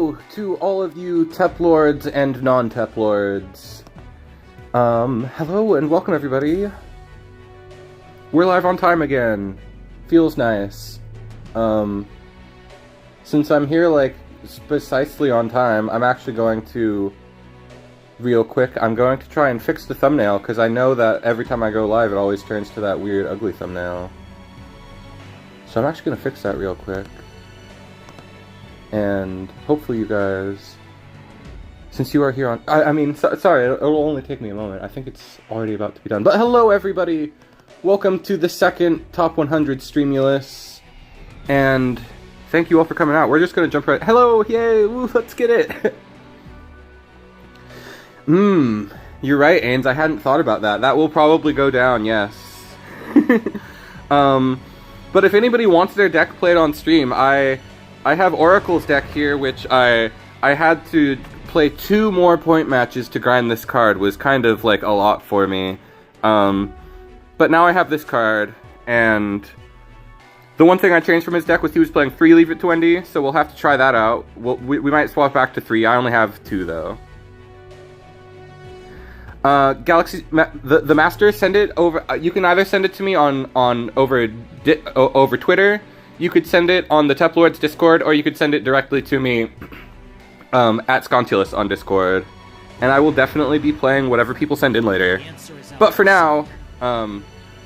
hello to all of you TEPLORDs and non-TEPLORDs. Hello and welcome everybody. We're live on time again. Feels nice. Since I'm here like precisely on time, I'm actually going to, real quick, I'm going to try and fix the thumbnail because I know that every time I go live it always turns to that weird ugly thumbnail. So I'm actually going to fix that real quick. And hopefully you guys, since you are here on, sorry, it'll only take me a moment. I think it's already about to be done. But hello everybody! Welcome to the second Top 100 Streamulus. And thank you all for coming out. We're just going to jump right, hello, yay, woo, let's get it! You're right, Ains, I hadn't thought about that. That will probably go down, yes. But if anybody wants their deck played on stream, I have Oracle's deck here, which I had to play 2 more point matches to grind this card. Was kind of like a lot for me. But now I have this card, and the one thing I changed from his deck was he was playing 3 Leave It to Wendy, so we'll have to try that out. We might swap back to 3. I only have 2 though. Galaxy, the Master, send it over. You can either send it to me over Twitter. You could send it on the TEPLORD's Discord, or you could send it directly to me at Scontulus on Discord. And I will definitely be playing whatever people send in later. But for now,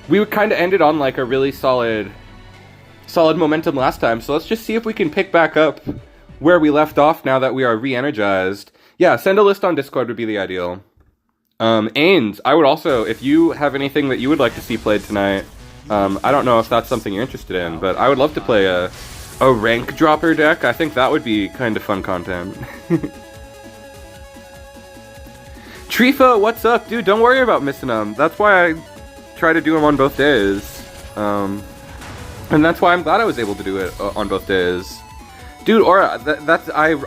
we kind of ended on like a really solid momentum last time. So let's just see if we can pick back up where we left off now that we are re-energized. Yeah, send a list on Discord would be the ideal. Ains, I would also, if you have anything that you would like to see played tonight, I don't know if that's something you're interested in, but I would love to play a rank dropper deck. I think that would be kind of fun content. Trifa, what's up? Dude, don't worry about missing them. That's why I try to do them on both days. And that's why I'm glad I was able to do it on both days. Dude, Aura,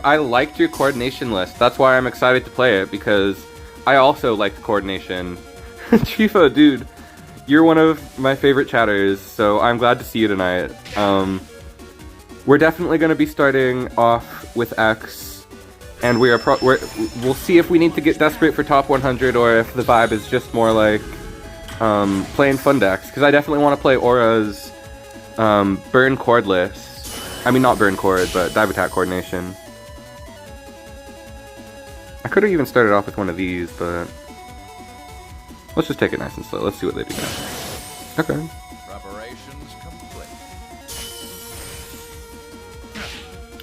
I liked your coordination list. That's why I'm excited to play it, because I also like coordination. Trifa, dude. You're one of my favorite chatters, so I'm glad to see you tonight. We're definitely going to be starting off with X, and we'll see if we need to get desperate for top 100 or if the vibe is just more like playing fun decks. Because I definitely want to play Aura's burn cordless. I mean, not burn cord, but dive attack coordination. I could have even started off with one of these, but let's just take it nice and slow. Let's see what they do next. Okay. Preparations complete.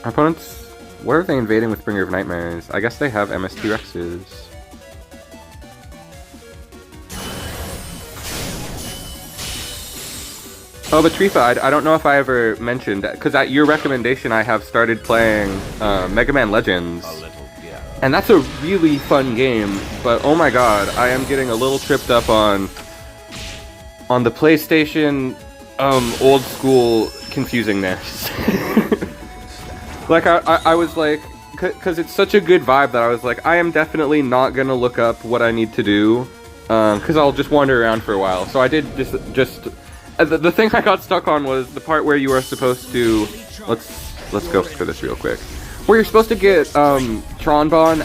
Our opponents, what are they invading with Bringer of Nightmares? I guess they have MST Rexes. Oh, but Trifa, I don't know if I ever mentioned, because at your recommendation I have started playing Mega Man Legends. And that's a really fun game, but oh my god, I am getting a little tripped up on the PlayStation old school confusingness. Like I was like, because it's such a good vibe that I was like, I am definitely not gonna look up what I need to do, because I'll just wander around for a while. So I did just the thing I got stuck on was the part where you are supposed to, let's go for this real quick. Where you're supposed to get Tronbon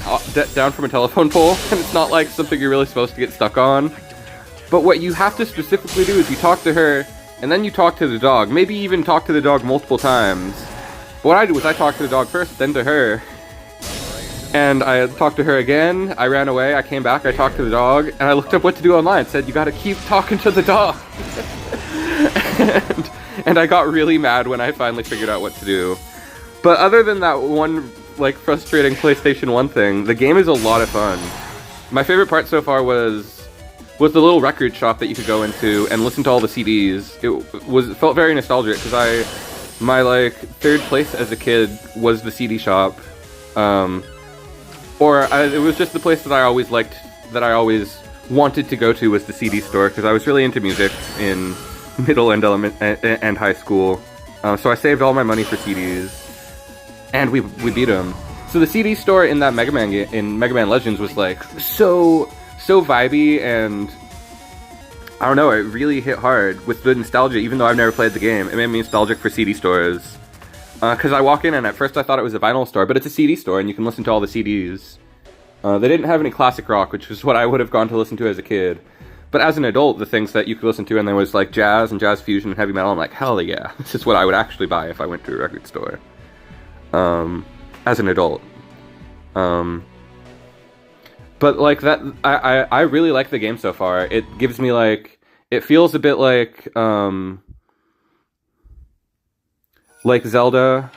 down from a telephone pole, and it's not like something you're really supposed to get stuck on. But what you have to specifically do is you talk to her, and then you talk to the dog. Maybe even talk to the dog multiple times. But what I do is I talk to the dog first, then to her. And I talked to her again, I ran away, I came back, I talked to the dog, and I looked up what to do online. It said, you gotta keep talking to the dog. and I got really mad when I finally figured out what to do. But other than that one, like, frustrating PlayStation 1 thing, the game is a lot of fun. My favorite part so far was the little record shop that you could go into and listen to all the CDs. It felt very nostalgic, because my, like, 3rd place as a kid was the CD shop. It was just the place that I always liked, that I always wanted to go to, was the CD store, because I was really into music in middle and high school. So I saved all my money for CDs. And we beat him. So the CD store in that Mega Man Legends was like so vibey, and I don't know, it really hit hard with the nostalgia. Even though I've never played the game, it made me nostalgic for CD stores. Because I walk in and at first I thought it was a vinyl store, but it's a CD store and you can listen to all the CDs. They didn't have any classic rock, which was what I would have gone to listen to as a kid. But as an adult, the things that you could listen to, and there was like jazz and jazz fusion and heavy metal, I'm like, hell yeah, this is what I would actually buy if I went to a record store. As an adult. But like that, I really like the game so far. It gives me like, it feels a bit like Zelda,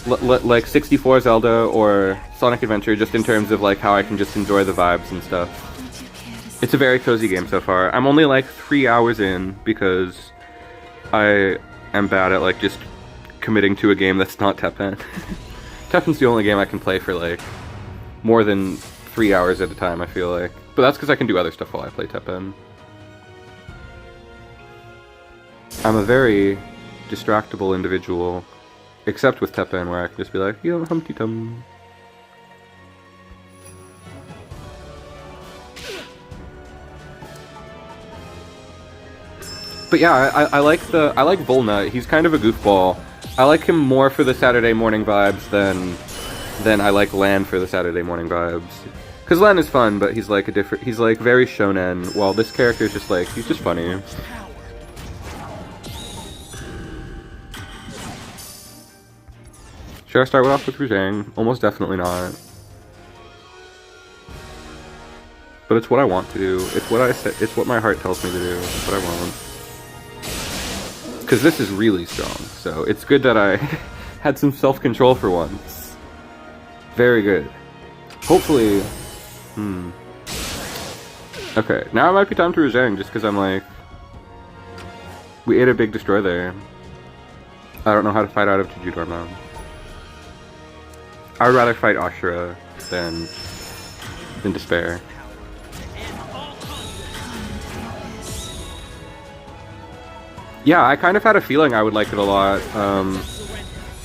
like 64 Zelda or Sonic Adventure, just in terms of like how I can just enjoy the vibes and stuff. It's a very cozy game so far. I'm only like 3 hours in because I am bad at like just committing to a game that's not Teppen. Teppen's the only game I can play for like more than 3 hours at a time, I feel like. But that's because I can do other stuff while I play Teppen. I'm a very distractible individual, except with Teppen, where I can just be like, yo, Humpty Tum. But yeah, I like Volnut. He's kind of a goofball. I like him more for the Saturday morning vibes than I like Lan for the Saturday morning vibes. Because Lan is fun, but he's like he's like very shonen, while this character is just like, he's just funny. Should I start off with Rujang? Almost definitely not. But it's what I want to do. It's what it's what my heart tells me to do. It's what I want. Because this is really strong, so it's good that I had some self-control for once. Very good. Hopefully... Okay, now it might be time to Rujang, just because I'm like... We ate a big destroy there. I don't know how to fight out of Jujutama. I would rather fight Ashura than Despair. Yeah, I kind of had a feeling I would like it a lot.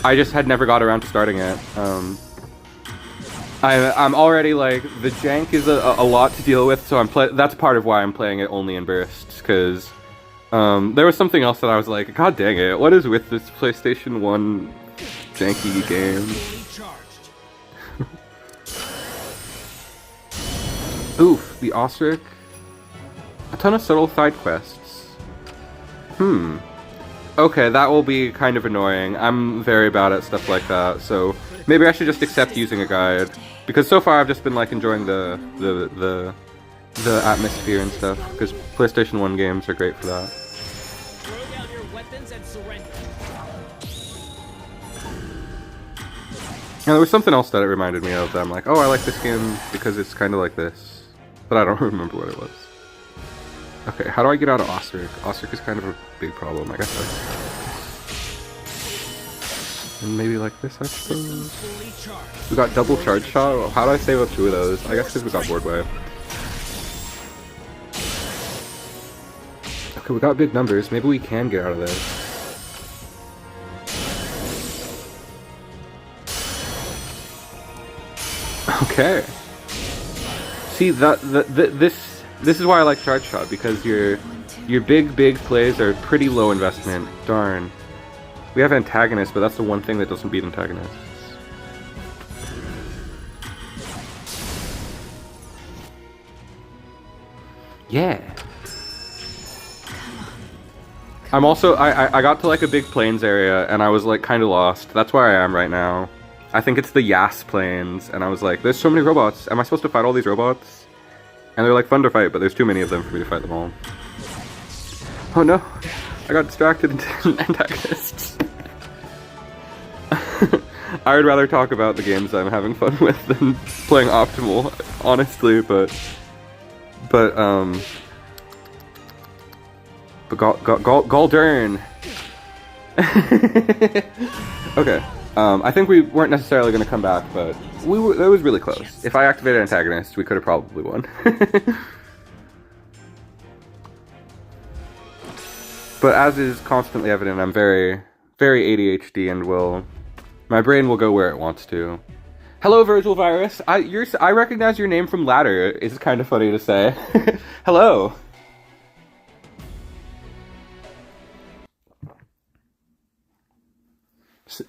I just had never got around to starting it. I'm already like, the jank is a lot to deal with, so that's part of why I'm playing it only in bursts, because there was something else that I was like, god dang it, what is with this PlayStation 1 janky game? Oof, the Osric. A ton of subtle side quests. Okay, that will be kind of annoying. I'm very bad at stuff like that, so maybe I should just accept using a guide. Because so far I've just been like enjoying the atmosphere and stuff, because PlayStation 1 games are great for that. Throw down your weapons and surrender. And there was something else that it reminded me of that I'm like, oh, I like this game because it's kind of like this. But I don't remember what it was. Okay, how do I get out of Osric? Osric is kind of a big problem, I guess. And maybe like this, I suppose. We got double charge shot. How do I save up 2 of those? I guess because we got board wave. Okay, we got big numbers. Maybe we can get out of this. Okay. See, this is why I like charge shot, because your big plays are pretty low investment. Darn. We have antagonists, but that's the one thing that doesn't beat antagonists. Yeah. I'm also I got to like a big plains area and I was like kind of lost. That's where I am right now. I think it's the Yas plains, and I was like, there's so many robots. Am I supposed to fight all these robots? And they're like fun to fight, but there's too many of them for me to fight them all. Oh no, I got distracted into antagonists. I would rather talk about the games I'm having fun with than playing Optimal, honestly, but Galdern. Okay. I think we weren't necessarily going to come back, but it was really close. If I activated Antagonist, we could have probably won. But as is constantly evident, I'm very, very ADHD and my brain will go where it wants to. Hello, Virgil Virus. I recognize your name from Ladder. It's kind of funny to say. Hello.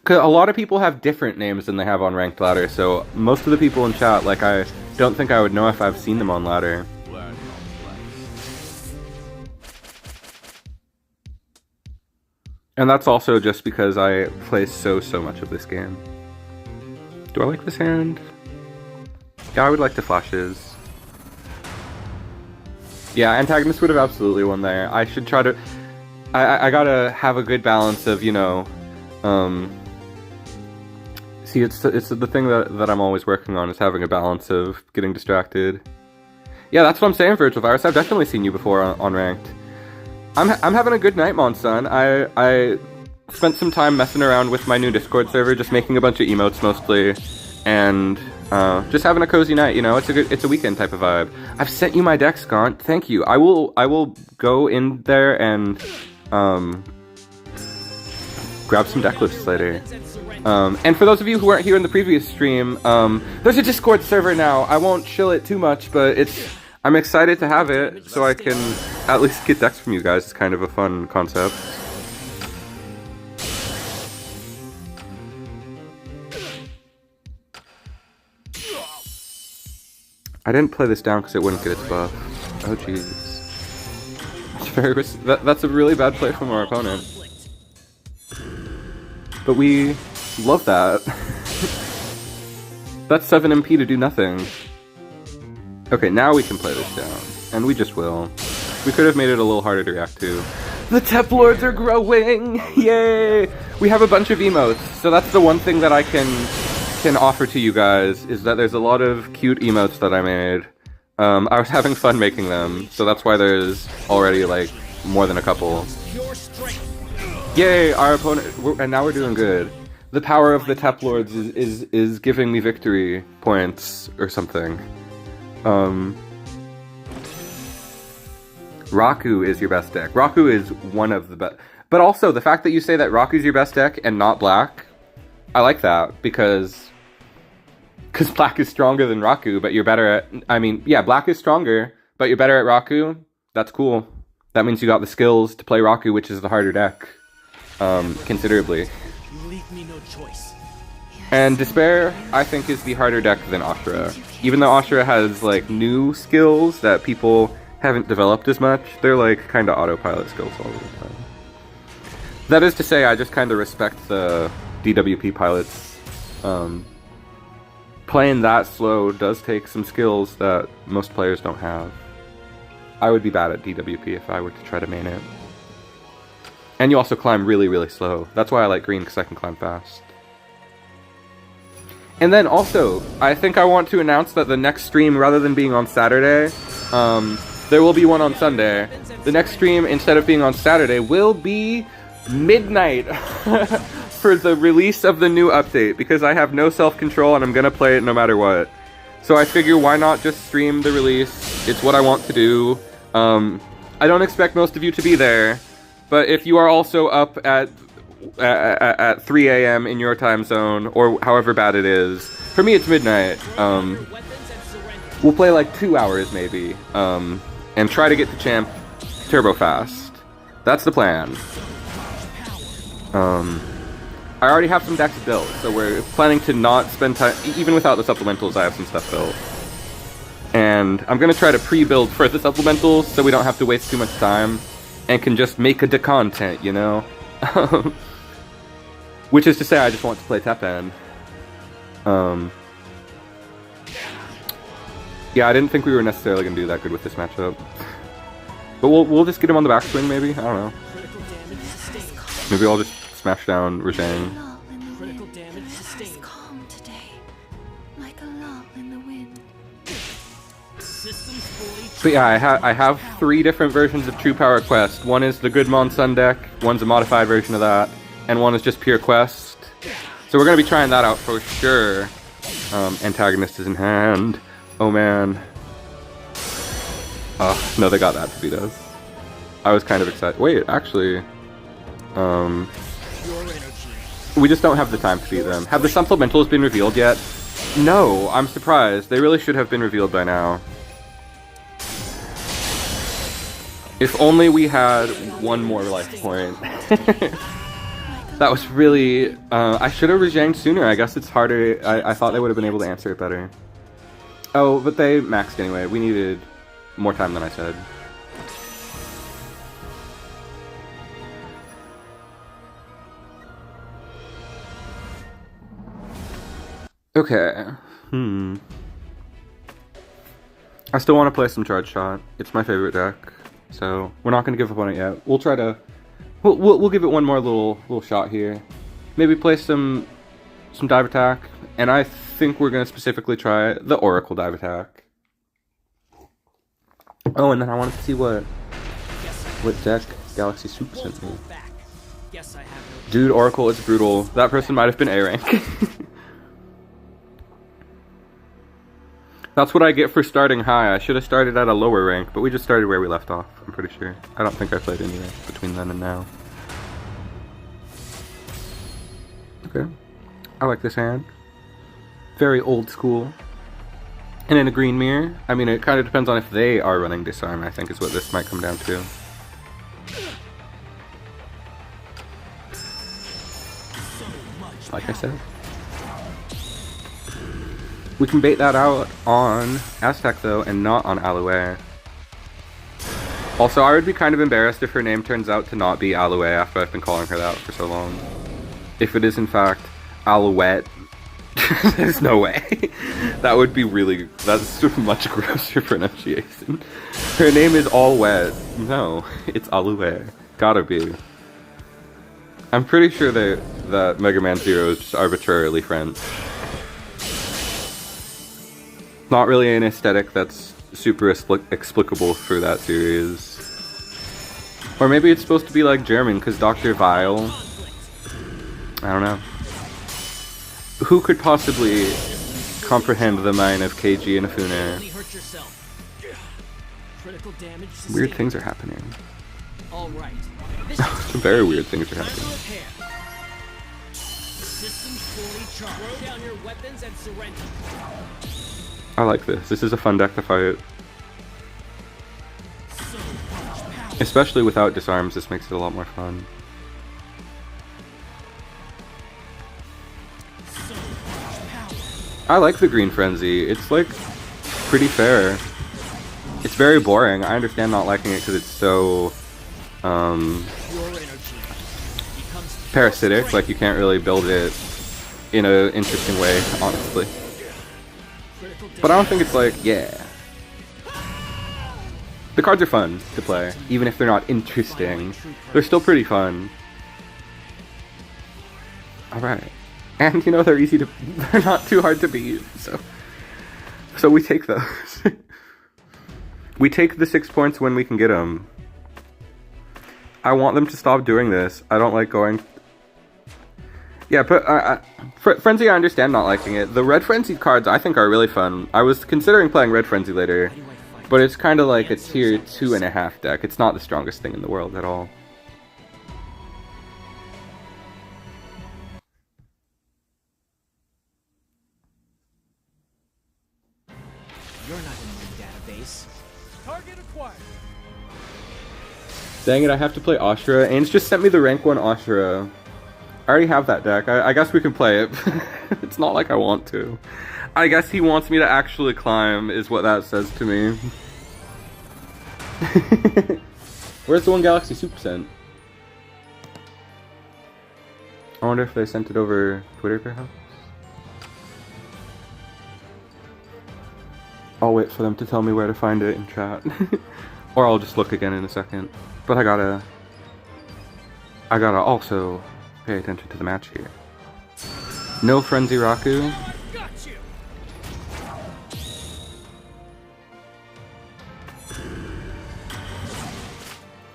'Cause a lot of people have different names than they have on ranked ladder, so most of the people in chat, like, I don't think I would know if I've seen them on ladder. Learn your place. And that's also just because I play so much of this game. Do I like this hand? Yeah, I would like the flashes. Yeah, antagonist would have absolutely won there. I should try to... I gotta have a good balance of, you know... see, it's the thing that I'm always working on, is having a balance of getting distracted. Yeah, that's what I'm saying, Virtual Virus. I've definitely seen you before on ranked. I'm having a good night, Monsun. I spent some time messing around with my new Discord server, just making a bunch of emotes mostly, and just having a cozy night. You know, it's a weekend type of vibe. I've sent you my deck, Scont. Thank you. I will go in there and grab some deck lists later. And for those of you who weren't here in the previous stream, there's a Discord server now. I won't chill it too much, but I'm excited to have it, so I can at least get decks from you guys. It's kind of a fun concept. I didn't play this down because it wouldn't get its buff. Oh jeez. That's a really bad play from our opponent. But we love that. That's 7 MP to do nothing. Okay, now we can play this down. And we just will. We could have made it a little harder to react to. The TEPLORDs are growing! Yay! We have a bunch of emotes, so that's the one thing that I can offer to you guys, is that there's a lot of cute emotes that I made. I was having fun making them, so that's why there's already, like, more than a couple. Yay! Our opponent... and now we're doing good. The power of the TEPLORDs is giving me victory points, or something. Raku is your best deck. Raku is one of the best. But also, the fact that you say that Raku's your best deck and not black, I like that, because black is stronger than Raku, but you're better at... I mean, yeah, black is stronger, but you're better at Raku. That's cool. That means you got the skills to play Raku, which is the harder deck. Considerably. You leave me no choice. And Despair, I think, is the harder deck than Ashura. Even though Ashura has, like, new skills that people haven't developed as much, they're, like, kind of autopilot skills all the time. That is to say, I just kind of respect the DWP pilots. Playing that slow does take some skills that most players don't have. I would be bad at DWP if I were to try to main it. And you also climb really slow. That's why I like green, because I can climb fast. And then also, I think I want to announce that the next stream, rather than being on Saturday, there will be one on Sunday. The next stream, instead of being on Saturday, will be midnight for the release of the new update, because I have no self-control and I'm gonna play it no matter what. So I figure, why not just stream the release? It's what I want to do. I don't expect most of you to be there, but if you are also up at 3 a.m. in your time zone, or however bad it is, for me it's midnight. We'll play like 2 hours maybe, and try to get the champ turbo fast. That's the plan. I already have some decks built, so we're planning to not spend time, even without the supplementals. I have some stuff built. And I'm gonna try to pre-build for the supplementals so we don't have to waste too much time and can just make a content, you know? Which is to say, I just want to play TEPPEN. Yeah, I didn't think we were necessarily gonna do that good with this matchup. But we'll just get him on the backswing, maybe? I don't know. Maybe I'll just smash down Rajang. Critical damage sustained. Calm today, like a lull in the wind. Systems fully. But yeah, I have 3 different versions of True Power Quest. One is the good Monsun deck, one's a modified version of that, and one is just pure Quest. So we're gonna be trying that out for sure. Antagonist is in hand. Oh man. Oh, no, they got that to beat us. I was kind of excited. Wait, actually... we just don't have the time to beat them. Have the supplementals been revealed yet? No, I'm surprised. They really should have been revealed by now. If only we had one more life point. That was really... I should have rejanged sooner. I guess it's harder. I thought they would have been able to answer it better. Oh, but they maxed anyway. We needed more time than I said. Okay. I still want to play some Charge Shot. It's my favorite deck. So, we're not going to give up on it yet. We'll try to... We'll give it one more little shot here. Maybe play some Dive Attack. And I think we're going to specifically try the Oracle Dive Attack. Oh, and then I wanted to see what deck Galaxy Soup sent me. Dude, Oracle is brutal. That person might have been A rank. That's what I get for starting high. I should have started at a lower rank, but we just started where we left off, I'm pretty sure. I don't think I played any rank between then and now. Okay. I like this hand. Very old school. And in a green mirror, I mean, it kind of depends on if they are running Disarm, I think is what this might come down to. Like I said. We can bait that out on Aztec though, and not on Alouette. Also, I would be kind of embarrassed if her name turns out to not be Alouette after I've been calling her that for so long. If it is in fact Alouette, there's no way. That would be really, that's much grosser pronunciation. Her name is All Wet. No, it's Alouette. Gotta be. I'm pretty sure that Mega Man Zero is just arbitrarily French. Not really an aesthetic that's super explicable for that series. Or maybe it's supposed to be like German, because Dr. Vile... I don't know. Who could possibly comprehend the mind of KG and Afune? Weird things are happening. Some very weird things are happening. I like this. This is a fun deck to fight. Especially without disarms, this makes it a lot more fun. I like the Green Frenzy. It's like pretty fair. It's very boring. I understand not liking it because it's so parasitic. Like you can't really build it in an interesting way, honestly. But I don't think it's like, yeah. The cards are fun to play, even if they're not interesting. They're still pretty fun. Alright. And, you know, they're easy to... they're not too hard to beat, so we take those. We take the 6 points when we can get them. I want them to stop doing this. I don't like going... Yeah, but Frenzy, I understand not liking it. The Red Frenzy cards I think are really fun. I was considering playing Red Frenzy later, but it's kind of like a tier 2.5 deck. It's not the strongest thing in the world at all. You're not in my database. Target acquired. Dang it, I have to play Ashura. Ains just sent me the rank 1 Ashura. I already have that deck. I guess we can play it. It's not like I want to. I guess he wants me to actually climb, is what that says to me. Where's the one Galaxy Soup sent? I wonder if they sent it over Twitter, perhaps? I'll wait for them to tell me where to find it in chat. Or I'll just look again in a second. But I gotta also pay attention to the match here. No Frenzy Raku.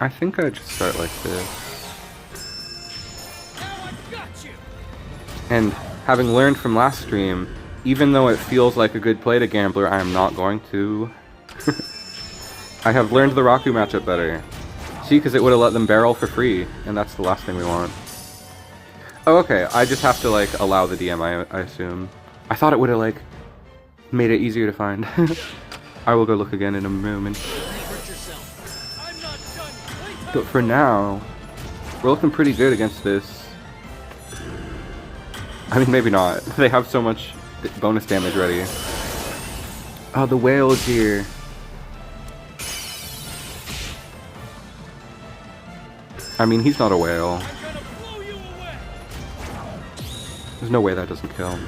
I think I just start like this. And having learned from last stream, even though it feels like a good play to Gambler, I am not going to. I have learned the Raku matchup better. See, because it would have let them barrel for free, and that's the last thing we want. Oh, okay, I just have to, like, allow the DM, I assume. I thought it would have, like, made it easier to find. I will go look again in a moment. But for now, we're looking pretty good against this I mean, maybe not. They have so much bonus damage ready. Oh, the whale is here. I mean, he's not a whale. There's no way that doesn't kill.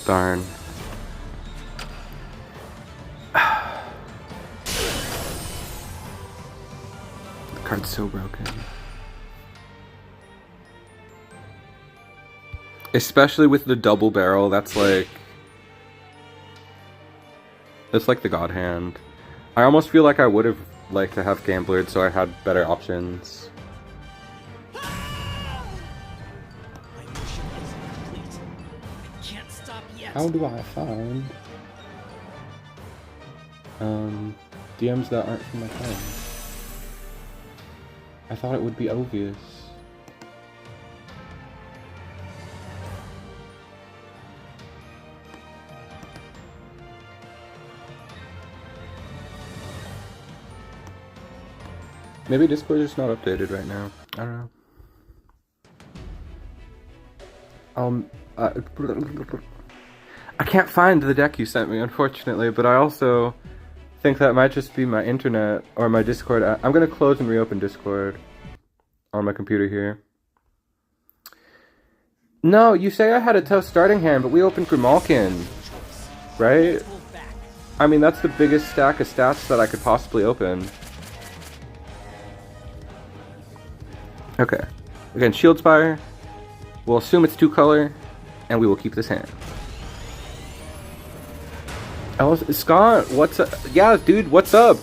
Darn. The card's so broken. Especially with the double barrel, that's like... It's like the God Hand. I almost feel like I would have liked to have Gamblered so I had better options. My mission isn't complete. I can't stop yet. How do I find DMs that aren't from my phone? I thought it would be obvious. Maybe Discord is not updated right now. I don't know. I can't find the deck you sent me, unfortunately, but I also think that might just be my internet or my Discord. I'm gonna close and reopen Discord on my computer here. No, you say I had a tough starting hand, but we opened Grimalkin, right? I mean, that's the biggest stack of stats that I could possibly open. Okay. Again, Shield Spire. We'll assume it's 2-color, and we will keep this hand. Oh, Scott, what's up? Yeah, dude, what's up?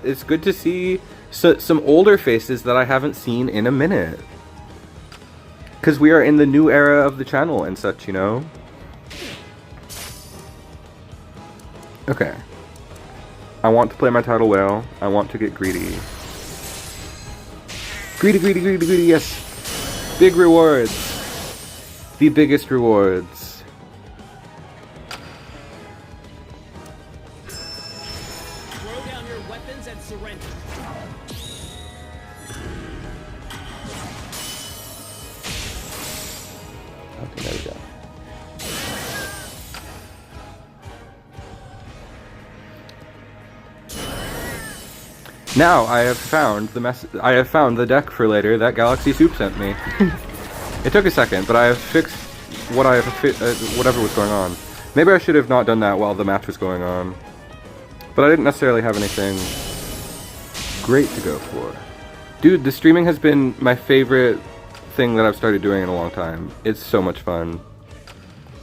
It's good to see some older faces that I haven't seen in a minute. Because we are in the new era of the channel and such, you know? Okay. I want to play my title well. I want to get greedy. Greedy, greedy, greedy, greedy, yes. Big rewards. The biggest rewards. Throw down your weapons and surrender. Okay, there we go. Now I have found the deck for later that Galaxy Soup sent me. It took a second, but I have fixed what whatever was going on. Maybe I should have not done that while the match was going on. But I didn't necessarily have anything great to go for. Dude, the streaming has been my favorite thing that I've started doing in a long time. It's so much fun.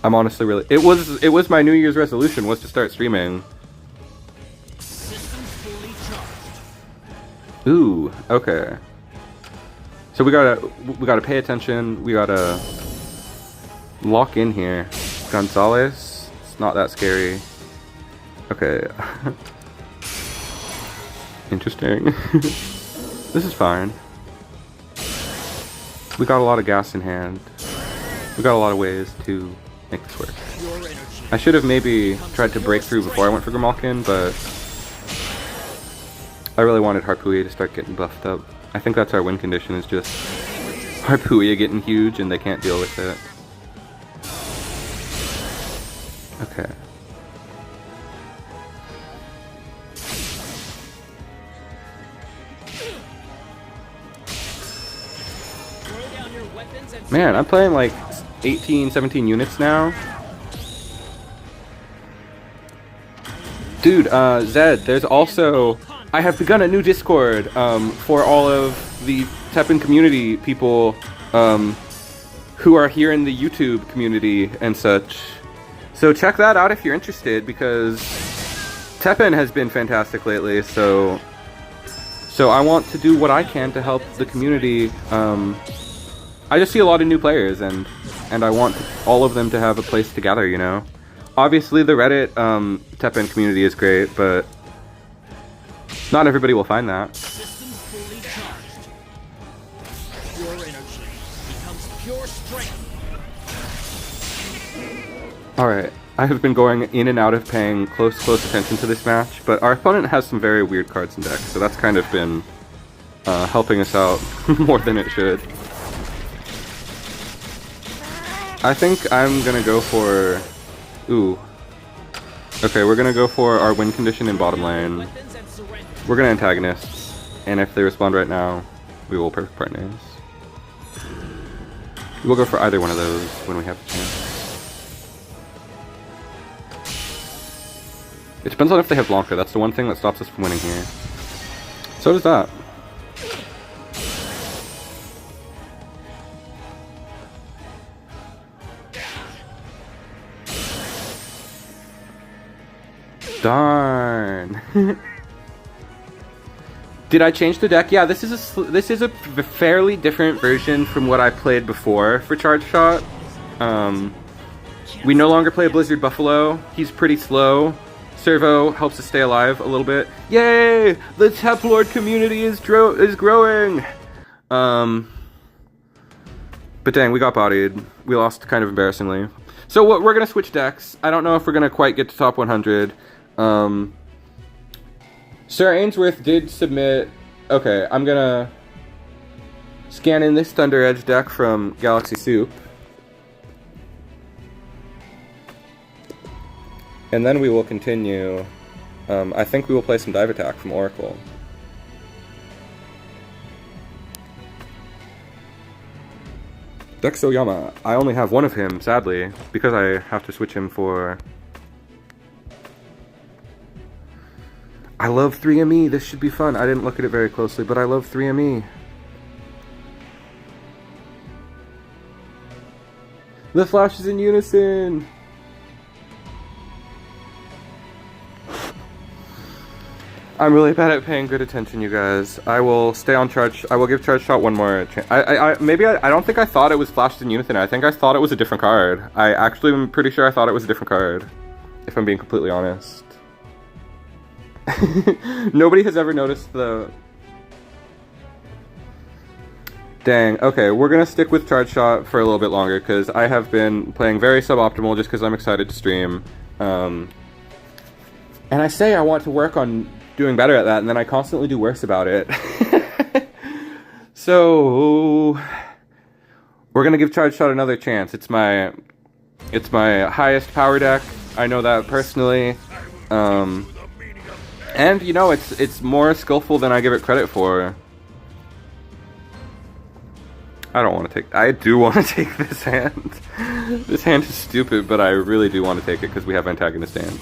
I'm honestly really... It was my New Year's resolution, was to start streaming. Ooh, okay. So we gotta pay attention. We gotta lock in here. Gonzalez, it's not that scary. Okay. Interesting. This is fine. We got a lot of gas in hand. We got a lot of ways to make this work. I should have maybe tried to break through before I went for Grimalkin, but I really wanted Harpooia to start getting buffed up. I think that's our win condition, is just Harpooia getting huge and they can't deal with it. Okay. Man, I'm playing like 18, 17 units now. Dude, Zed, there's also... I have begun a new Discord for all of the TEPPEN community people who are here in the YouTube community and such. So check that out if you're interested, because TEPPEN has been fantastic lately, so I want to do what I can to help the community. I just see a lot of new players, and I want all of them to have a place to gather, you know? Obviously, the Reddit TEPPEN community is great, but not everybody will find that. Systems fully charged. Pure energy becomes pure strength. Alright, I have been going in and out of paying close attention to this match, but our opponent has some very weird cards in deck, so that's kind of been helping us out more than it should. I think I'm gonna go for... Ooh. Okay, we're gonna go for our win condition in bottom lane. We're gonna antagonist. And if they respond right now, we will perfect partners. We'll go for either one of those when we have the chance. It depends on if they have Blanca. That's the one thing that stops us from winning here. So does that. Darn. Did I change the deck? Yeah, this is a fairly different version from what I played before for Charge Shot. We no longer play Blizzard Buffalo. He's pretty slow. Servo helps us stay alive a little bit. Yay! The TEPLORD community is growing. But dang, we got bodied. We lost kind of embarrassingly. So we're gonna switch decks. I don't know if we're gonna quite get to top 100. Sir Ainsworth did submit... Okay, I'm gonna scan in this Thunder Edge deck from Galaxy Soup. And then we will continue. I think we will play some Dive Attack from Oracle. Dexoyama. I only have one of him, sadly, because I have to switch him for... I love 3ME. This should be fun. I didn't look at it very closely, but I love 3ME. The flashes in unison! I'm really bad at paying good attention, you guys. I will stay on charge. I will give Charge Shot one more chance. I don't think I thought it was flashed in unison. I think I thought it was a different card. I actually am pretty sure I thought it was a different card, if I'm being completely honest. Nobody has ever noticed the... Dang, okay, we're gonna stick with Charge Shot for a little bit longer, because I have been playing very suboptimal just because I'm excited to stream. And I say I want to work on doing better at that, and then I constantly do worse about it. So... we're gonna give Charge Shot another chance. It's my highest power deck. I know that personally. And, you know, it's more skillful than I give it credit for. I do want to take this hand. This hand is stupid, but I really do want to take it because we have antagonist hands.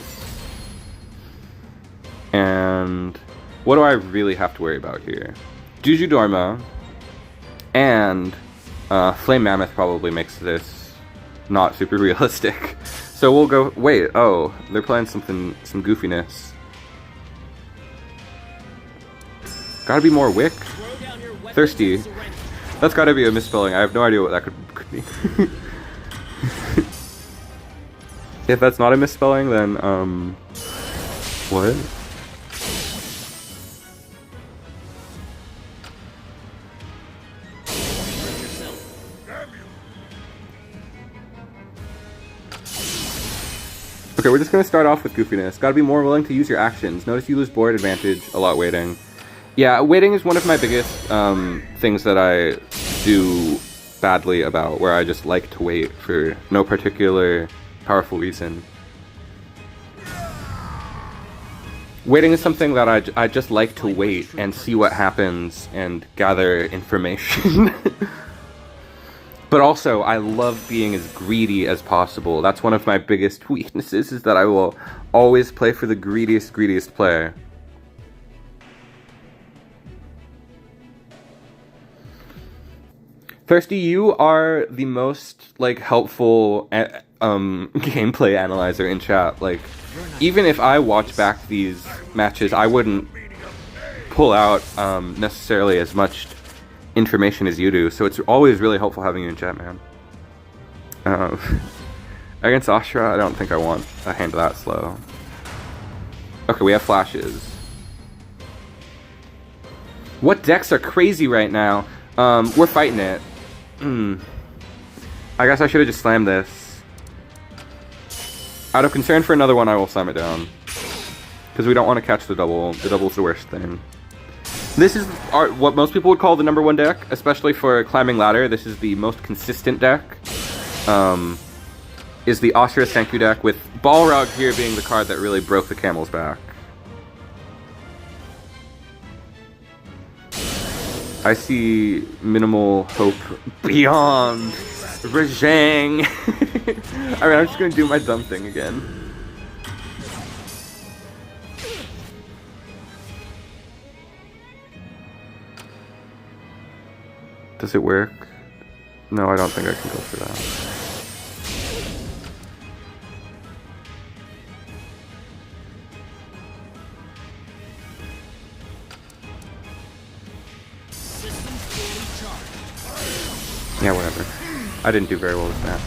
And what do I really have to worry about here? Juju Dharma and Flame Mammoth probably makes this not super realistic. So we'll go, wait, oh, they're playing some goofiness. Gotta be more Wick. Thirsty. That's gotta be a misspelling. I have no idea what that could be. If that's not a misspelling, then, what? Okay, we're just gonna start off with goofiness. Gotta be more willing to use your actions. Notice you lose board advantage a lot waiting. Yeah, waiting is one of my biggest things that I do badly about, where I just like to wait for no particular powerful reason. Waiting is something that I just like to wait and see what happens and gather information. But also, I love being as greedy as possible. That's one of my biggest weaknesses, is that I will always play for the greediest player. Thirsty, you are the most, like, helpful gameplay analyzer in chat. Like, even if I watch back these matches, I wouldn't pull out necessarily as much information as you do. So it's always really helpful having you in chat, man. Against Ashra, I don't think I want a hand that slow. Okay, we have flashes. What decks are crazy right now? We're fighting it. I guess I should have just slammed this. Out of concern for another one, I will slam it down. Because we don't want to catch the double. The double's the worst thing. This is what most people would call the #1 deck, especially for climbing ladder. This is the most consistent deck. is the Ashura Senku deck, with Balrog here being the card that really broke the camel's back. I see minimal hope beyond Rajang. Alright, I'm just gonna do my dumb thing again. Does it work? No, I don't think I can go for that. Yeah, whatever. I didn't do very well with that.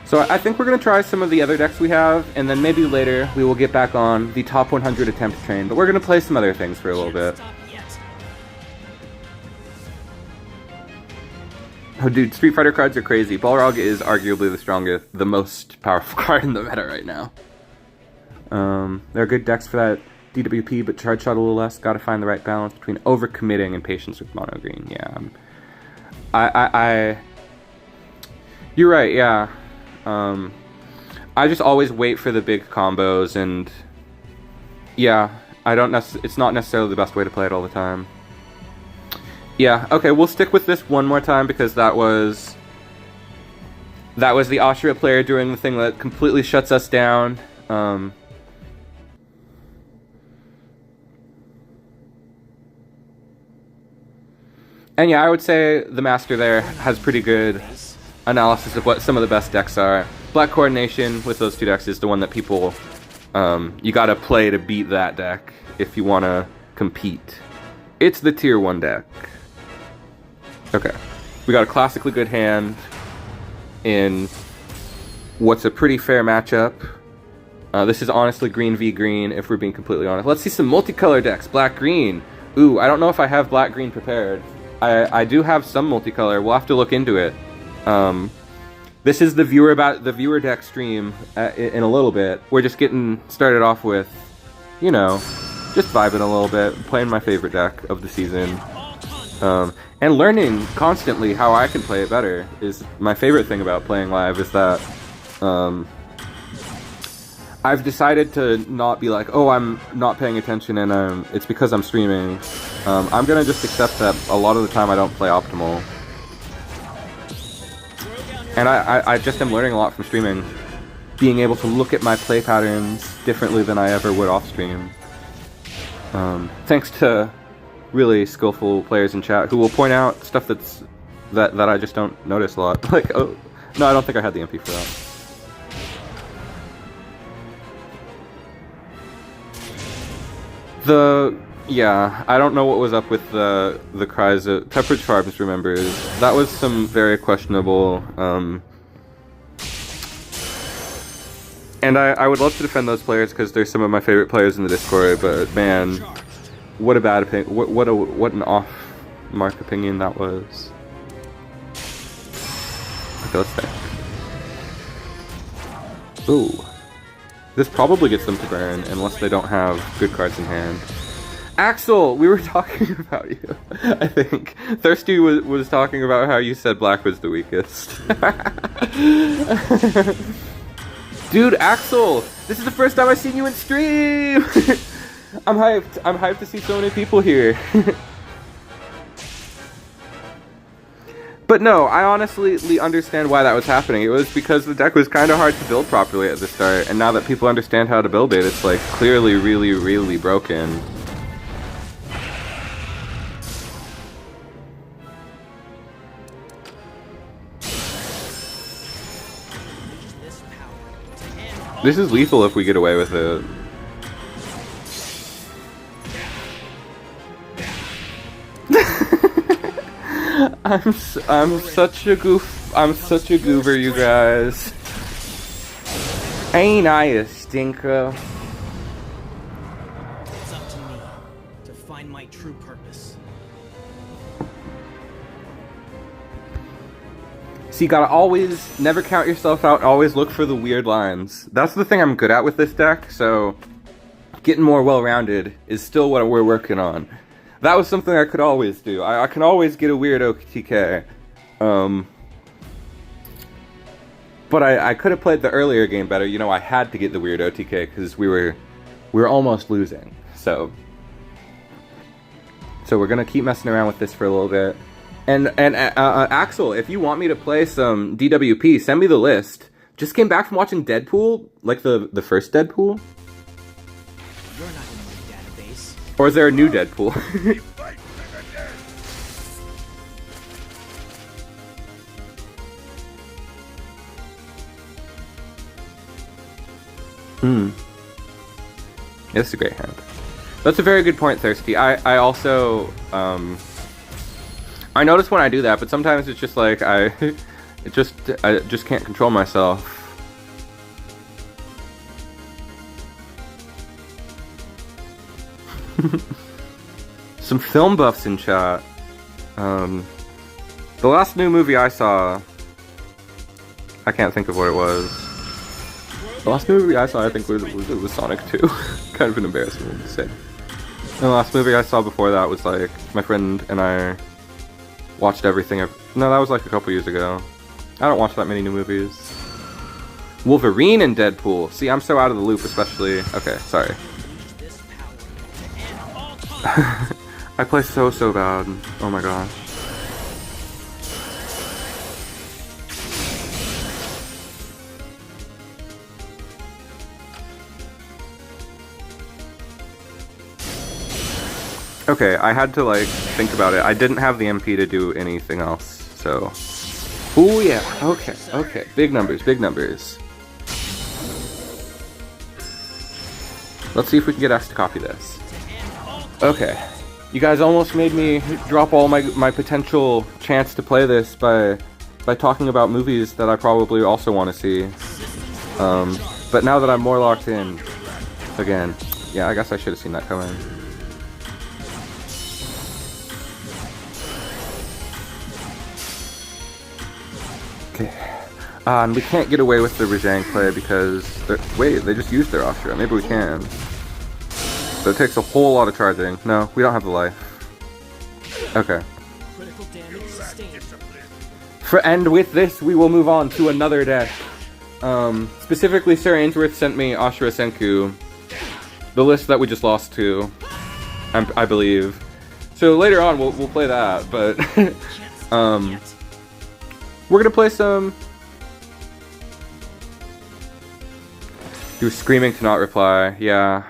So I think we're going to try some of the other decks we have, and then maybe later we will get back on the top 100 attempt train, but we're going to play some other things for a little bit. Oh dude, Street Fighter cards are crazy. Balrog is arguably the strongest, the most powerful card in the meta right now. There are good decks for that DWP, but charge shot a little less. Gotta find the right balance between overcommitting and patience with mono green. Yeah, you're right, yeah. I just always wait for the big combos, and yeah, it's not necessarily the best way to play it all the time. Yeah, okay, we'll stick with this one more time because that was the Ashura player doing the thing that completely shuts us down. And yeah, I would say the master there has pretty good analysis of what some of the best decks are. Black Coordination with those two decks is the one that people, you gotta play to beat that deck if you wanna compete. It's the tier 1 deck. Okay, we got a classically good hand in what's a pretty fair matchup. This is honestly green v green, if we're being completely honest. Let's see some multicolor decks. Black-green. Ooh, I don't know if I have black-green prepared. I do have some multicolor. We'll have to look into it. This is the viewer deck stream in a little bit. We're just getting started off with, you know, just vibing a little bit, playing my favorite deck of the season. And learning constantly how I can play it better is my favorite thing about playing live, is that I've decided to not be like, oh, I'm not paying attention and it's because I'm streaming. I'm gonna just accept that a lot of the time I don't play optimal. And I just am learning a lot from streaming. Being able to look at my play patterns differently than I ever would off stream. Thanks to really skillful players in chat who will point out stuff that I just don't notice a lot. Like, oh, no, I don't think I had the MP for that. Yeah, I don't know what was up with the cries of Pepperidge Farms remembers. That was some very questionable, and I would love to defend those players because they're some of my favorite players in the Discord, but man, what a bad opinion, what an off-mark opinion that was. Okay, let's think. Ooh. This probably gets them to burn, unless they don't have good cards in hand. Axel, we were talking about you, I think. Thirsty was talking about how you said black was the weakest. Dude, Axel, this is the first time I've seen you in stream! I'm hyped. I'm hyped to see so many people here. But no, I honestly understand why that was happening. It was because the deck was kind of hard to build properly at the start, and now that people understand how to build it, it's like clearly really, really broken. This is lethal if we get away with it. I'm such a goof. I'm such a goober, you guys. Ain't I a stinker? It's up to me to find my true purpose. So you gotta always never count yourself out. Always look for the weird lines. That's the thing I'm good at with this deck. So getting more well-rounded is still what we're working on. That was something I could always do. I can always get a weird OTK. But I could have played the earlier game better. You know, I had to get the weird OTK because we were almost losing. So we're gonna keep messing around with this for a little bit. And Axel, if you want me to play some DWP, send me the list. Just came back from watching Deadpool, like the first Deadpool. You're not in my database. Or is there a new Deadpool? That's a great hand. That's a very good point, Thirsty. I also I notice when I do that, but sometimes it's just like I just can't control myself. Some film buffs in chat. The last new movie I saw, I can't think of what it was. The last movie I saw, I think, was Sonic 2. Kind of an embarrassing one to say. And the last movie I saw before that was like my friend and I watched everything. No, that was like a couple years ago. I don't watch that many new movies. Wolverine and Deadpool. See, I'm so out of the loop, especially. Okay, sorry. I play so bad. Oh my gosh. Okay, I had to like think about it. I didn't have the MP to do anything else, so. Oh yeah, okay. Big numbers, big numbers. Let's see if we can get X to copy this. Okay. You guys almost made me drop all my potential chance to play this by talking about movies that I probably also want to see. But now that I'm more locked in, again, yeah, I guess I should have seen that coming. Okay. And we can't get away with the Rajang play because... Wait, they just used their Astra. Maybe we can. So it takes a whole lot of charging. No, we don't have the life. Okay. Critical damage sustained. And with this, we will move on to another deck. Specifically, Sarah Ainsworth sent me Ashura Senku. The list that we just lost to, I believe. So later on, we'll play that, but... we're gonna play some... He was screaming to not reply. Yeah.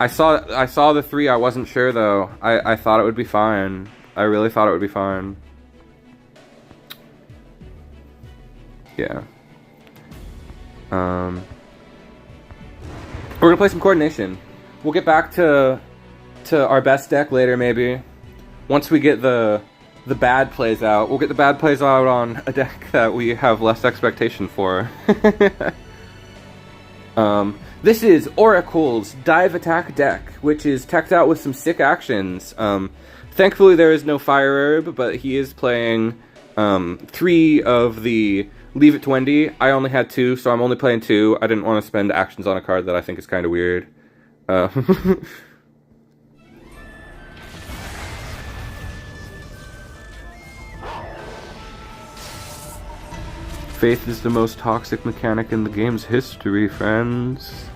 I saw the 3, I wasn't sure though. I thought it would be fine. I really thought it would be fine. Yeah. We're gonna play some coordination. We'll get back to our best deck later maybe. Once we get the bad plays out. We'll get the bad plays out on a deck that we have less expectation for. This is Oracle's Dive Attack deck, which is teched out with some sick actions. Thankfully there is no Fire Herb, but he is playing 3 of the Leave It to Wendy. I only had 2, so I'm only playing 2. I didn't want to spend actions on a card that I think is kind of weird. Faith is the most toxic mechanic in the game's history, friends.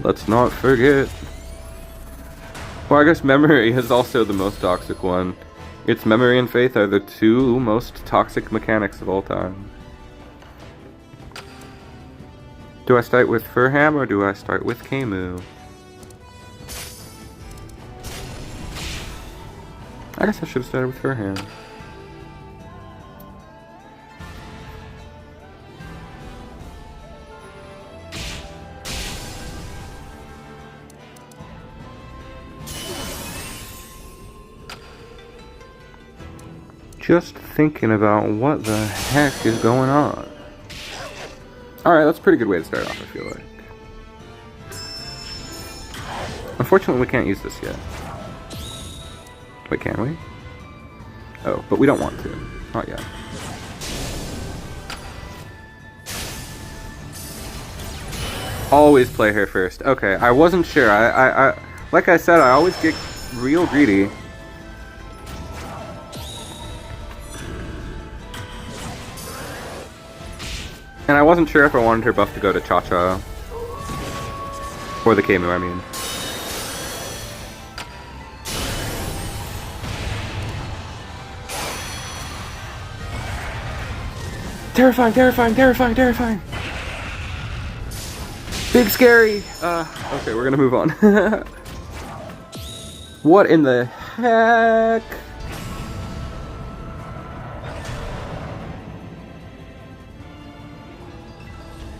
Let's not forget. Well, I guess Memory is also the most toxic one. Its Memory and Faith are the 2 most toxic mechanics of all time. Do I start with Furham or do I start with Kemu? I guess I should have started with Furham. Just thinking about what the heck is going on. Alright, that's a pretty good way to start off, I feel like. Unfortunately, we can't use this yet. Wait, can we? Oh, but we don't want to. Not yet. Always play her first. Okay, I wasn't sure. I like I said, I always get real greedy. And I wasn't sure if I wanted her buff to go to Cha-Cha. Or the Kemu, I mean. Terrifying, terrifying, terrifying, terrifying! Big scary! Okay, we're gonna move on. What in the heck?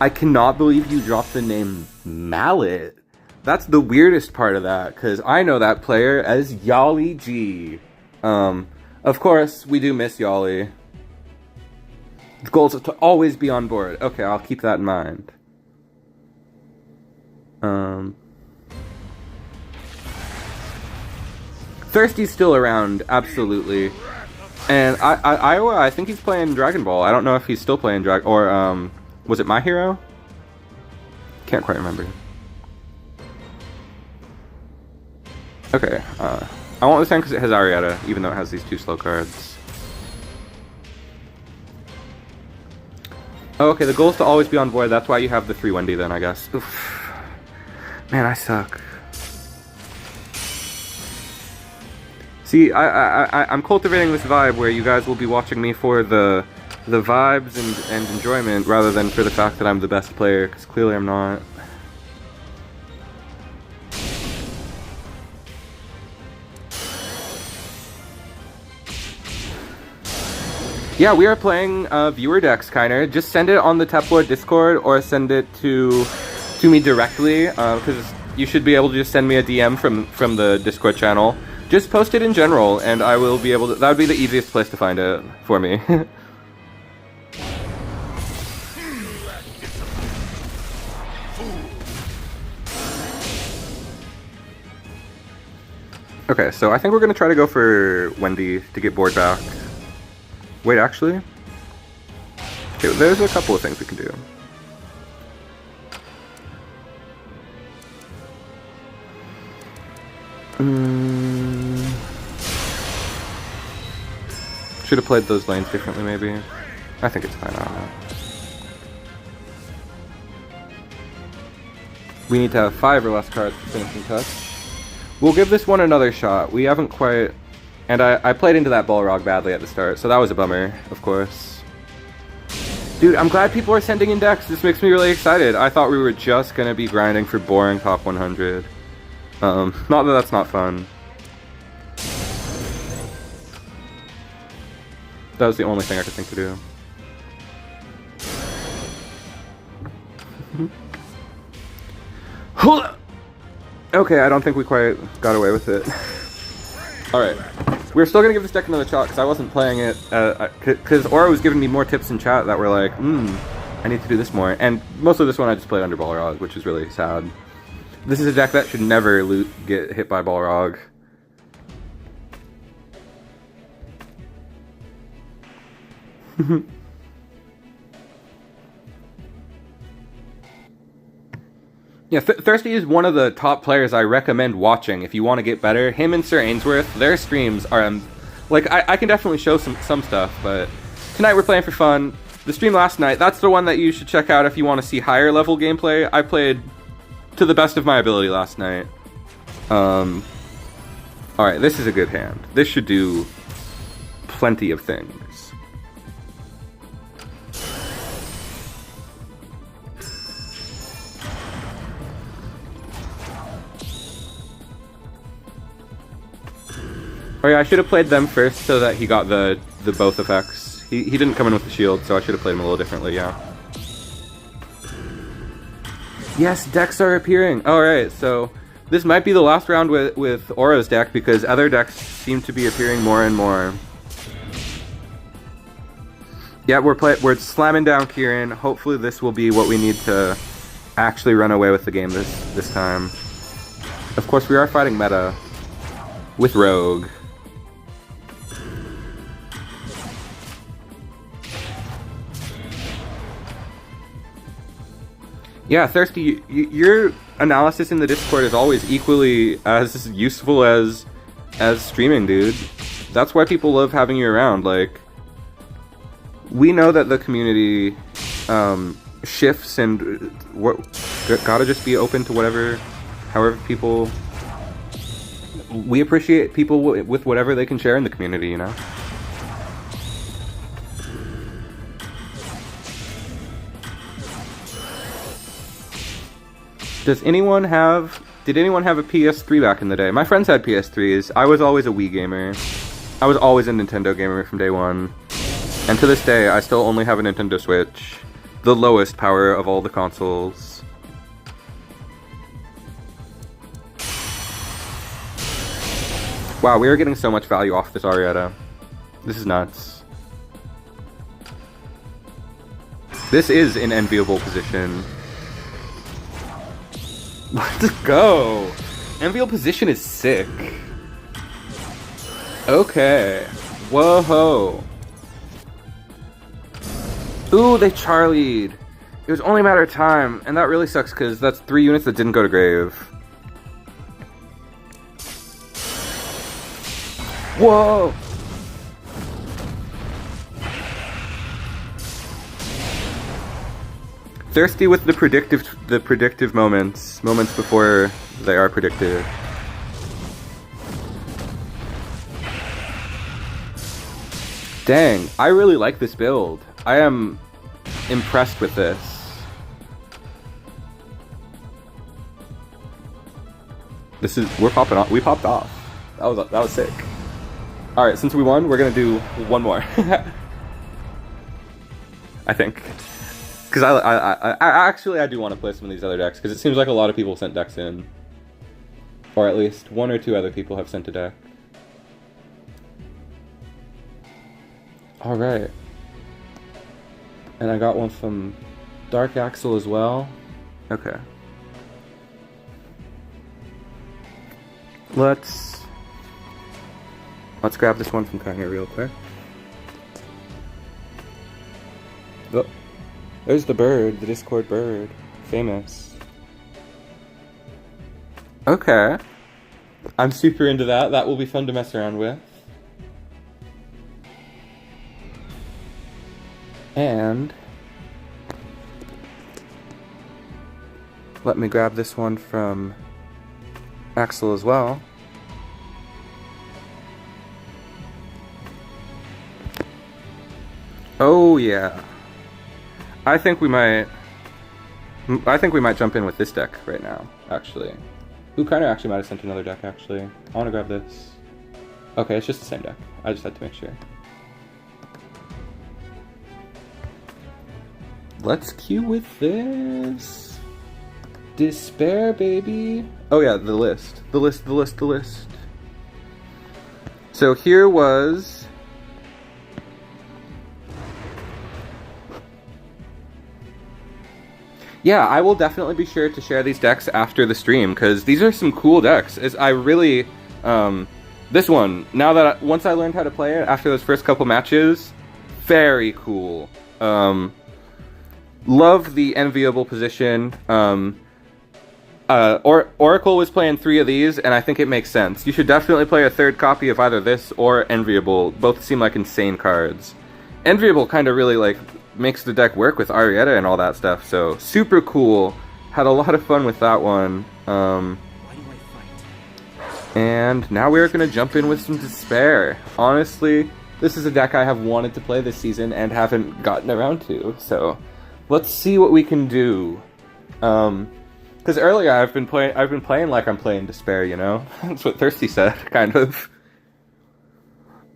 I cannot believe you dropped the name Mallet. That's the weirdest part of that, because I know that player as Yali G. Of course, we do miss Yali. The goal is to always be on board. Okay, I'll keep that in mind. Thirsty's still around, absolutely. And Iowa, I think he's playing Dragon Ball. I don't know if he's still playing or was it My Hero? Can't quite remember. Okay, I want this hand because it has Arietta, even though it has these 2 slow cards. Oh, okay, the goal is to always be on board. That's why you have the 3 Wendy then, I guess. Oof. Man, I suck. See, I'm cultivating this vibe where you guys will be watching me for the vibes and enjoyment rather than for the fact that I'm the best player, because clearly I'm not. Yeah, we are playing viewer decks, kinda. Just send it on the TEPLORD Discord or send it to me directly, because you should be able to just send me a DM from the Discord channel. Just post it in general, and I will be able to. That would be the easiest place to find it for me. Okay, so I think we're gonna try to go for Wendy to get board back. Wait, actually? Okay, there's a couple of things we can do. Should have played those lanes differently, maybe. I think it's fine, I don't know. We need to have 5 or less cards for finishing touch. We'll give this one another shot. We haven't quite... And I played into that Balrog badly at the start, so that was a bummer, of course. Dude, I'm glad people are sending in decks. This makes me really excited. I thought we were just gonna be grinding for boring top 100. Not that that's not fun. That was the only thing I could think to do. Okay, I don't think we quite got away with it. Alright. We're still gonna give this deck another shot because I wasn't playing it, because Aura was giving me more tips in chat that were like, I need to do this more. And most of this one I just played under Balrog, which is really sad. This is a deck that should never get hit by Balrog. Yeah, Thirsty is one of the top players I recommend watching if you want to get better. Him and Sir Ainsworth, their streams are... like, I can definitely show some stuff, but tonight we're playing for fun. The stream last night, that's the one that you should check out if you want to see higher level gameplay. I played to the best of my ability last night. Alright, this is a good hand. This should do plenty of things. Oh yeah, I should have played them first so that he got the both effects. He didn't come in with the shield, so I should have played him a little differently, yeah. Yes, decks are appearing! Alright, so this might be the last round with Aura's deck because other decks seem to be appearing more and more. Yeah, we're slamming down Kieran. Hopefully this will be what we need to actually run away with the game this time. Of course, we are fighting meta with Rogue. Yeah, Thirsty, your analysis in the Discord is always equally as useful as streaming, dude. That's why people love having you around. Like, we know that the community shifts and what gotta just be open to whatever, however people. We appreciate people with whatever they can share in the community, you know. Did anyone have a PS3 back in the day? My friends had PS3s. I was always a Wii gamer. I was always a Nintendo gamer from day one. And to this day, I still only have a Nintendo Switch. The lowest power of all the consoles. Wow, we are getting so much value off this Arietta. This is nuts. This is an enviable position. Let's go! Enviable position is sick. Okay. Whoa-ho. Ooh, they Charlied. It was only a matter of time, and that really sucks because that's 3 units that didn't go to grave. Whoa! Thirsty with the predictive moments before they are predicted. Dang, I really like this build. I am impressed with this. We popped off. That was sick. All right, since we won, we're gonna do one more. I think, because I do want to play some of these other decks because it seems like a lot of people sent decks in, or at least 1 or 2 other people have sent a deck. All right. And I got one from Dark Axel as well. Okay. Let's grab this one from Kanye real quick. Oh, there's the bird, the Discord bird. Famous. Okay. I'm super into that. That will be fun to mess around with. And let me grab this one from Axel as well. Oh yeah. I think we might jump in with this deck right now, actually. Who kind of actually might have sent another deck, actually. I want to grab this. Okay, it's just the same deck. I just had to make sure. Let's queue with this. Despair, baby. Oh yeah, the list. So here was... Yeah, I will definitely be sure to share these decks after the stream, because these are some cool decks. I really... this one, once I learned how to play it after those first couple matches, very cool. Love the enviable position. Oracle was playing 3 of these, and I think it makes sense. You should definitely play a 3rd copy of either this or Enviable. Both seem like insane cards. Enviable kind of really like makes the deck work with Arietta and all that stuff, so super cool. Had a lot of fun with that one. And now we're going to jump in with some Despair. Honestly, this is a deck I have wanted to play this season and haven't gotten around to, so... Let's see what we can do. Because earlier I've been playing like I'm playing Despair, you know? That's what Thirsty said, kind of.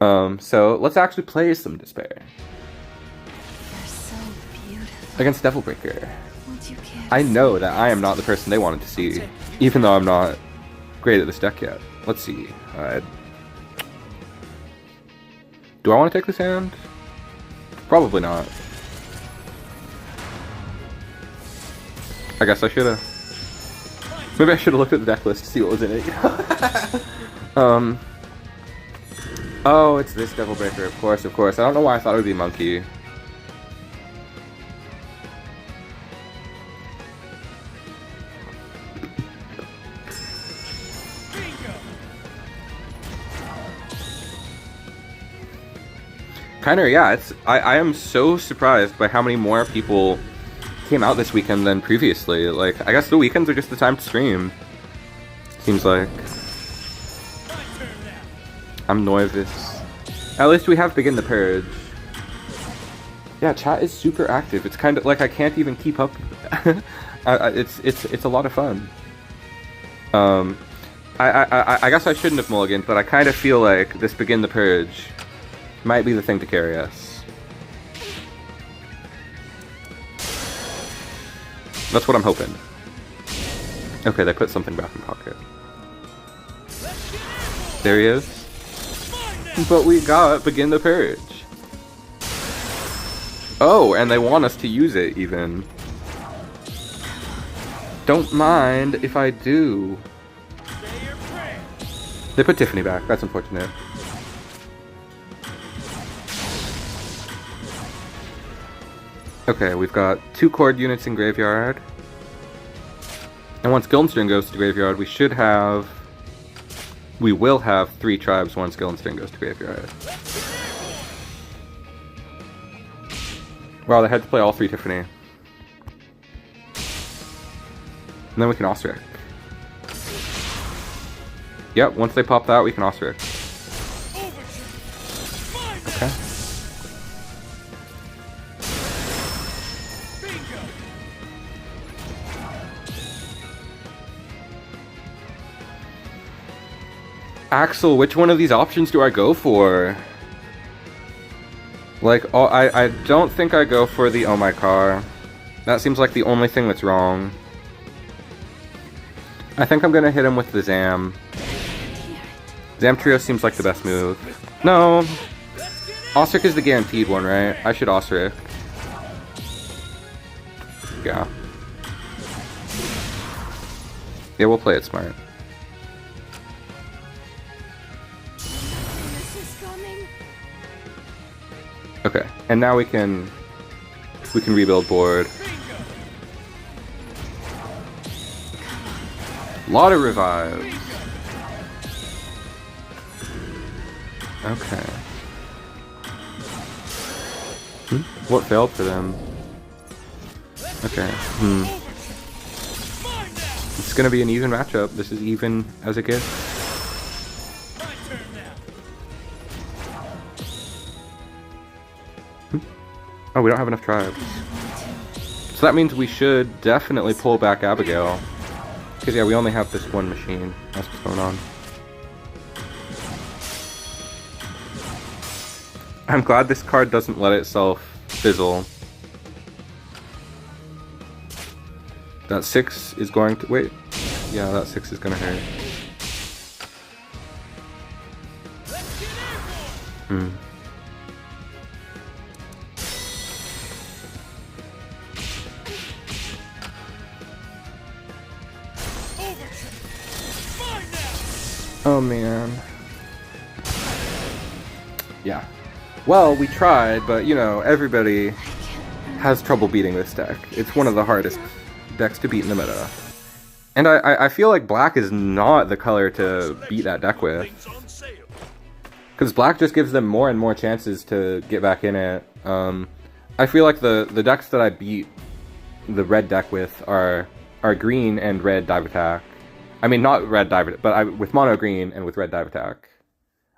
So let's actually play some Despair. You're so beautiful. Against Devil Breaker. Won't you kiss? I know that I am not the person they wanted to see, even though I'm not great at this deck yet. Let's see. Do I want to take this hand? Probably not. I guess I should've. Maybe I should've looked at the deck list to see what was in it. Oh, it's this Devil Breaker, of course. I don't know why I thought it would be Monkey. Kinda, yeah. I am so surprised by how many more people came out this weekend than previously. Like, I guess the weekends are just the time to stream. Seems like. I'm nervous. At least we have Begin the Purge. Yeah, chat is super active. It's kind of like I can't even keep up. It's a lot of fun. I guess I shouldn't have mulliganed, but I kind of feel like this Begin the Purge might be the thing to carry us. That's what I'm hoping. Okay, they put something back in pocket. There he is. But we got Begin the Purge. Oh, and they want us to use it, even. Don't mind if I do. They put Tiffany back. That's unfortunate. Okay, we've got 2 cord units in Graveyard. And once Gildenstern goes to Graveyard, we will have 3 tribes once Gildenstern goes to Graveyard. Wow, they had to play all 3 Tiffany. And then we can Osric. Yep, once they pop that, we can Osric. Okay. Axel, which one of these options do I go for? Like, oh, I don't think I go for the Oh My Car. That seems like the only thing that's wrong. I think I'm gonna hit him with the Zam. Zam Trio seems like the best move. No! Osric is the guaranteed one, right? I should Osric. Yeah. Yeah, we'll play it smart. Okay, and now we can rebuild board. Lot of revives. Okay. What failed for them? Okay. It's gonna be an even matchup. This is even as it gets. Oh, we don't have enough tribes. So that means we should definitely pull back Abigail. Because, yeah, we only have this one machine. That's what's going on. I'm glad this card doesn't let itself fizzle. That 6 is going to... Wait. Yeah, that 6 is going to hurt. Oh man. Yeah. Well, we tried, but you know, everybody has trouble beating this deck. It's one of the hardest decks to beat in the meta. And I feel like black is not the color to beat that deck with. Because black just gives them more and more chances to get back in it. I feel like the decks that I beat the red deck with are green and red dive attack. I mean, not red dive attack, but with mono green and with red dive attack.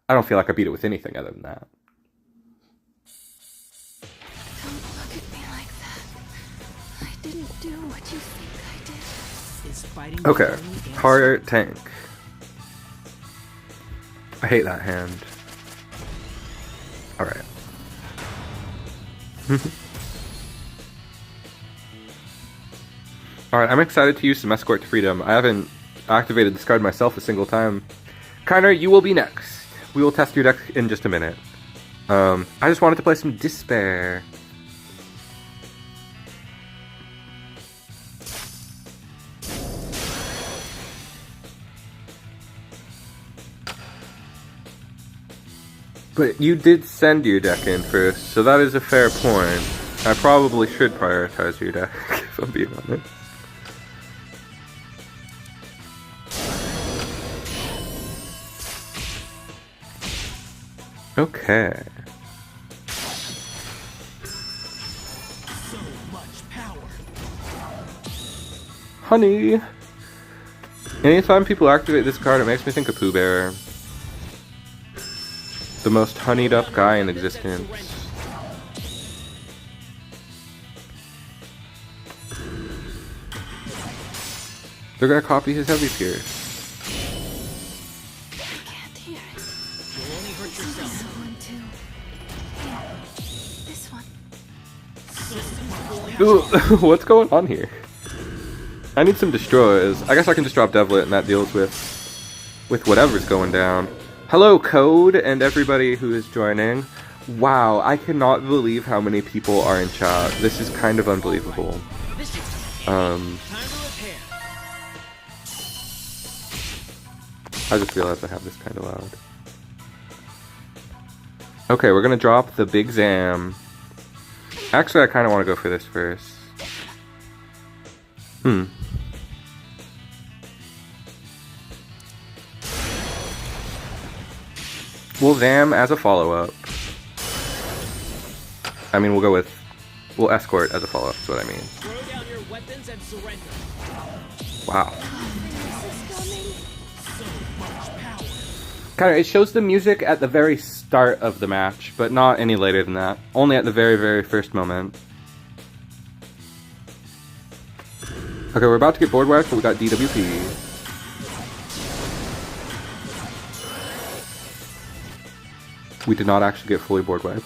I don't feel like I beat it with anything other than that. Don't look at me like that. I didn't do what you think I did. Is fighting Okay, Heart Tank. I hate that hand. Alright. Alright, I'm excited to use some Escort to Freedom. I haven't activated this card myself a single time. Kiner, you will be next. We will test your deck in just a minute. I just wanted to play some Despair. But you did send your deck in first, so that is a fair point. I probably should prioritize your deck, if I'm being honest. Okay. Honey! Anytime people activate this card, it makes me think of Pooh Bear. The most honeyed up guy in existence. They're gonna copy his heavy pierce. I can't hear it. You'll only hurt yourself. This one too. Here. This one. Ooh, what's going on here? I need some destroys. I guess I can just drop Devlet and that deals with whatever's going down. Hello, Code, and everybody who is joining. Wow, I cannot believe how many people are in chat. This is kind of unbelievable. I just realized I have this kind of loud. Okay, we're gonna drop the Big Zam. Actually, I kind of want to go for this first. We'll Zam as a follow-up. I mean, we'll Escort as a follow-up, is what I mean. Throw down your weapons and surrender. Wow. This is coming. Kind of, it shows the music at the very start of the match, but not any later than that. Only at the very, very first moment. Okay, we're about to get board wiped, but we got DWP. We did not actually get fully board wiped.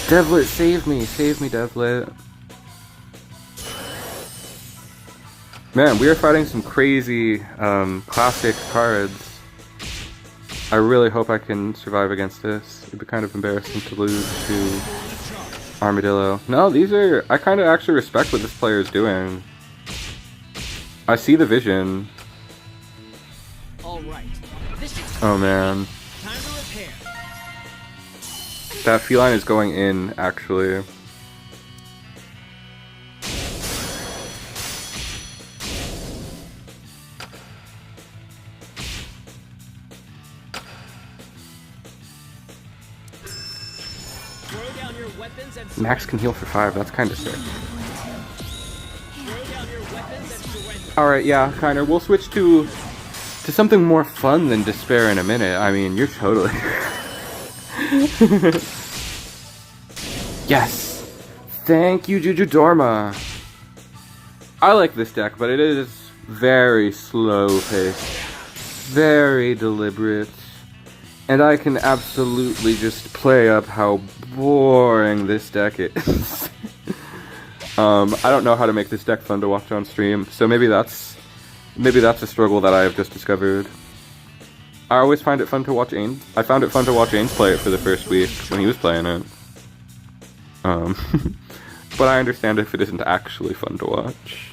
Devlet, save me, Devlet. Man, we are fighting some crazy classic cards. I really hope I can survive against this. It'd be kind of embarrassing to lose to Armadillo. No, these are... I kind of actually respect what this player is doing. I see the vision. All right. Oh man. Time to repair. That feline is going in, actually. Throw down your weapons and Max can heal for 5, that's kind of sick. throw down your weapons and surrender. Alright, yeah, Kiner, we'll switch to something more fun than Despair in a minute. I mean, you're totally... Yes! Thank you, Juju Dorma! I like this deck, but it is very slow-paced. Very deliberate. And I can absolutely just play up how boring this deck is. I don't know how to make this deck fun to watch on stream, so maybe that's a struggle that I have just discovered. I always find it fun to watch Ains. I found it fun to watch Ains play it for the first week when he was playing it. But I understand if it isn't actually fun to watch.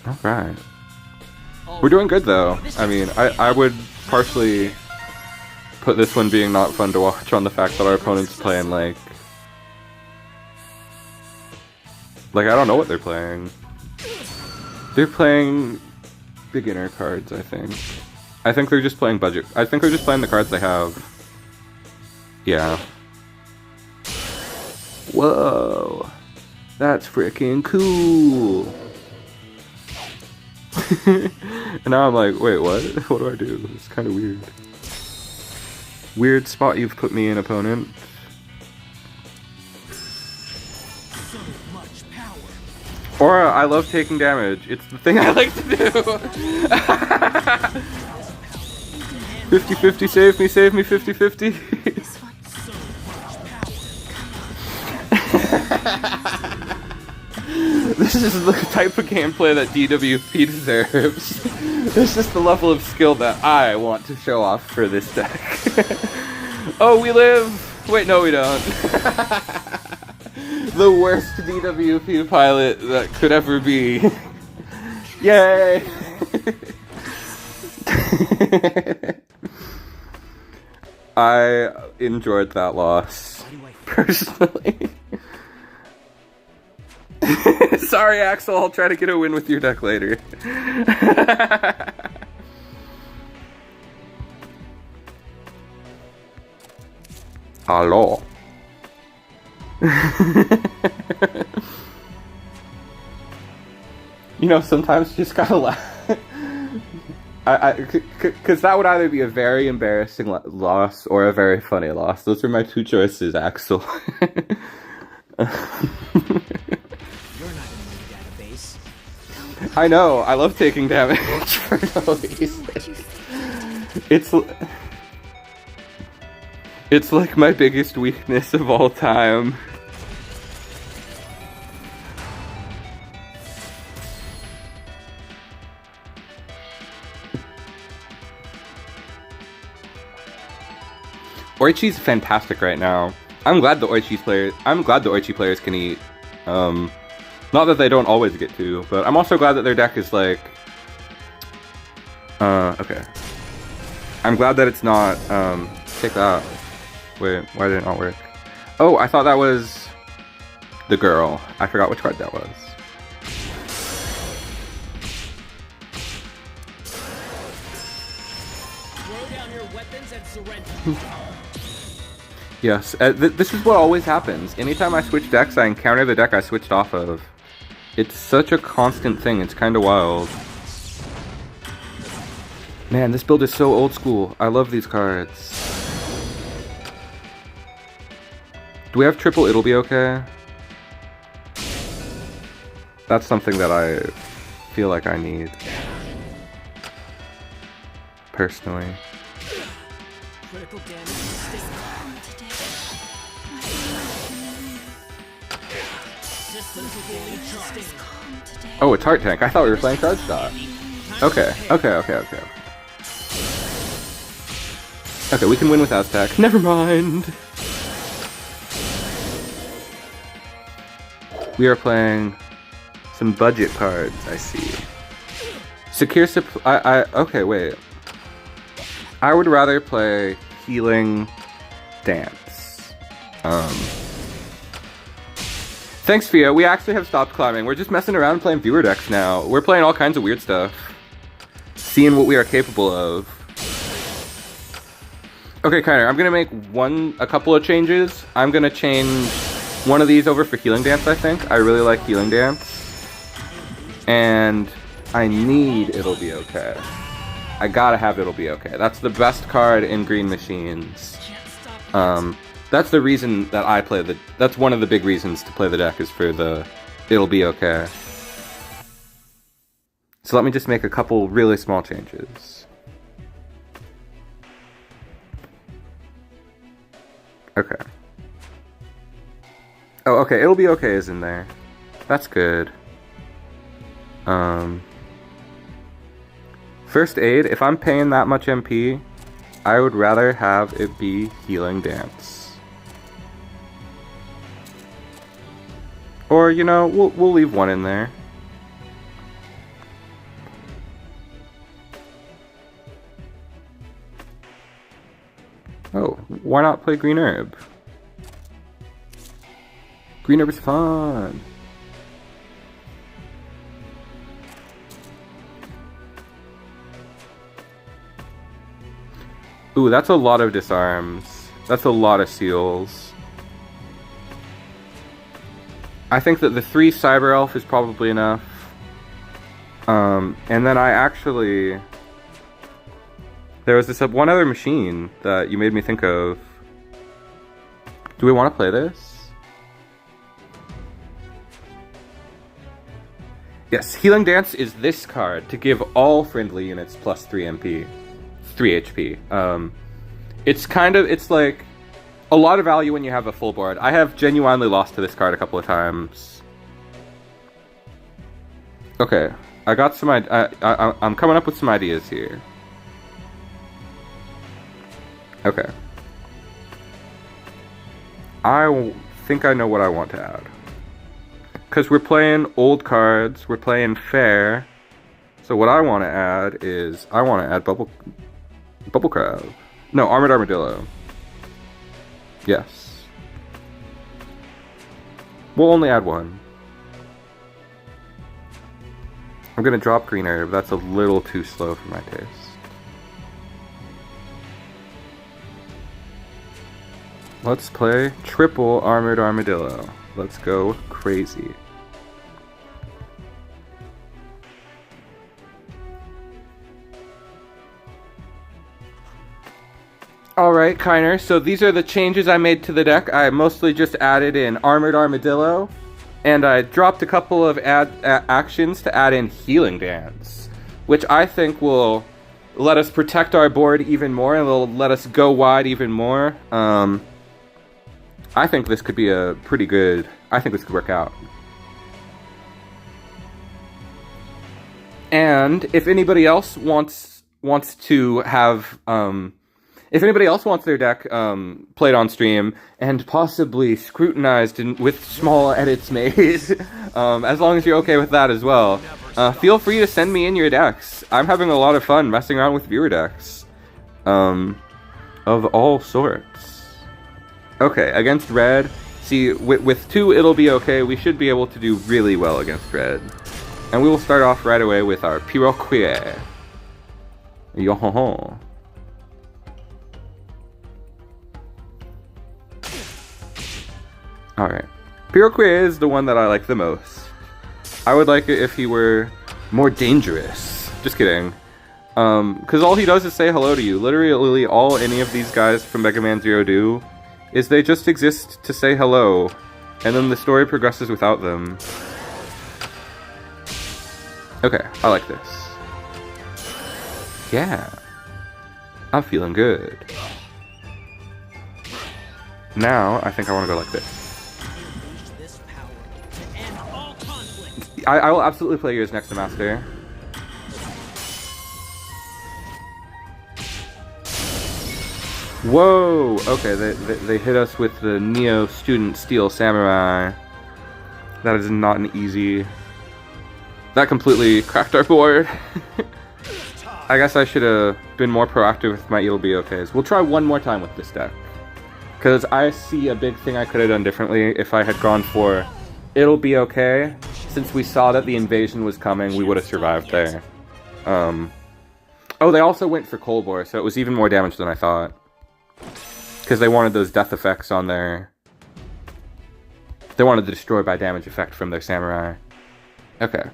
Alright. We're doing good though. I mean, I would partially put this one being not fun to watch on the fact that our opponent's playing like I don't know what they're playing. They're playing beginner cards, I think. I think they're just playing budget. I think they're just playing the cards they have. Yeah. Whoa. That's freaking cool. And now I'm like, wait, what? What do I do? It's kind of weird. Weird spot you've put me in, opponent. Aura, I love taking damage. It's the thing I like to do. 50-50, save me, 50-50. This one. This is the type of gameplay that DWP deserves. This is the level of skill that I want to show off for this deck. Oh, we live! Wait, no we don't. The worst DWP pilot that could ever be. Yay! I enjoyed that loss, personally. Sorry, Axel, I'll try to get a win with your deck later. Hello. You know, sometimes you just gotta laugh. Because that would either be a very embarrassing loss or a very funny loss. Those are my two choices, Axel. You're not in my database. I know, I love taking damage for no reason. It's like my biggest weakness of all time. Oichi's fantastic right now. I'm glad the Oichi players can eat. Not that they don't always get to, but I'm also glad that their deck is like okay. I'm glad that it's not take that. Wait, why did it not work? Oh, I thought that was the girl. I forgot which card that was. Throw down your weapons and surrender. Yes, this is what always happens. Anytime I switch decks, I encounter the deck I switched off of. It's such a constant thing, it's kind of wild. Man, this build is so old school. I love these cards. Do we have triple It'll Be Okay? That's something that I feel like I need. Personally. Critical damage. Oh, it's Heart Tank. I thought we were playing Charge Shot. Okay. Okay, we can win with Aztec. Never mind. We are playing some budget cards, I see. Secure supply. Okay, wait. I would rather play Healing Dance. Thanks, Fia. We actually have stopped climbing. We're just messing around playing viewer decks now. We're playing all kinds of weird stuff. Seeing what we are capable of. Okay, Kyner, I'm gonna make a couple of changes. I'm gonna change one of these over for Healing Dance, I think. I really like Healing Dance. And I need It'll Be Okay. I gotta have It'll Be Okay. That's the best card in Green Machines. That's the reason that I play that's one of the big reasons to play the deck is for the It'll Be Okay. So let me just make a couple really small changes. Okay. Oh, okay, It'll Be Okay is in there. That's good. First Aid, if I'm paying that much MP, I would rather have it be Healing Dance. Or, you know, we'll leave one in there. Oh, why not play Green Herb? Green Herb is fun. Ooh, that's a lot of disarms. That's a lot of seals. I think that the 3 Cyber Elf is probably enough. And then I actually... There was this one other machine that you made me think of. Do we want to play this? Yes, Healing Dance is this card to give all friendly units plus 3 MP. 3 HP. It's like a lot of value when you have a full board. I have genuinely lost to this card a couple of times. Okay, I got some I'm coming up with some ideas here. Okay. I think I know what I want to add. Because we're playing old cards, we're playing fair. So what I want to add is, I want to add Bubble Crab. No, Armored Armadillo. Yes. We'll only add one. I'm gonna drop Green Herb. That's a little too slow for my taste. Let's play triple Armored Armadillo. Let's go crazy. Alright, Kiner, so these are the changes I made to the deck. I mostly just added in Armored Armadillo, and I dropped a couple of actions to add in Healing Dance, which I think will let us protect our board even more, and will let us go wide even more. I think this could be a pretty good... I think this could work out. And if anybody else wants to have... if anybody else wants their deck played on stream and possibly scrutinized with small edits made, as long as you're okay with that as well, feel free to send me in your decks. I'm having a lot of fun messing around with viewer decks of all sorts. Okay, against red, see, with 2 it'll be okay. We should be able to do really well against red. And we will start off right away with our Piroquet. Yo-ho-ho. Alright. Piroquet is the one that I like the most. I would like it if he were more dangerous. Just kidding. Because all he does is say hello to you. Literally all any of these guys from Mega Man Zero do is they just exist to say hello. And then the story progresses without them. Okay, I like this. Yeah. I'm feeling good. Now, I think I want to go like this. I will absolutely play yours next to Master. Whoa! Okay, they hit us with the Neo Student Steel Samurai. That is not an easy... That completely cracked our board. I guess I should have been more proactive with my It'll Be Okays. We'll try one more time with this deck. Because I see a big thing I could have done differently if I had gone for It'll Be Okay. Since we saw that the invasion was coming, we would have survived there. Oh, they also went for Cold War, so it was even more damage than I thought. Because they wanted those death effects on their... They wanted the destroy by damage effect from their samurai. Okay.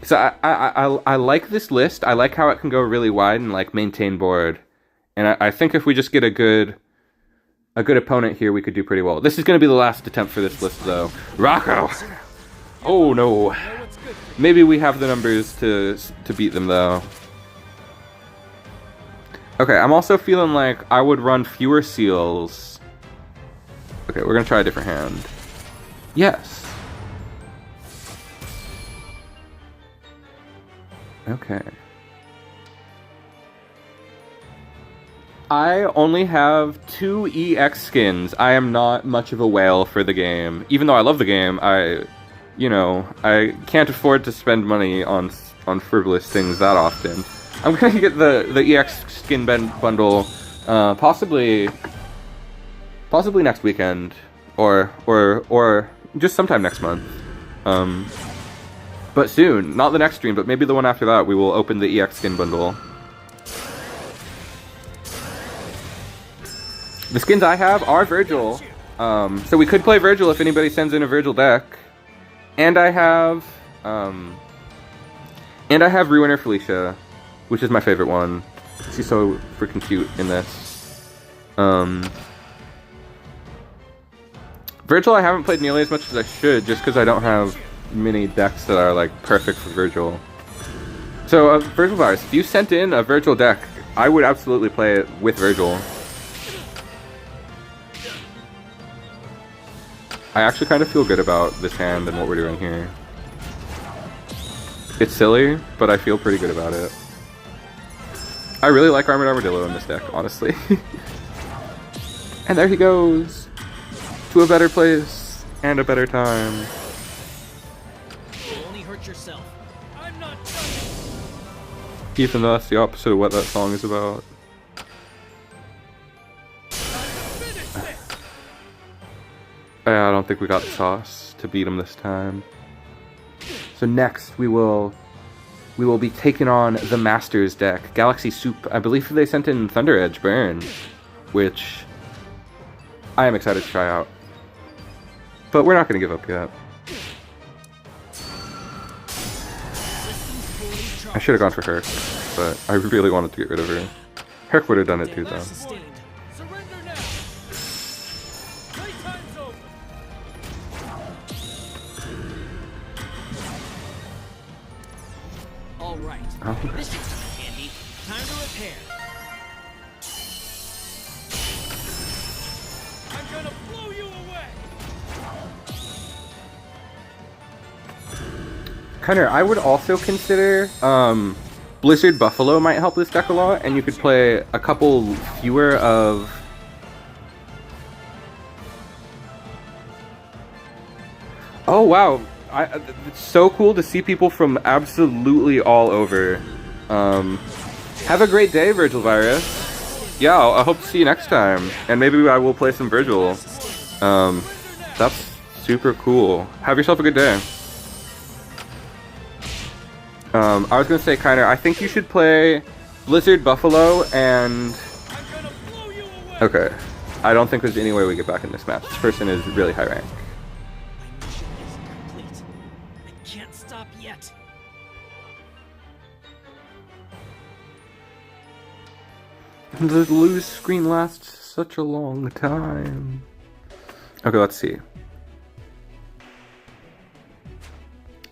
So I like this list. I like how it can go really wide and like maintain board. And I think if we just get a good opponent here, we could do pretty well. This is going to be the last attempt for this list, though. Rocco! Oh no. Maybe we have the numbers to beat them, though. Okay, I'm also feeling like I would run fewer seals. Okay, we're going to try a different hand. Yes. Okay. I only have 2 EX skins. I am not much of a whale for the game. Even though I love the game, I can't afford to spend money on frivolous things that often. I'm gonna get the EX skin bundle, possibly next weekend, or just sometime next month. But soon, not the next stream, but maybe the one after that, we will open the EX skin bundle. The skins I have are Virgil, so we could play Virgil if anybody sends in a Virgil deck. And I have Ruiner Felicia, which is my favorite one. She's so freaking cute in this. Virgil I haven't played nearly as much as I should, just because I don't have many decks that are like perfect for Virgil. So Virgil Virus, if you sent in a Virgil deck, I would absolutely play it with Virgil. I actually kind of feel good about this hand and what we're doing here. It's silly, but I feel pretty good about it. I really like Armored Armadillo in this deck, honestly. And there he goes! To a better place, and a better time. You only hurt yourself. I'm not Even though that's the opposite of what that song is about. I don't think we got the sauce to beat him this time. So next we will be taking on the Masters deck. Galaxy Soup. I believe they sent in Thunder Edge Burn, which I am excited to try out. But we're not going to give up yet. I should have gone for Herc, but I really wanted to get rid of her. Herc would have done it too, though. Sustained. Surrender now. Playtime's over. All right. Oh. This should come in handy. Time to repair. I'm gonna blow you away. Connor, I would also consider Blizzard Buffalo might help this deck a lot, and you could play a couple fewer of... Oh wow, it's so cool to see people from absolutely all over. Have a great day, Virgil Virus. Yeah, I hope to see you next time, and maybe I will play some Virgil. That's super cool. Have yourself a good day. I was gonna say, Kiner, I think you should play Blizzard Buffalo and... Okay. I don't think there's any way we get back in this match. This person is really high rank. My mission isn't complete. I can't stop yet. The lose screen lasts such a long time. Okay, let's see.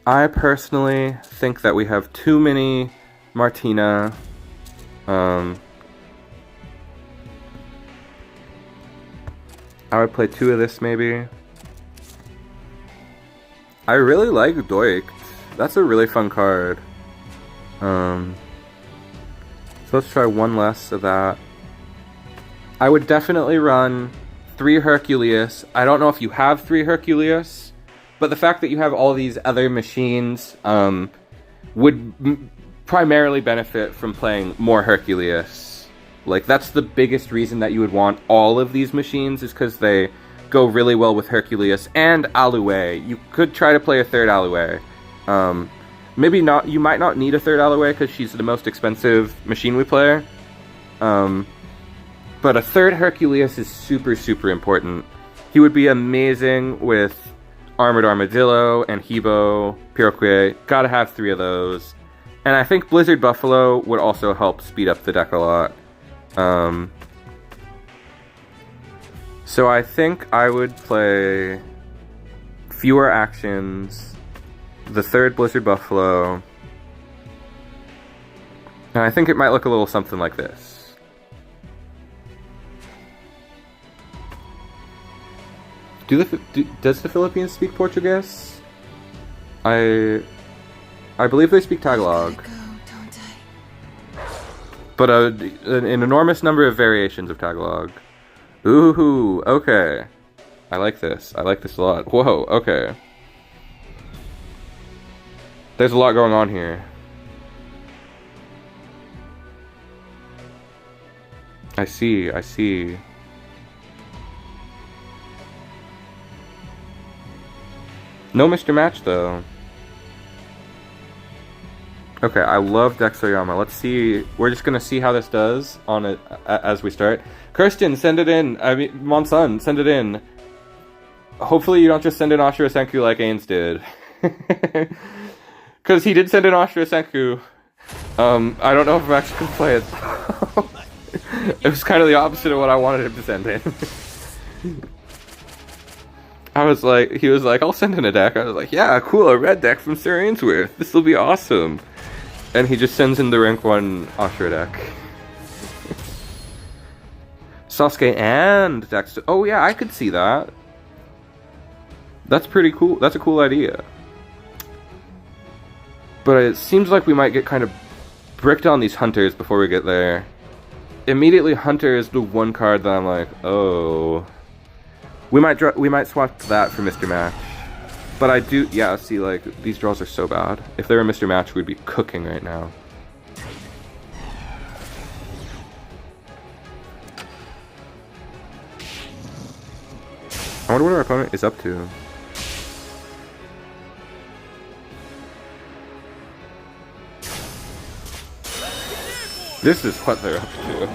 I personally think that we have too many Martina. I would play 2 of this maybe. I really like Doikt. That's a really fun card. So let's try 1 less of that. I would definitely run 3 Herculeus. I don't know if you have 3 Herculeus. But the fact that you have all these other machines would primarily benefit from playing more Herculeus. Like, that's the biggest reason that you would want all of these machines, is because they go really well with Herculeus and Alloué. You could try to play a 3rd Alloué. Maybe not. You might not need a 3rd Alloué because she's the most expensive machine we play. But a 3rd Herculeus is super, super important. He would be amazing with Armored Armadillo and Hebo, Piroquet. Gotta have 3 of those. And I think Blizzard Buffalo would also help speed up the deck a lot. So I think I would play fewer actions, the 3rd Blizzard Buffalo, and I think it might look a little something like this. Does the Philippines speak Portuguese? I believe they speak Tagalog. Go, don't I? But an enormous number of variations of Tagalog. Ooh, okay. I like this. I like this a lot. Whoa, okay. There's a lot going on here. I see, I see. No Mr. Match, though. Okay, I love Dexoyama. Let's see. We're just gonna see how this does on it as we start. Kirsten, send it in. I mean, Monsun, send it in. Hopefully you don't just send in Ashura Senku like Ains did. Because he did send in Ashura Senku. I don't know if I'm actually gonna play it. It was kind of the opposite of what I wanted him to send in. He was like, I'll send in a deck. I was like, yeah, cool, a red deck from Sir Ainsworth. This will be awesome. And he just sends in the rank 1 Ashura deck. Sasuke and Dexter. Oh yeah, I could see that. That's pretty cool. That's a cool idea. But it seems like we might get kind of bricked on these hunters before we get there. Immediately, Hunter is the one card that I'm like, oh. We might swap that for Mr. Match. But I do, yeah, see, like, these draws are so bad. If they were Mr. Match, we'd be cooking right now. I wonder what our opponent is up to. This is what they're up to.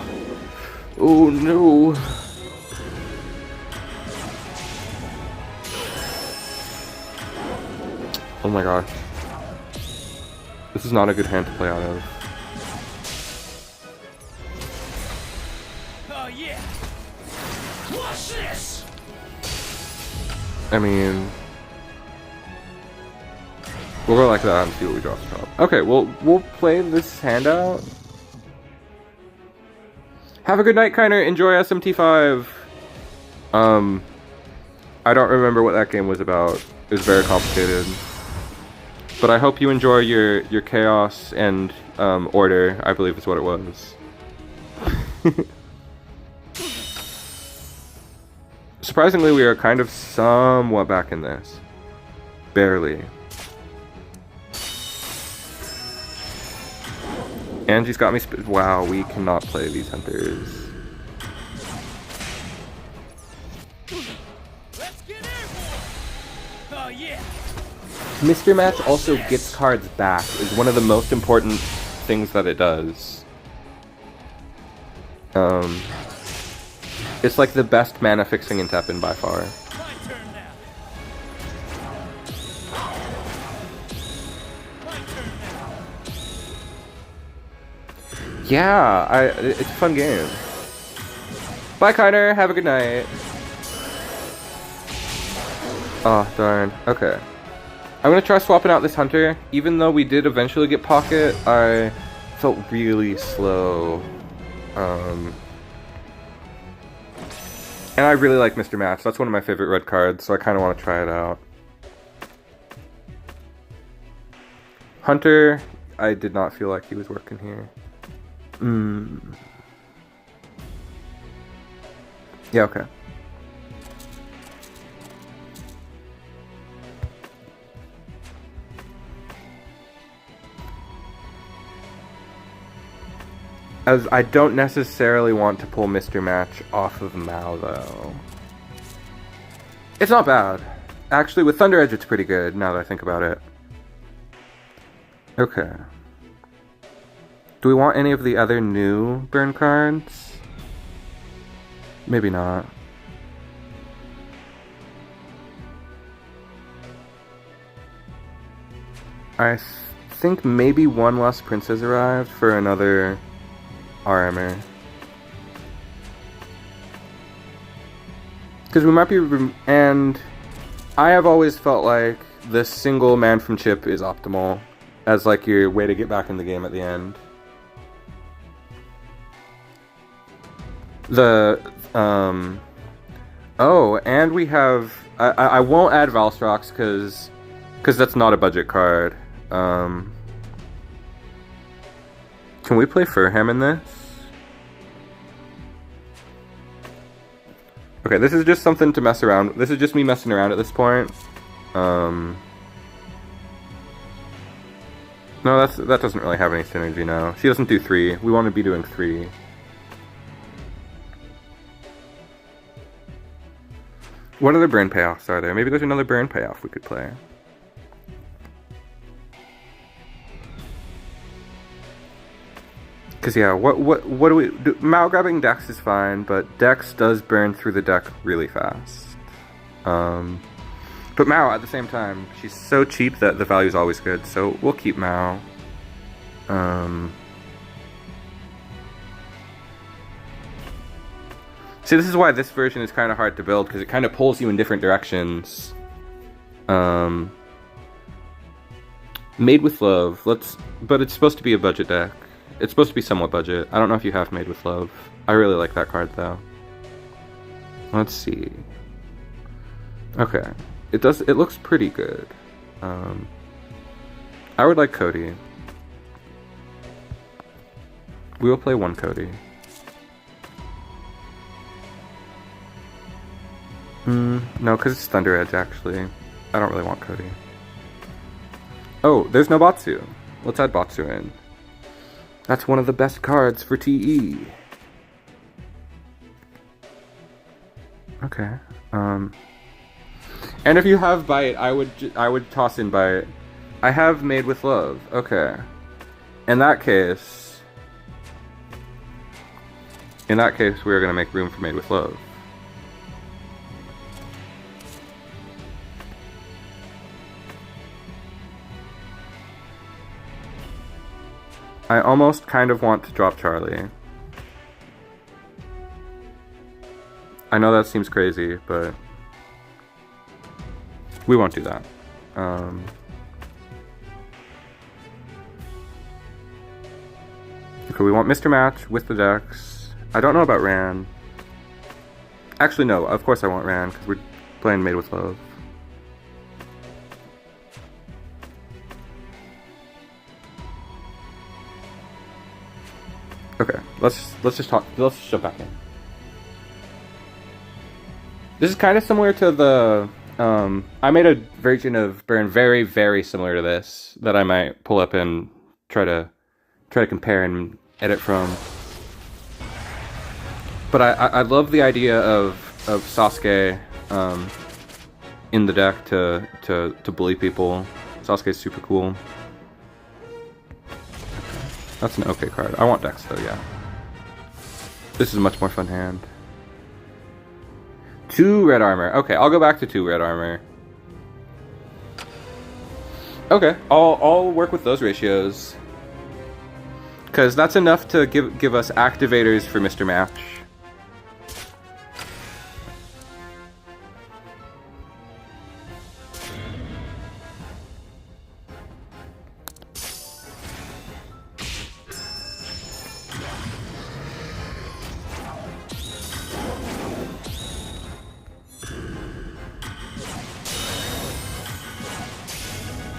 Oh no. Oh my gosh. This is not a good hand to play out of. Oh yeah. Watch this. I mean, we'll go like that and see what we draw off the top. Okay, we'll play this hand out. Have a good night, Kiner. Enjoy SMT5. I don't remember what that game was about. It was very complicated. But I hope you enjoy your chaos and order, I believe is what it was. Surprisingly, we are kind of somewhat back in this. Barely. Angie's got me wow, we cannot play these hunters. Let's get airborne. Oh yeah. Mr. Match also gets cards back, is one of the most important things that it does. It's like the best mana fixing in TEPPEN by far. My turn now. My turn now. Yeah, it's a fun game. Bye, Kiner. Have a good night. Oh, darn. Okay. I'm gonna try swapping out this hunter. Even though we did eventually get pocket, I felt really slow. And I really like Mr. Match. That's one of my favorite red cards, so I kind of want to try it out. Hunter, I did not feel like he was working here. Yeah, okay. As I don't necessarily want to pull Mr. Match off of Mao, though. It's not bad. Actually, with Thunder Edge, it's pretty good, now that I think about it. Okay. Do we want any of the other new burn cards? Maybe not. I think maybe one less prince has arrived for another RMer. Because we might be... And I have always felt like this single man from chip is optimal as like your way to get back in the game at the end. The... Oh, and we have... I won't add Valstrox because that's not a budget card. Can we play Furham in this? Okay, this is just something to mess around. This is just me messing around at this point. No, that doesn't really have any synergy now. She doesn't do 3. We want to be doing 3. What other burn payoffs are there? Maybe there's another burn payoff we could play. Because yeah, what do we do? Mao grabbing Dex is fine, but Dex does burn through the deck really fast. But Mao at the same time, she's so cheap that the value is always good, so we'll keep Mao. See, this is why this version is kind of hard to build, because it kind of pulls you in different directions. Made with Love, but it's supposed to be a budget deck. It's supposed to be somewhat budget. I don't know if you have Made with Love. I really like that card, though. Let's see. Okay. It looks pretty good. I would like Cody. We will play one Cody. No, because it's Thunder Edge, actually. I don't really want Cody. Oh, there's no Batsu. Let's add Batsu in. That's one of the best cards for TE. Okay. And if you have Bite, I would toss in Bite. I have Made with Love. Okay. In that case, we're gonna make room for Made with Love. I almost kind of want to drop Charlie. I know that seems crazy, but we won't do that. Okay, we want Mr. Match with the Dex. I don't know about Ran. Actually, no, of course I want Ran, because we're playing Made with Love. Okay, let's just jump back in. This is kind of similar to the I made a version of Burn very, very similar to this that I might pull up and try to compare and edit from. But I love the idea of Sasuke in the deck to bully people. Sasuke's super cool. That's an okay card. I want Dex though, yeah. This is a much more fun hand. 2 red armor. Okay, I'll go back to 2 red armor. Okay, I'll work with those ratios. Because that's enough to give us activators for Mr. Match.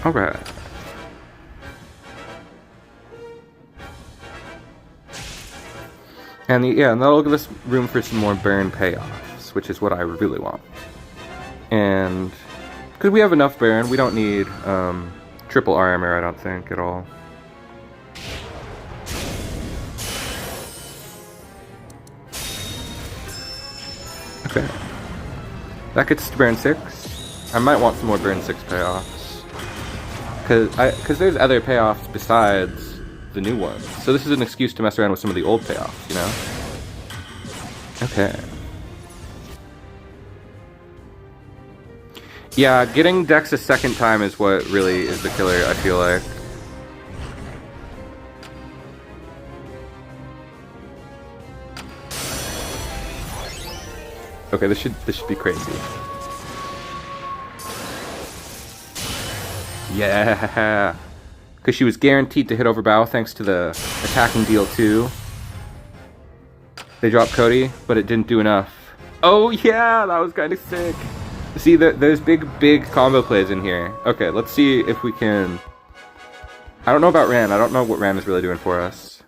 Alright. And that'll give us room for some more burn payoffs, which is what I really want. And because we have enough burn, we don't need triple armor, I don't think, at all. Okay. That gets to burn 6. I might want some more burn 6 payoffs. Because there's other payoffs besides the new ones. So this is an excuse to mess around with some of the old payoffs, you know? Okay. Yeah, getting Dex a second time is what really is the killer, I feel like. Okay, this should be crazy. Yeah! Because she was guaranteed to hit over bow thanks to the attacking deal too. They dropped Cody, but it didn't do enough. Oh yeah, that was kind of sick. See, there's big combo plays in here. Okay, let's see if we can... I don't know about Ran. I don't know what Ran is really doing for us.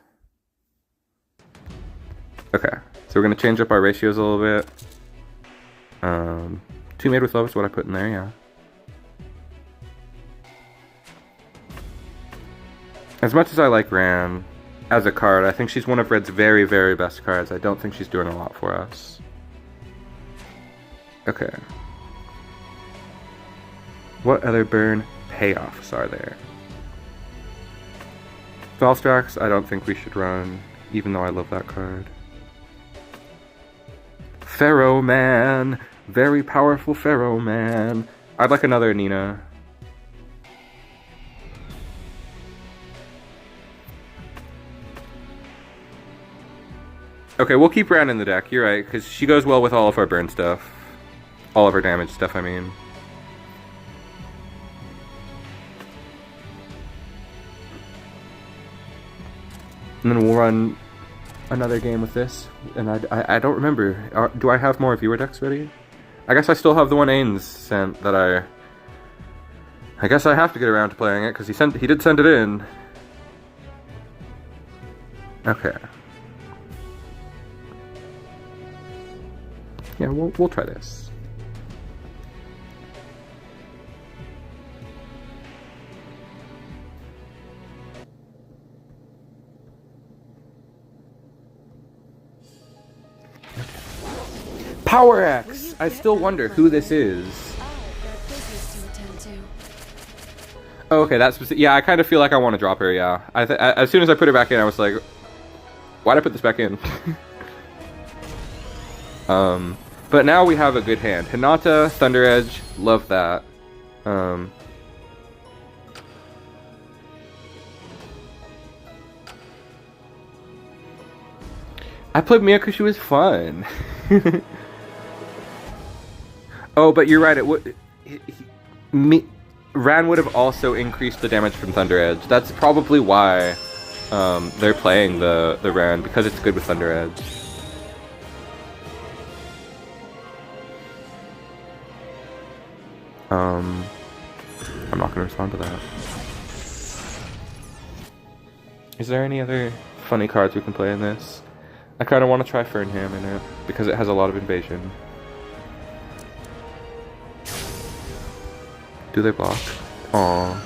Okay, so we're going to change up our ratios a little bit. 2 Made with Love is what I put in there, yeah. As much as I like Ran as a card, I think she's one of Red's very, very best cards. I don't think she's doing a lot for us. Okay. What other burn payoffs are there? Valstrax, I don't think we should run, even though I love that card. Pharaoh Man! Very powerful Pharaoh Man! I'd like another Nina. Okay, we'll keep Ran in the deck, you're right, because she goes well with all of our burn stuff. All of our damage stuff, I mean. And then we'll run another game with this, and I don't remember. Do I have more viewer decks ready? I guess I still have the one Ains sent that I guess I have to get around to playing it, because he did send it in. Okay. Yeah, we'll try this. Power X! I still wonder who this is. Oh, okay, that's specific. Yeah, I kind of feel like I want to drop her, yeah. As soon as I put her back in, I was like, why'd I put this back in? But now we have a good hand. Hinata, Thunder Edge, love that. I played Mia because she was fun. Oh, but you're right. It would. Ran would have also increased the damage from Thunder Edge. That's probably why they're playing the Ran, because it's good with Thunder Edge. I'm not gonna respond to that. Is there any other funny cards we can play in this? I kind of want to try Fernham in it because it has a lot of invasion. Do they block? Aww.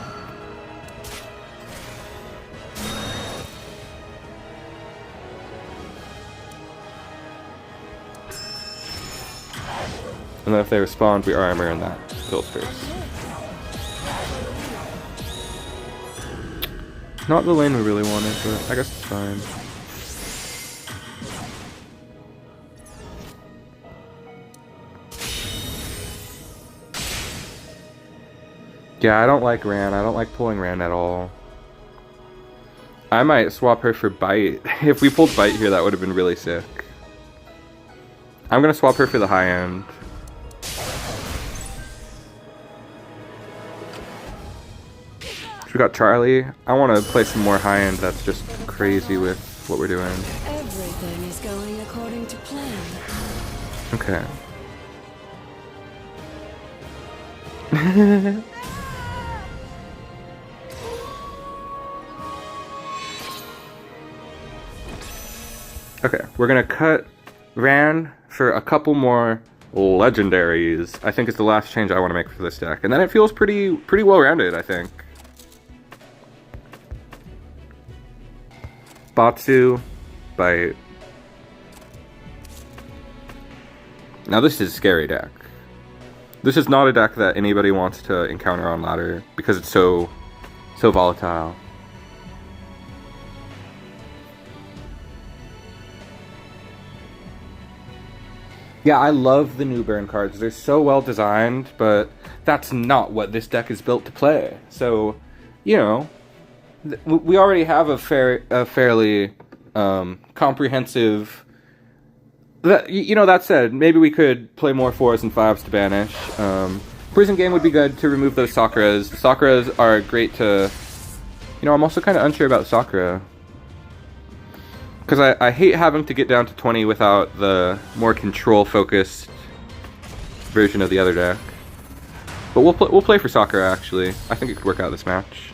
And then if they respond, we armor and that kills first. Not the lane we really wanted, but I guess it's fine. Yeah, I don't like Ran. I don't like pulling Ran at all. I might swap her for Bite. If we pulled Bite here, that would have been really sick. I'm gonna swap her for the high end. We got Charlie. I want to play some more high end that's just crazy with what we're doing. Everything is going according to plan. Okay. Okay, we're gonna cut Ran for a couple more legendaries. I think it's the last change I want to make for this deck, and then it feels pretty well rounded, I think. Batsu, Bite. Now this is a scary deck. This is not a deck that anybody wants to encounter on ladder because it's so volatile. Yeah, I love the new burn cards. They're so well designed, but that's not what this deck is built to play. So, you know, we already have a fairly comprehensive. That said, maybe we could play more 4s and 5s to banish. Prison Game would be good to remove those Sakuras. Sakuras are great to. I'm also kind of unsure about Sakura. Because I hate having to get down to 20 without the more control-focused version of the other deck. But we'll play for Sakura, actually. I think it could work out this match.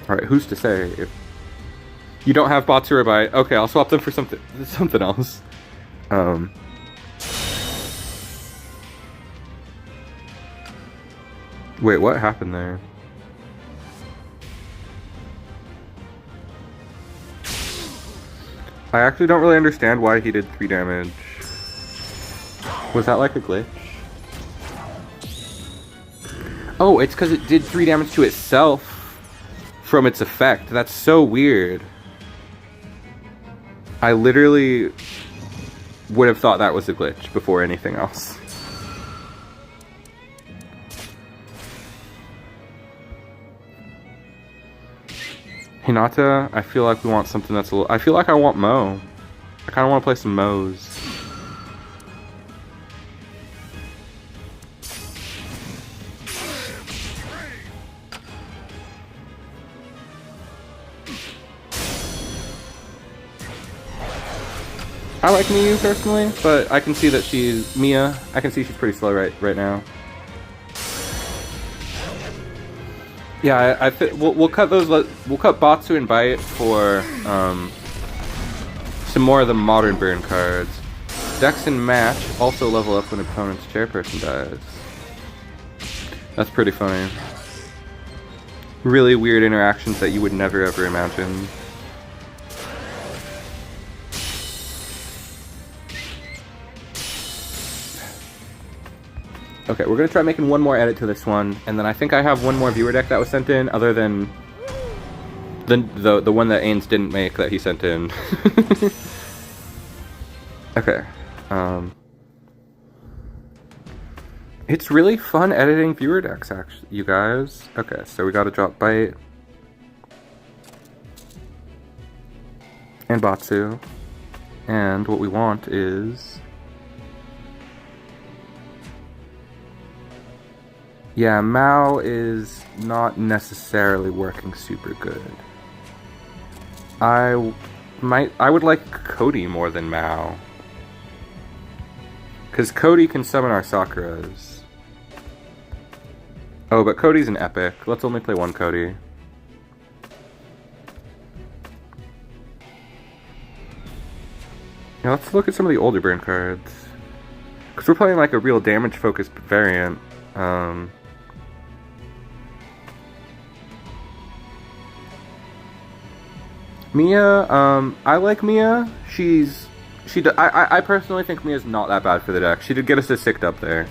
Alright, who's to say? If you don't have Batsu or Bite, okay, I'll swap them for something else. Wait, what happened there? I actually don't really understand why he did 3 damage. Was that like a glitch? Oh, it's because it did 3 damage to itself from its effect. That's so weird. I literally would have thought that was a glitch before anything else. Hinata, I feel like we want something that's a little... I feel like I want Mo. I kind of want to play some Mo's. I like Miyu personally, but I can see that she's... Mia, I can see she's pretty slow right now. Yeah, we'll cut those. We'll cut Batsu and Bite for some more of the modern burn cards. Dex and Match also level up when opponent's chairperson dies. That's pretty funny. Really weird interactions that you would never ever imagine. Okay, we're gonna try making one more edit to this one, and then I think I have one more viewer deck that was sent in, other than the one that Ains didn't make that he sent in. Okay. It's really fun editing viewer decks, actually, you guys. Okay, so we gotta drop Bite. and Batsu. And what we want is... yeah, Mao is not necessarily working super good. I would like Cody more than Mao. Because Cody can summon our Sakuras. Oh, but Cody's an epic. Let's only play one Cody. Now let's look at some of the older burn cards. Because we're playing like a real damage-focused variant. Mia, I like Mia. I personally think Mia's not that bad for the deck. She did get us a sicked up there.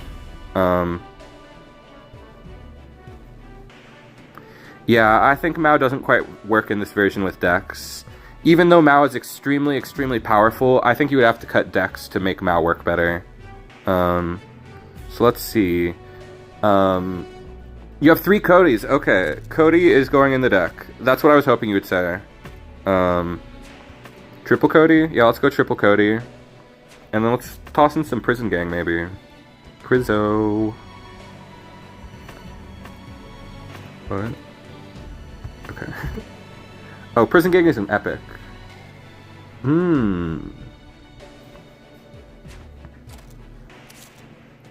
Yeah, I think Mao doesn't quite work in this version with Dex. Even though Mao is extremely, extremely powerful, I think you would have to cut Dex to make Mao work better. So let's see. You have 3 Codys. Okay, Cody is going in the deck. That's what I was hoping you would say. Triple Cody? Yeah, let's go triple Cody. And then let's toss in some Prison Gang, maybe. Prizzo. What? Okay. Oh, Prison Gang is an epic.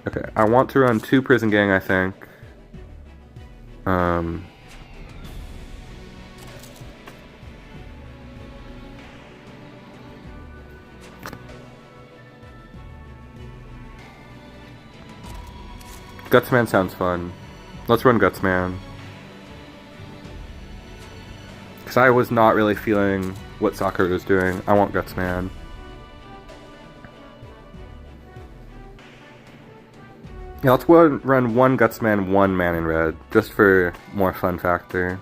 Okay, I want to run 2 Prison Gang, I think. Gutsman sounds fun. Let's run Gutsman. Because I was not really feeling what Sakura was doing. I want Gutsman. Yeah, let's run 1 Gutsman, 1 man in red. Just for more fun factor.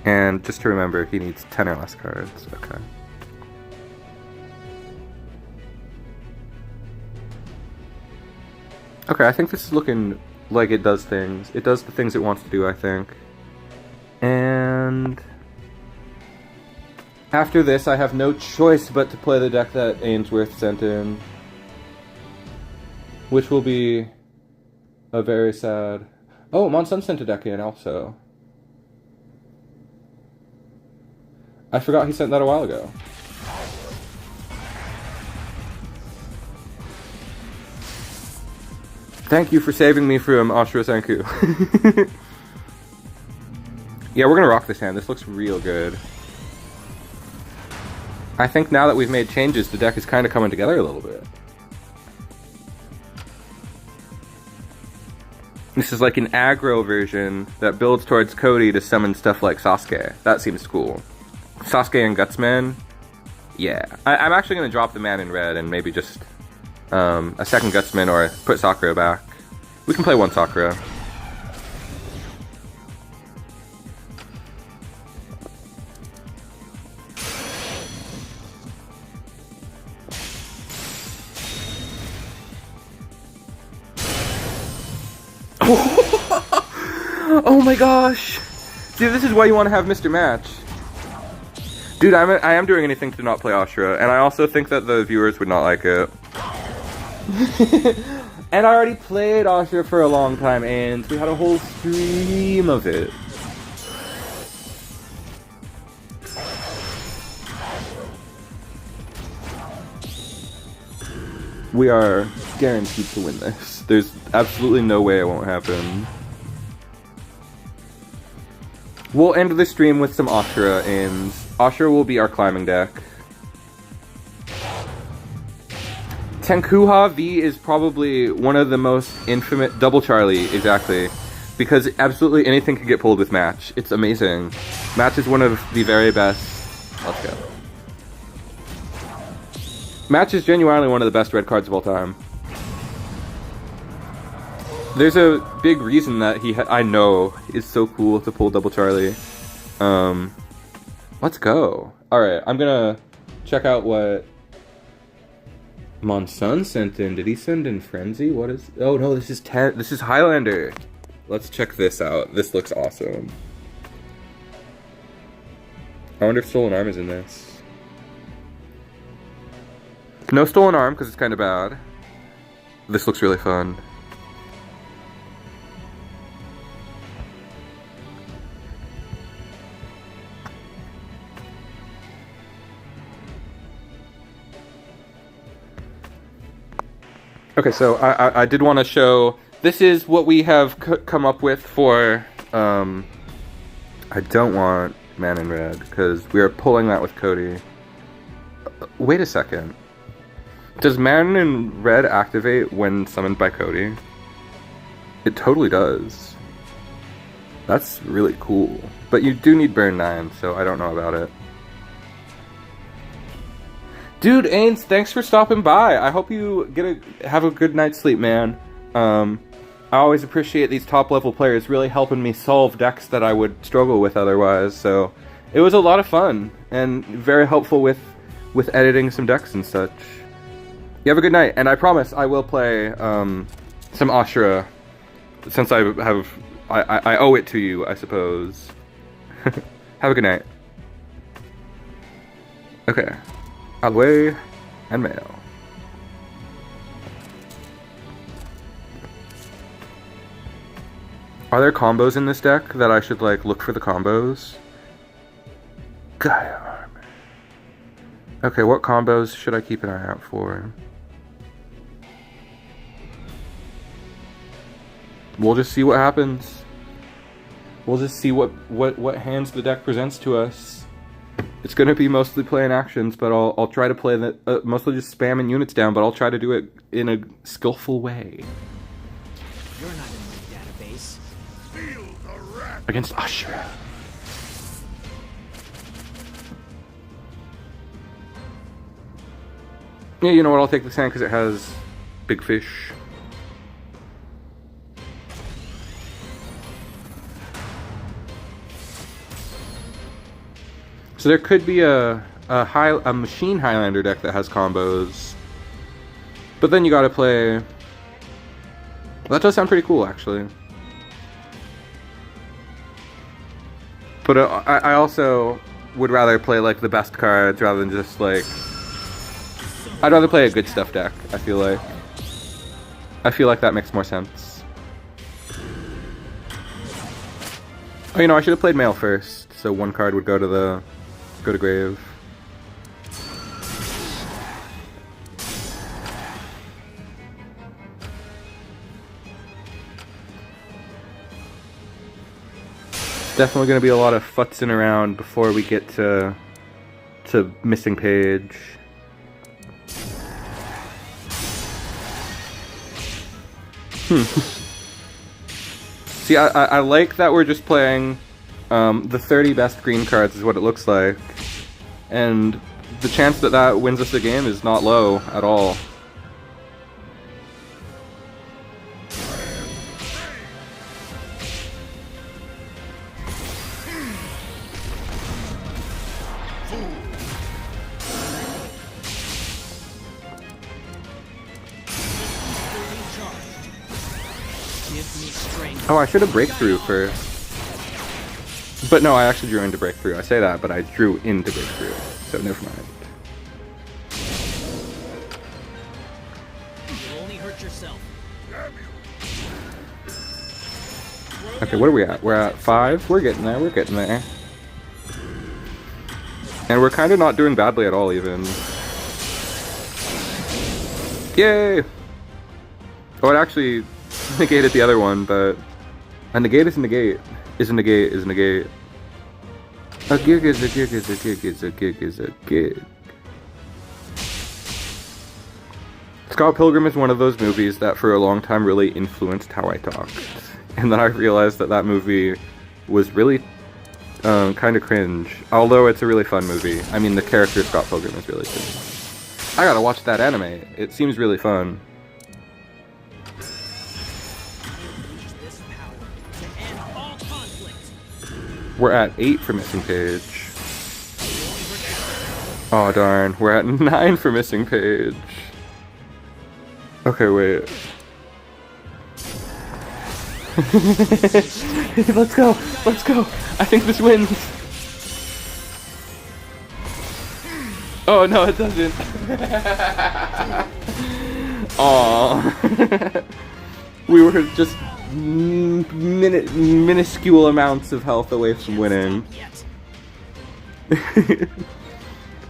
And just to remember, he needs 10 or less cards. Okay. Okay, I think this is looking like it does things. It does the things it wants to do, I think. And after this, I have no choice but to play the deck that Ainsworth sent in. Which will be a very sad... oh, Monsun sent a deck in also. I forgot he sent that a while ago. Thank you for saving me from Ashura Senku. Yeah, we're gonna rock this hand. This looks real good. I think now that we've made changes, the deck is kind of coming together a little bit. This is like an aggro version that builds towards Cody to summon stuff like Sasuke. That seems cool. Sasuke and Gutsman? Yeah. I'm actually going to drop the man in red and maybe just a second Gutsman or put Sakura back. We can play 1 Sakura. Oh my gosh! Dude, this is why you want to have Mr. Match. Dude, I am doing anything to not play Ashura, and I also think that the viewers would not like it. And I already played Ashura for a long time, and we had a whole stream of it. We are guaranteed to win this. There's absolutely no way it won't happen. We'll end the stream with some Ashura, and Ashura will be our climbing deck. Tenkuha V is probably one of the most infamous... Double Charlie, exactly. Because absolutely anything can get pulled with Match. It's amazing. Match is one of the very best... Let's go. Match is genuinely one of the best red cards of all time. There's a big reason that I know is so cool to pull Double Charlie. Let's go. Alright, I'm gonna check out what Monsun sent in. Did he send in Frenzy? What is... oh no, this is Highlander. Let's check this out. This looks awesome. I wonder if Stolen Arm is in this. No Stolen Arm, because it's kind of bad. This looks really fun. Okay, so I did want to show, this is what we have come up with for, I don't want Man in Red, because we are pulling that with Cody. Wait a second. Does Man in Red activate when summoned by Cody? It totally does. That's really cool. But you do need Burn 9, so I don't know about it. Dude, Ains, thanks for stopping by. I hope you have a good night's sleep, man. I always appreciate these top level players really helping me solve decks that I would struggle with otherwise. So it was a lot of fun and very helpful with editing some decks and such. You have a good night, and I promise I will play some Ashura since I owe it to you, I suppose. Have a good night. Okay. Alway and mail. Are there combos in this deck that I should like look for the combos? Gaia armor. Okay, what combos should I keep an eye out for? We'll just see what happens. We'll just see what hands the deck presents to us. It's going to be mostly playing actions, but I'll try to play that mostly just spamming units down, but I'll try to do it in a skillful way. You're not in my database. Feel the wrath. Against Ashura. Yeah, you know what? I'll take this hand because it has big fish. So there could be a Machine Highlander deck that has combos, but then you gotta play. Well, that does sound pretty cool, actually. But I also would rather play like the best cards rather than just like. I'd rather play a good stuff deck. I feel like that makes more sense. Oh, you know, I should have played Mail first, so one card would go to grave. Definitely going to be a lot of futzing around before we get to missing page. See, I like that we're just playing the 30 best green cards is what it looks like. And the chance that that wins us the game is not low at all. Oh, I should have breakthrough first. But no, I actually drew into breakthrough. I say that, but I drew into breakthrough. So never mind. You'll only hurt yourself. Okay, what are we at? We're at 5? We're getting there, we're getting there. And we're kind of not doing badly at all, even. Yay! Oh, it actually negated the other one, but a negate is a negate. Is a negate is a negate. A gig is a gig is a gig is a gig is a gig. Scott Pilgrim is one of those movies that for a long time really influenced how I talked. And then I realized that that movie was really kind of cringe. Although it's a really fun movie. I mean, the character Scott Pilgrim is really cool. I gotta watch that anime. It seems really fun. We're at 8 for missing page. Oh darn, we're at 9 for missing page. Okay, wait. Let's go! Let's go! I think this wins! Oh no, it doesn't. Aww. We were just minuscule amounts of health away from winning.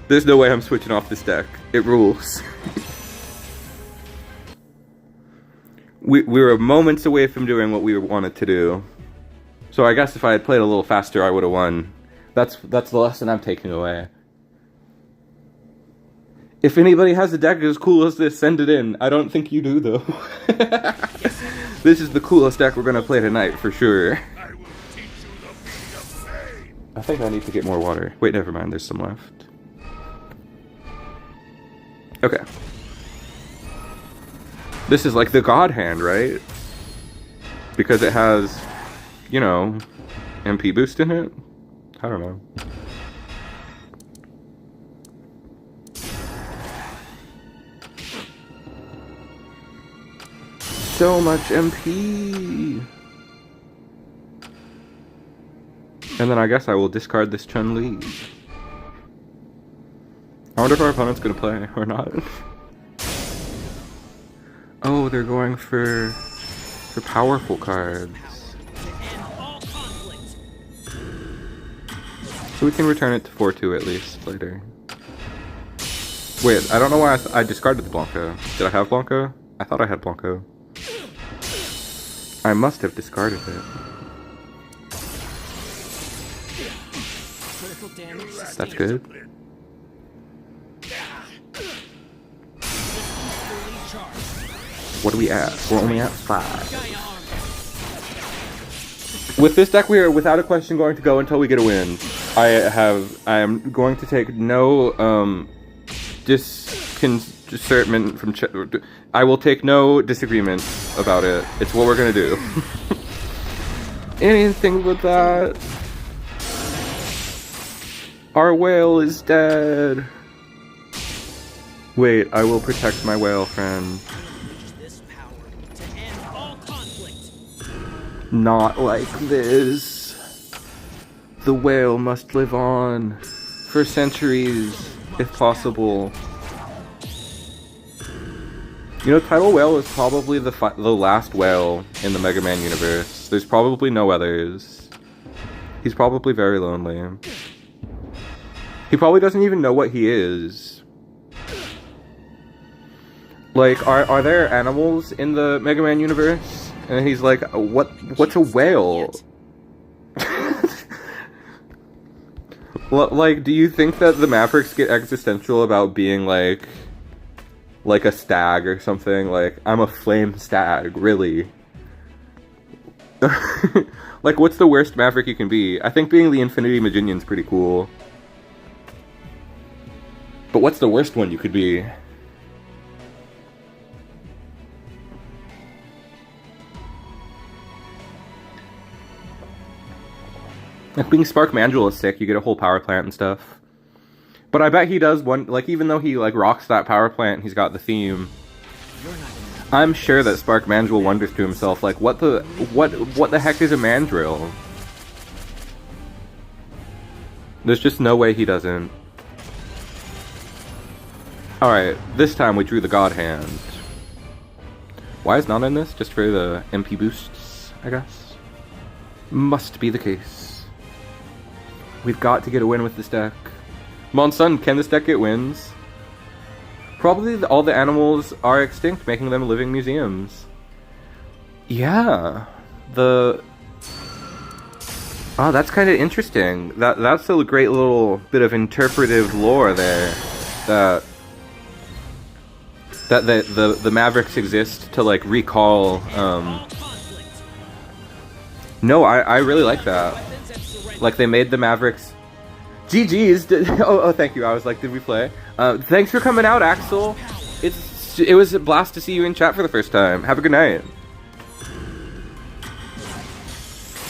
There's no way I'm switching off this deck. It rules. We were moments away from doing what we wanted to do. So I guess if I had played a little faster, I would have won. That's the lesson I'm taking away. If anybody has a deck as cool as this, send it in. I don't think you do, though. This is the coolest deck we're gonna play tonight, for sure. I will teach you the meaning of pain. I think I need to get more water. Wait, never mind, there's some left. Okay. This is like the God Hand, right? Because it has, you know, MP boost in it? I don't know. So much MP! And then I guess I will discard this Chun-Li. I wonder if our opponent's gonna play or not. Oh, they're going for powerful cards. So we can return it to 4-2 at least later. Wait, I don't know why I discarded the Blanco. Did I have Blanco? I thought I had Blanco. I must have discarded it. That's good. What are we at? We're only at 5. With this deck, we are without a question going to go until we get a win. I am going to take no discernment from. I will take no disagreement about it. It's what we're gonna do. Anything but that. Our whale is dead. Wait, I will protect my whale friend. Not like this. The whale must live on for centuries, if possible. You know, Tidal Whale is probably the last whale in the Mega Man universe. There's probably no others. He's probably very lonely. He probably doesn't even know what he is. Like, are there animals in the Mega Man universe? And he's like, what's a whale? Like, do you think that the Mavericks get existential about being like a stag or something? Like, I'm a flame stag, really? Like, what's the worst Maverick you can be? I think being the Infinity Magician's pretty cool. But what's the worst one you could be? Like, being Spark Mandrill is sick, you get a whole power plant and stuff. But I bet he does one, like, even though he, like, rocks that power plant, he's got the theme. I'm sure that Spark Mandrill wonders to himself, like, what the heck is a mandrill? There's just no way he doesn't. Alright, this time we drew the God Hand. Why is not in this? Just for the MP boosts, I guess? Must be the case. We've got to get a win with this deck. Monsun, can this deck get wins? Probably all the animals are extinct, making them living museums. Yeah. Oh, that's kind of interesting. That's a great little bit of interpretive lore there. That the Mavericks exist to, like, recall. No, I really like that. Like, they made the Mavericks. GG's. Oh, thank you. I was like, did we play? Thanks for coming out, Axel. It was a blast to see you in chat for the first time. Have a good night.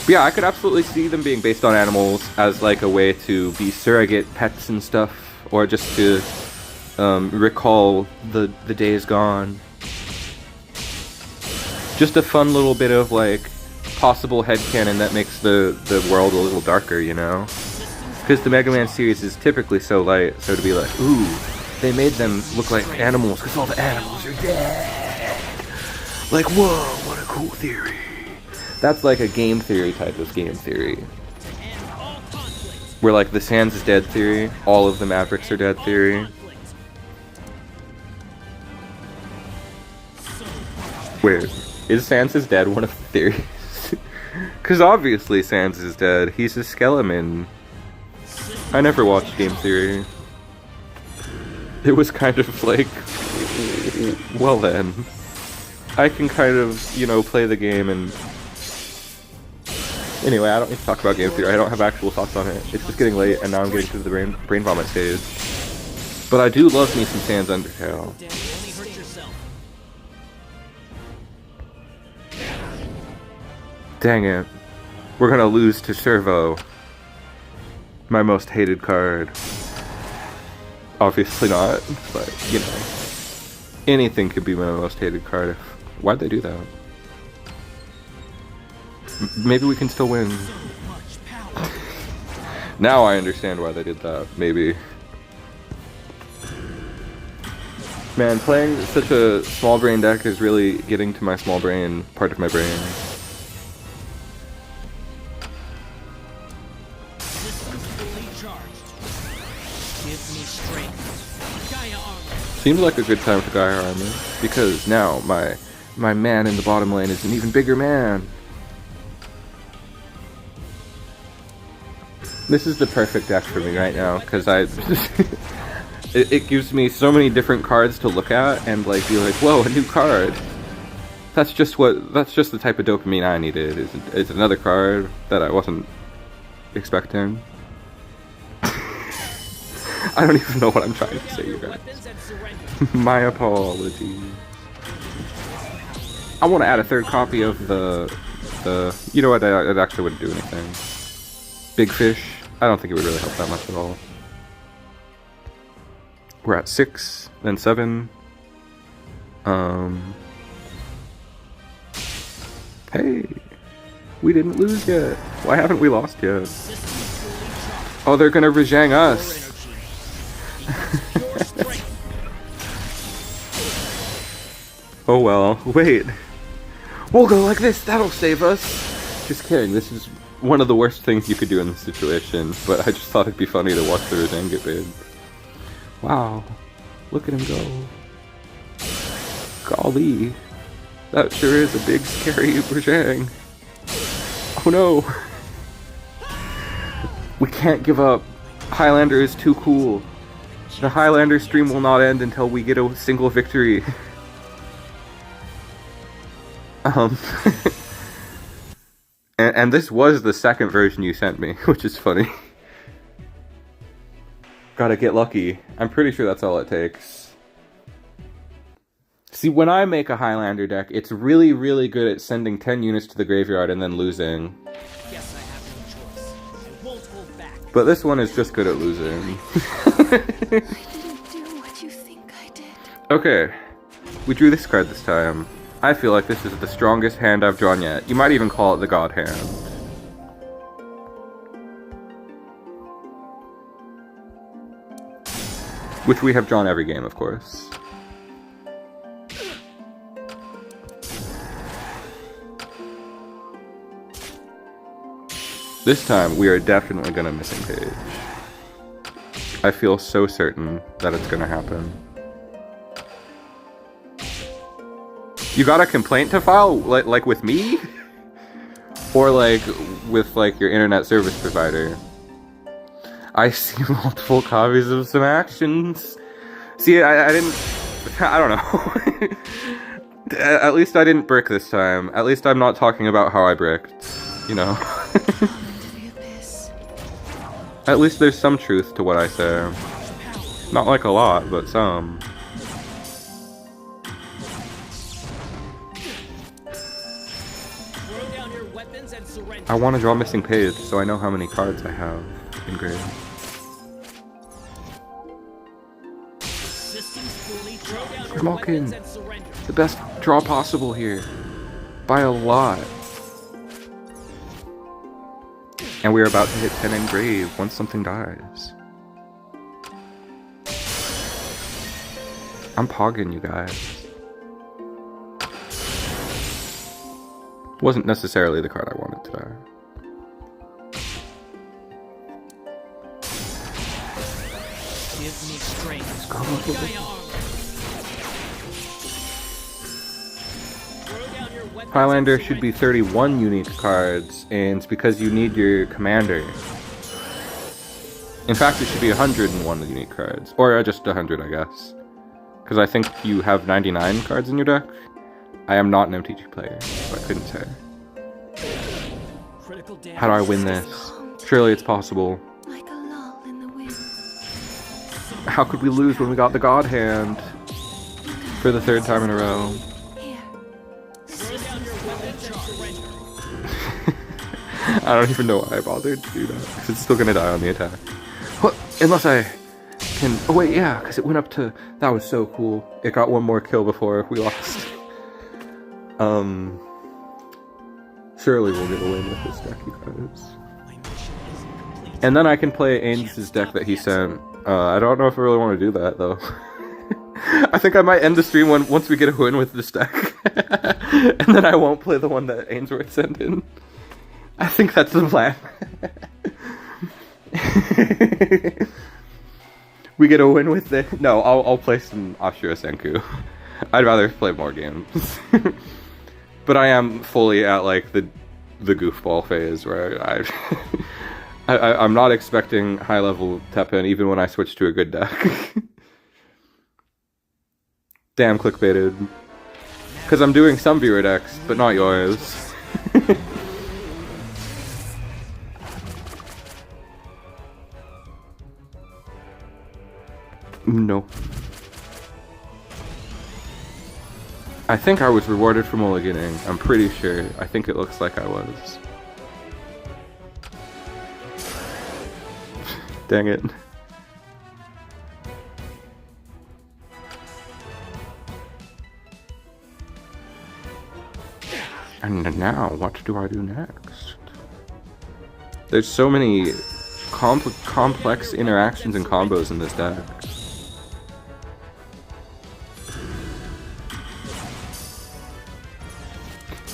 But yeah, I could absolutely see them being based on animals as, like, a way to be surrogate pets and stuff, or just to recall the days gone. Just a fun little bit of, like, possible headcanon that makes the world a little darker, you know? Because the Mega Man series is typically so light, so to be like, ooh, they made them look like animals because all the animals are dead. Like, whoa, what a cool theory. That's like a game theory type of game theory. Where like the Sans is dead theory, all of the Mavericks are dead theory. Wait, is Sans is dead one of the theories? Because obviously Sans is dead, he's a skeleton. I never watched game theory. It was kind of like, well then, I can kind of, you know, play the game and... Anyway, I don't need to talk about game theory, I don't have actual thoughts on it. It's just getting late and now I'm getting to the brain vomit stage. But I do love me some Sans Undertale. Dang it. We're gonna lose to Servo. My most hated card. Obviously not, but, you know. Anything could be my most hated card. Why'd they do that? Maybe we can still win. Now I understand why they did that, maybe. Man, playing such a small brain deck is really getting to my small brain, part of my brain. Seems like a good time for Gaia Armor, because now my man in the bottom lane is an even bigger man. This is the perfect deck for me right now, because it gives me so many different cards to look at and like be like, whoa, a new card. That's just the type of dopamine I needed. Is another card that I wasn't expecting. I don't even know what I'm trying to say, you guys. My apologies. I want to add a third copy of the you know what, it actually wouldn't do anything. Big Fish, I don't think it would really help that much at all. We're at 6, then 7. Hey, we didn't lose yet. Why haven't we lost yet? Oh, they're gonna Rejang us. Oh well, wait. We'll go like this, that'll save us. Just kidding, this is one of the worst things you could do in this situation, but I just thought it'd be funny to watch the Rejang get big. Wow, look at him go. Golly, that sure is a big scary Rejang. Oh no. We can't give up. Highlander is too cool. The Highlander stream will not end until we get a single victory. And this was the second version you sent me, which is funny. Gotta get lucky. I'm pretty sure that's all it takes. See, when I make a Highlander deck, it's really, really good at sending 10 units to the graveyard and then losing. Guess I have no choice. I won't hold back. But this one is just good at losing. I didn't do what you think I did. Okay, we drew this card this time. I feel like this is the strongest hand I've drawn yet. You might even call it the God hand. Which we have drawn every game, of course. This time, we are definitely gonna missing page. I feel so certain that it's gonna happen. You got a complaint to file? Like with me? Or like with like your internet service provider? I see multiple copies of some actions. See, I didn't... I don't know. At least I didn't brick this time. At least I'm not talking about how I bricked. You know? At least there's some truth to what I say. Not like a lot, but some. I want to draw missing page so I know how many cards I have engraved. Malkin, the best draw possible here. By a lot. And we're about to hit 10 engrave once something dies. I'm pogging, you guys. Wasn't necessarily the card I wanted to die. Give me strength. Let's go. Highlander should be 31 unique cards, and it's because you need your commander. In fact, it should be 101 unique cards. Or just 100, I guess. Because I think you have 99 cards in your deck. I am not an MTG player, so I couldn't say. How do I win this? Surely it's possible. Like a lull in the wind. How could we lose when we got the God Hand? For the 3rd time in a row. Here. I don't even know why I bothered to do that, because it's still gonna die on the attack. What? Unless I can... Oh wait, yeah, because it went up to... That was so cool. It got one more kill before we lost. Surely we'll get a win with this deck, you guys. And then I can play Ainz' deck that he sent. I don't know if I really want to do that, though. I think I might end the stream once we get a win with this deck. And then I won't play the one that Ainsworth sent in. I think that's the plan. We get a win with it. No, I'll play some Ashura Senku. I'd rather play more games. But I am fully at like the goofball phase where I'm not expecting high level TEPPEN even when I switch to a good deck. Damn, clickbaited. Because I'm doing some viewer decks, but not yours. No. I think I was rewarded for mulliganing. I'm pretty sure. I think it looks like I was. Dang it. And now, what do I do next? There's so many complex interactions and combos in this deck.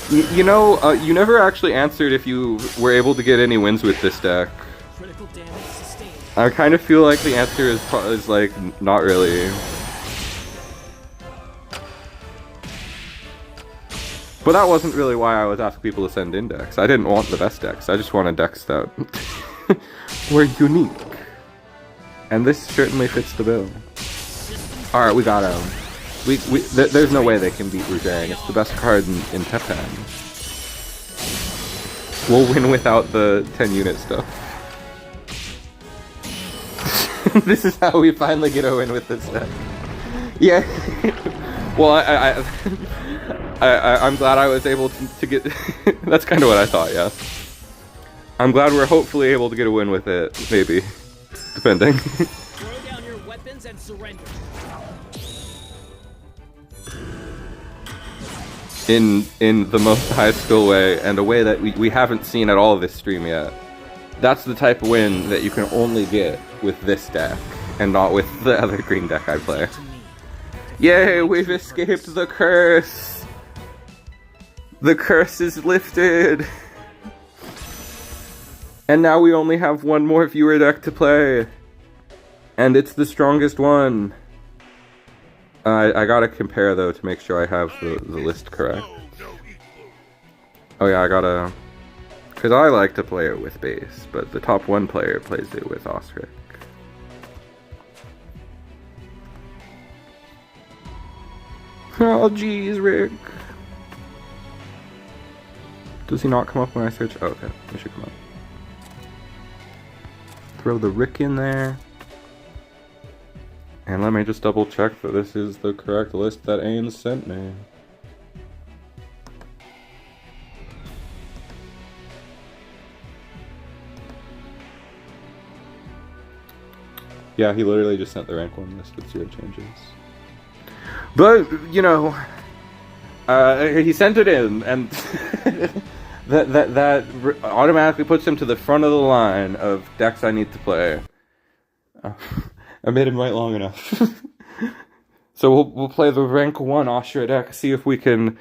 You know, you never actually answered if you were able to get any wins with this deck. Critical damage sustained. I kind of feel like the answer is like, not really. But that wasn't really why I was asking people to send in decks. I didn't want the best decks, I just wanted decks that were unique. And this certainly fits the bill. Alright, we got him. There's no way they can beat Rujang. It's the best card in TEPPEN. We'll win without the 10 unit stuff. This is how we finally get a win with this deck. Yeah. Well, I'm glad I was able to get... That's kind of what I thought, yeah. I'm glad we're hopefully able to get a win with it, maybe. Depending. Throw down your weapons and surrender. In the most high skill way, and a way that we haven't seen at all this stream yet. That's the type of win that you can only get with this deck, and not with the other green deck I play. Yay, we've escaped the curse! The curse is lifted! And now we only have one more viewer deck to play. And it's the strongest one. I gotta compare though to make sure I have the list correct. Oh yeah, I gotta... Because I like to play it with base, but the top one player plays it with Osric. Oh jeez, Rick. Does he not come up when I search? Oh, okay, he should come up. Throw the Rick in there. And let me just double check that this is the correct list that Ainz sent me. Yeah, he literally just sent the rank 1 list with 0 changes. But, you know, he sent it in, and That automatically puts him to the front of the line of decks I need to play. I made him wait long enough. So we'll play the rank 1 Ashura deck, see if we can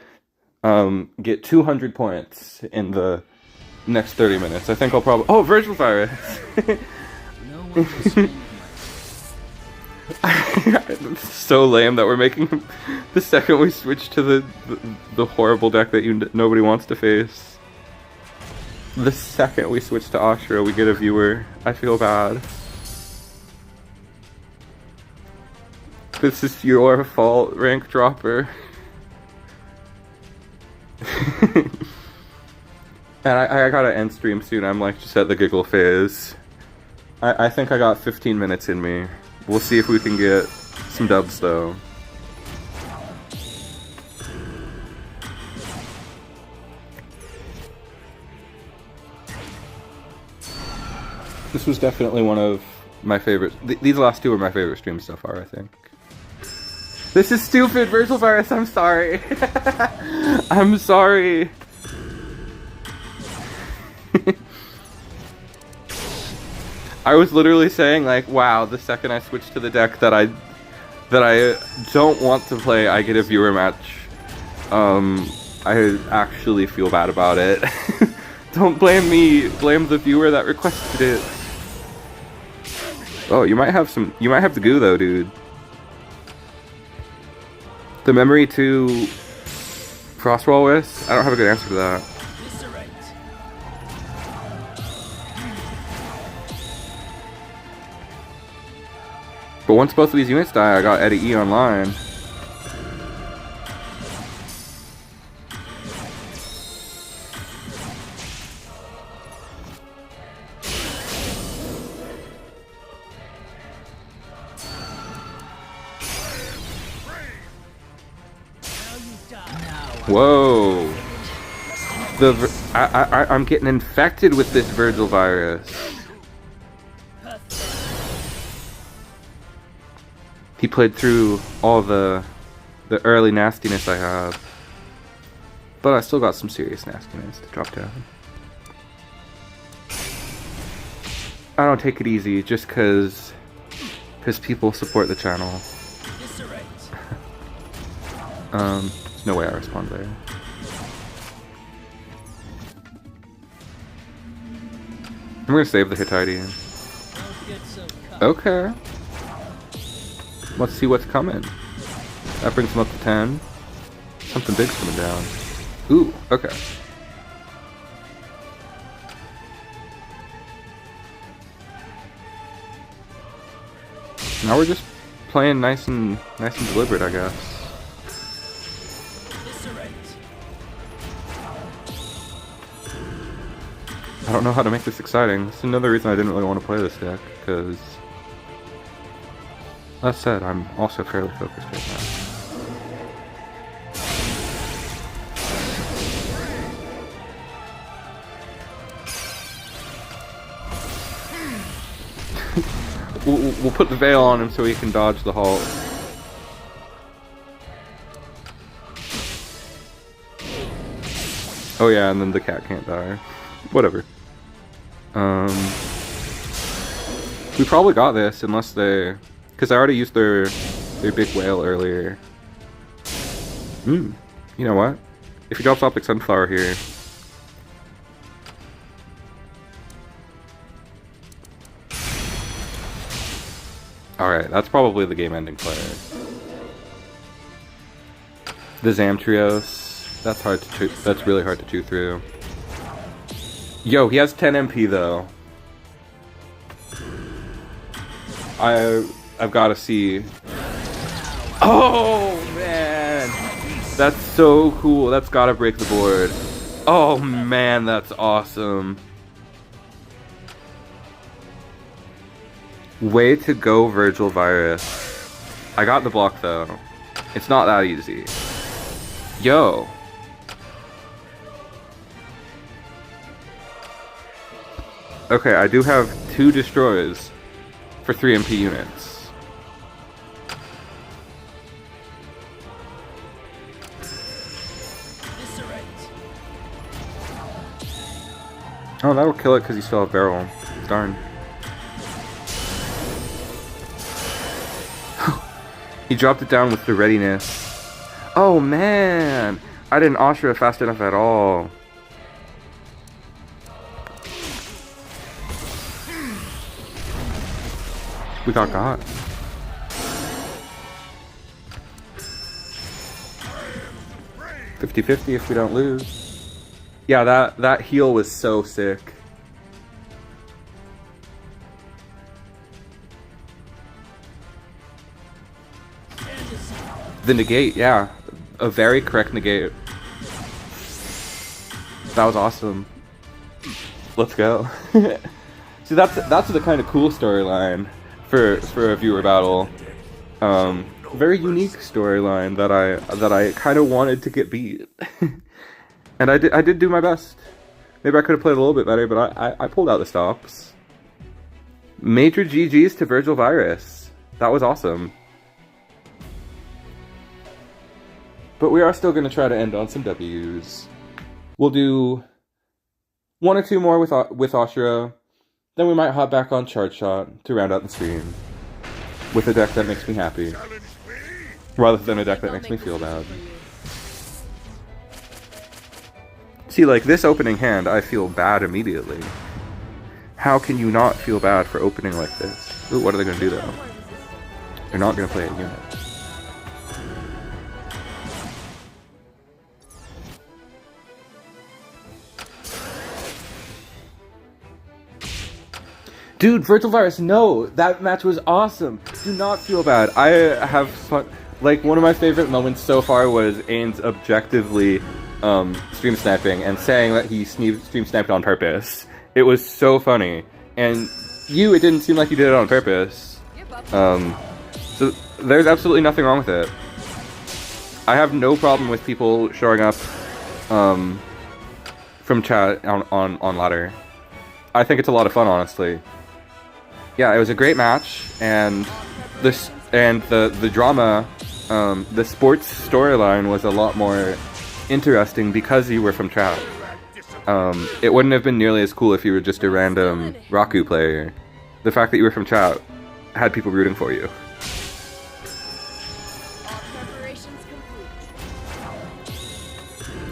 get 200 points in the next 30 minutes. I think I'll probably... Oh, Virtual Virus! No one will scream It's so lame that we're making him the second we switch to the horrible deck that nobody wants to face. The second we switch to Ashura, we get a viewer. I feel bad. This is your fault, rank dropper. And I gotta end stream soon. I'm like just at the giggle phase. I think I got 15 minutes in me. We'll see if we can get some dubs though. This was definitely one of my favorites. These last two are my favorite streams so far, I think. This is stupid, Virtual Virus, I'm sorry. I'm sorry. I was literally saying like, wow, the second I switch to the deck that I don't want to play, I get a viewer match. I actually feel bad about it. Don't blame me, blame the viewer that requested it. Oh, you might have the goo though, dude. The memory to Frostwall Wisp? I don't have a good answer to that. But once both of these units die, I got Eddie E online. Whoa! I'm getting infected with this Virgil virus. He played through all the early nastiness I have, but I still got some serious nastiness to drop down. I don't take it easy just because people support the channel. There's no way I respond there. I'm gonna save the Hittite. Okay. Let's see what's coming. That brings him up to 10. Something big's coming down. Ooh, okay. Now we're just playing nice and deliberate, I guess. I don't know how to make this exciting. This is another reason I didn't really want to play this deck, because that said, I'm also fairly focused right now. We'll put the veil on him so he can dodge the halt. Oh yeah, and then the cat can't die. Whatever. We probably got this unless they... Because I already used their big whale earlier. You know what? If he drops Optic Sunflower here... Alright, that's probably the game-ending player. The Zamtrios. That's really hard to chew through. Yo, he has 10 MP though. I've got to see. Oh man, that's so cool. That's gotta break the board. Oh man, that's awesome. Way to go, Virgil Virus. I got the block though. It's not that easy. Yo. Okay, I do have 2 destroys for 3 MP units. Oh, that'll kill it because you still have barrel. Darn. He dropped it down with the readiness. Oh man! I didn't Ashura fast enough at all. We got 50-50 if we don't lose. Yeah, that heal was so sick. The negate, yeah. A very correct negate. That was awesome. Let's go. See, that's the kind of cool storyline for a viewer battle. Very unique storyline that I kind of wanted to get beat. And I did do my best. Maybe I could have played a little bit better, but I pulled out the stops. Major GGs to Virgil Virus. That was awesome. But we are still going to try to end on some W's. We'll do 1 or 2 more with Ashura. Then we might hop back on Chart Shot to round out the stream. With a deck that makes me happy. Rather than a deck that makes me feel bad. See, like, this opening hand, I feel bad immediately. How can you not feel bad for opening like this? Ooh, what are they going to do, though? They're not going to play a unit. Dude, Virtual Virus, no! That match was awesome! Do not feel bad. I have fun. Like, one of my favorite moments so far was Ain's objectively stream sniping and saying that he stream sniped on purpose. It was so funny. And it didn't seem like you did it on purpose. So there's absolutely nothing wrong with it. I have no problem with people showing up from chat on ladder. I think it's a lot of fun, honestly. Yeah, it was a great match, and the drama, the sports storyline was a lot more interesting because you were from chat. It wouldn't have been nearly as cool if you were just a random Raku player. The fact that you were from chat had people rooting for you.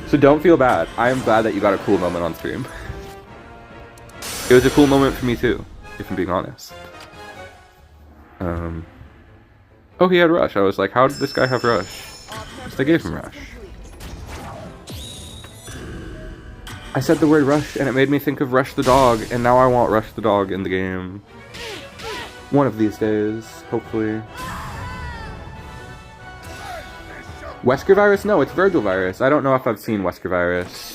So don't feel bad. I am glad that you got a cool moment on stream. It was a cool moment for me too, if I'm being honest. Oh, he had Rush. I was like, how did this guy have Rush? So they gave him Rush. I said the word Rush and it made me think of Rush the dog, and now I want Rush the dog in the game. One of these days, hopefully. Wesker Virus? No, it's Virgil Virus. I don't know if I've seen Wesker Virus.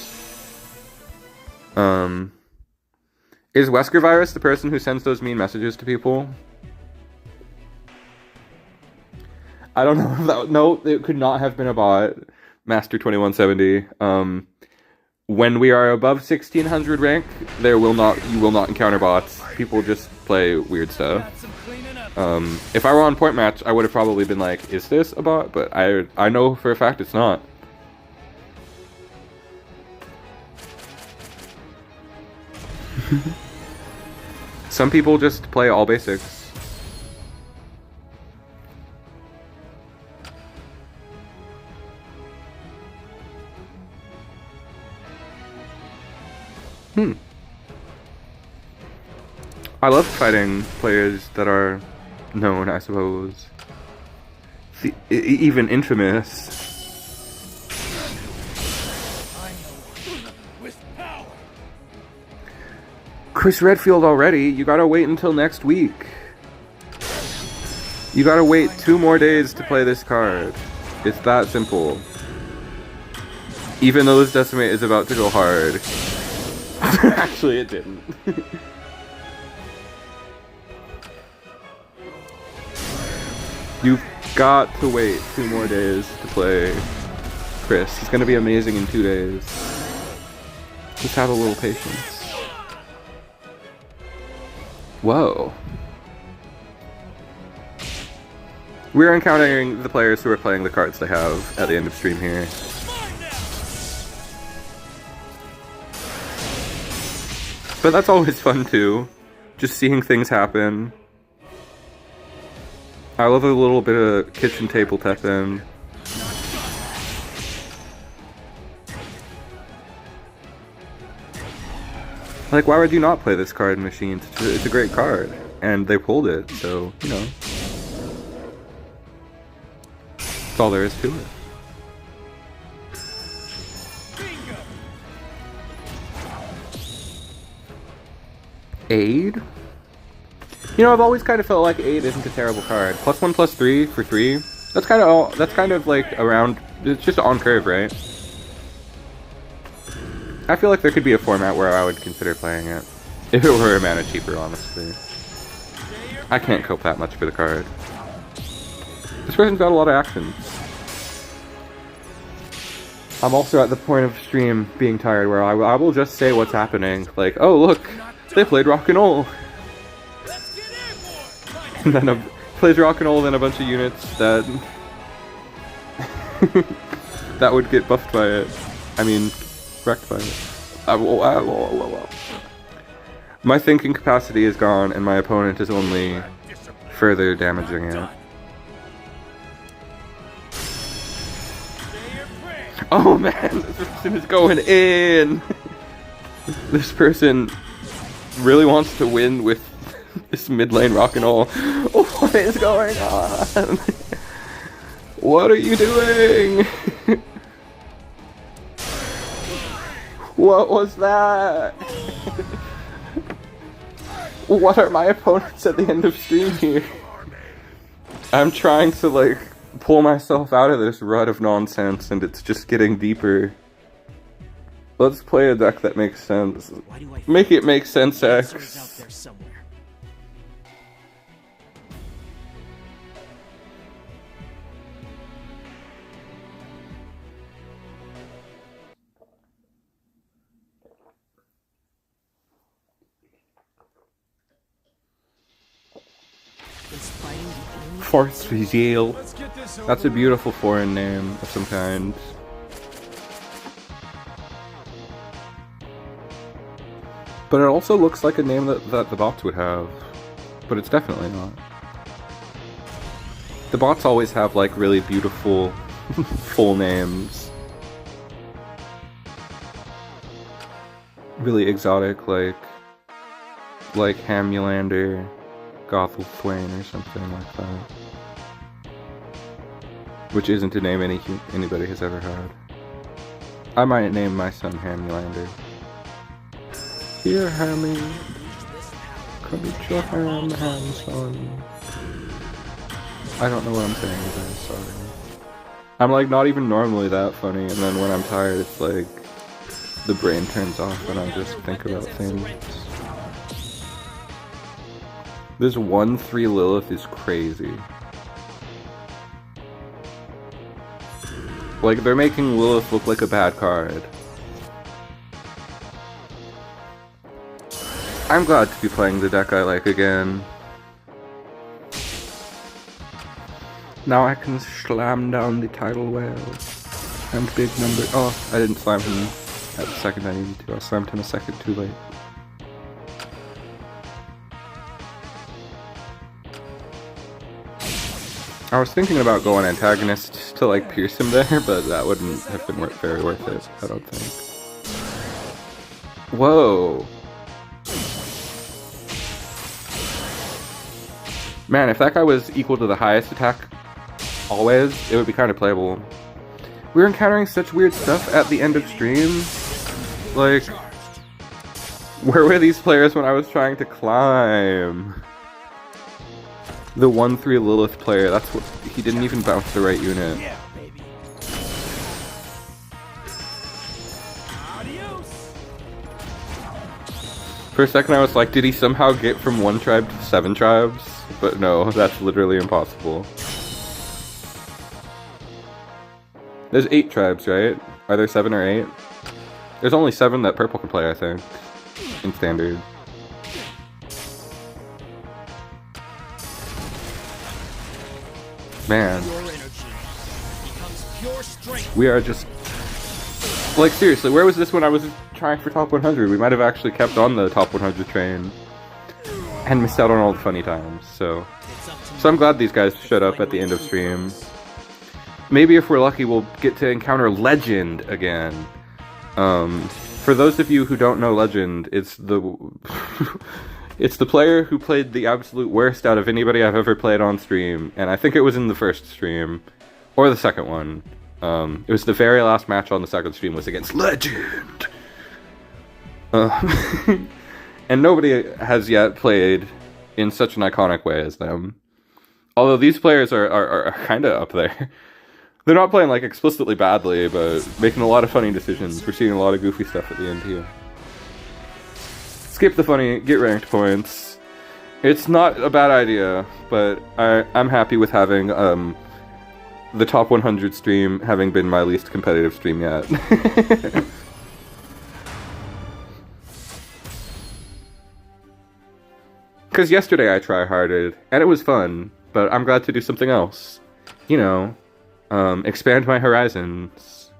Is Wesker Virus the person who sends those mean messages to people? I don't know if that... No, it could not have been a bot. Master 2170. When we are above 1600 rank, you will not encounter bots. People just play weird stuff. If I were on Point Match, I would have probably been like, is this a bot? But I know for a fact it's not. Some people just play all basics. I love fighting players that are known, I suppose. Even infamous. Chris Redfield already? You gotta wait until next week. You gotta wait 2 more days to play this card. It's that simple. Even though this Decimate is about to go hard. Actually, it didn't. You've got to wait 2 more days to play Chris. He's gonna be amazing in 2 days. Just have a little patience. Whoa. We're encountering the players who are playing the cards they have at the end of stream here. But that's always fun too. Just seeing things happen. I love a little bit of kitchen table TEPPEN. Like, why would you not play this card in Machines? It's a great card. And they pulled it, so, you know. That's all there is to it. Aid? You know, I've always kind of felt like Aid isn't a terrible card. +1/+3 for 3. That's kind of like around. It's just on curve, right? I feel like there could be a format where I would consider playing it. If it were a mana cheaper, honestly. I can't cope that much for the card. This person's got a lot of actions. I'm also at the point of stream being tired where I will just say what's happening. Like, oh look, they played rock and roll. And then plays rock and roll, then a bunch of units that that would get buffed by it. I mean, wrecked by it. My thinking capacity is gone, and my opponent is only further damaging it. Oh man, this person is going in! This person really wants to win with this mid lane rock and roll. What is going on? What are you doing? What was that? What are my opponents at the end of stream here? I'm trying to like pull myself out of this rut of nonsense and it's just getting deeper. Let's play a deck that makes sense. Make it make sense, X. Force Yale. That's a beautiful foreign name of some kind. But it also looks like a name that the bots would have. But it's definitely not. The bots always have like really beautiful full names. Really exotic, like Hamulander, Gothel Thwain or something like that. Which isn't a name anybody has ever had. I might name my son Hamulander. Here, Hammy. Come eat your ham, son. I don't know what I'm saying, guys, sorry. I'm like not even normally that funny, and then when I'm tired, it's like the brain turns off and I just think about things. This 1/3 Lilith is crazy. Like, they're making Lilith look like a bad card. I'm glad to be playing the deck I like again. Now I can slam down the tidal whale. And big number. Oh, I didn't slam him at the second I needed to. I slammed him a second too late. I was thinking about going antagonist to like pierce him there, but that wouldn't have been very worth it, I don't think. Whoa. Man, if that guy was equal to the highest attack always, it would be kind of playable. We're encountering such weird stuff at the end of stream. Like, where were these players when I was trying to climb? The 1/3 Lilith player, that's what, he didn't even bounce the right unit. Yeah, baby. For a second I was like, did he somehow get from 1 tribe to 7 tribes? But no, that's literally impossible. There's 8 tribes, right? Are there 7 or 8? There's only 7 that purple can play, I think, in standard. Man, we are just like, seriously, where was this when I was trying for top 100. We might have actually kept on the top 100 train and missed out on all the funny times. So I'm glad these guys showed up at the end of stream. Maybe if we're lucky, we'll get to encounter Legend again. For those of you who don't know Legend, it's the it's the player who played the absolute worst out of anybody I've ever played on stream, and I think it was in the first stream or the second one. It was the very last match on the second stream was against Legend. And nobody has yet played in such an iconic way as them. Although these players are kind of up there. They're not playing like explicitly badly, but making a lot of funny decisions. We're seeing a lot of goofy stuff at the end here. Skip the funny, get ranked points. It's not a bad idea, but I'm happy with having the top 100 stream having been my least competitive stream yet. Because yesterday I try-harded, and it was fun, but I'm glad to do something else. You know, expand my horizons.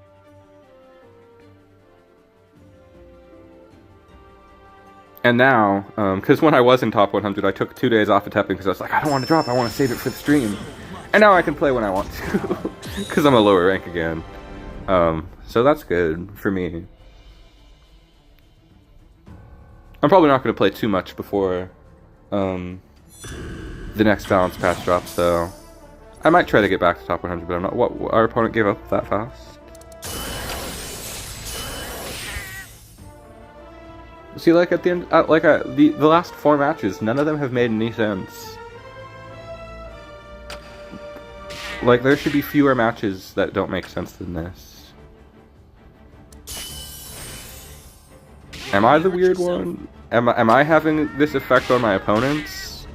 And now, because when I was in top 100, I took 2 days off of TEPPEN because I was like, I don't want to drop, I want to save it for the stream. And now I can play when I want to, because I'm a lower rank again. So that's good for me. I'm probably not going to play too much before the next balance patch drops, though. I might try to get back to top 100, but I'm not. What, our opponent gave up that fast? See, like at the end, the last 4 matches, none of them have made any sense. Like, there should be fewer matches that don't make sense than this. Am I the weird one? Am I having this effect on my opponents?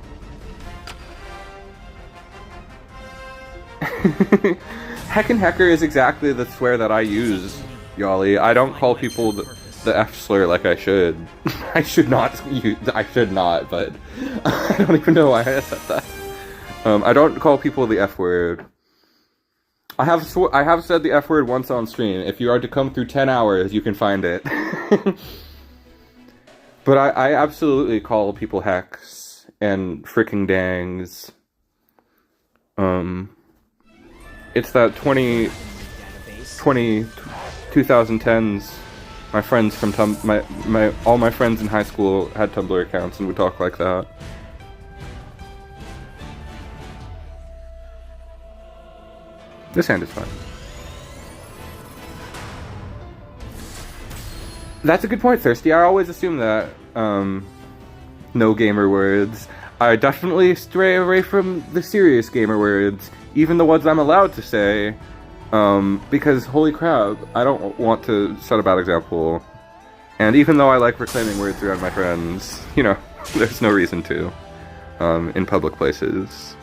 Heckin' Hecker is exactly the swear that I use, Yali. I don't call people the F slur like I should. I should not, but I don't even know why I said that. I don't call people the F word. I have said the F word once on stream. If you are to come through 10 hours, you can find it. But I absolutely call people hecks and fricking dangs. It's that 2010s. My friends from all my friends in high school had Tumblr accounts and would talk like that. This hand is fine. That's a good point, Thirsty. I always assume that. No gamer words. I definitely stray away from the serious gamer words, even the ones I'm allowed to say, because holy crap, I don't want to set a bad example. And even though I like reclaiming words around my friends, you know, there's no reason to, in public places.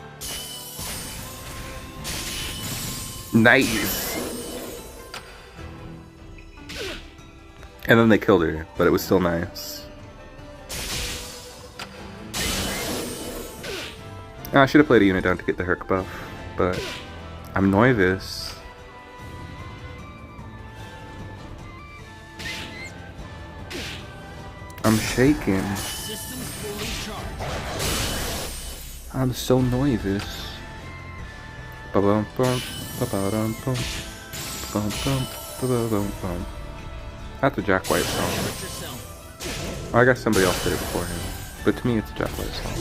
Nice! And then they killed her, but it was still nice. I should have played a unit down to get the Herc buff, but I'm nervous. I'm shaking. I'm so nervous. That's a Jack White song. Oh, I guess somebody else did it before him, but to me it's a Jack White song.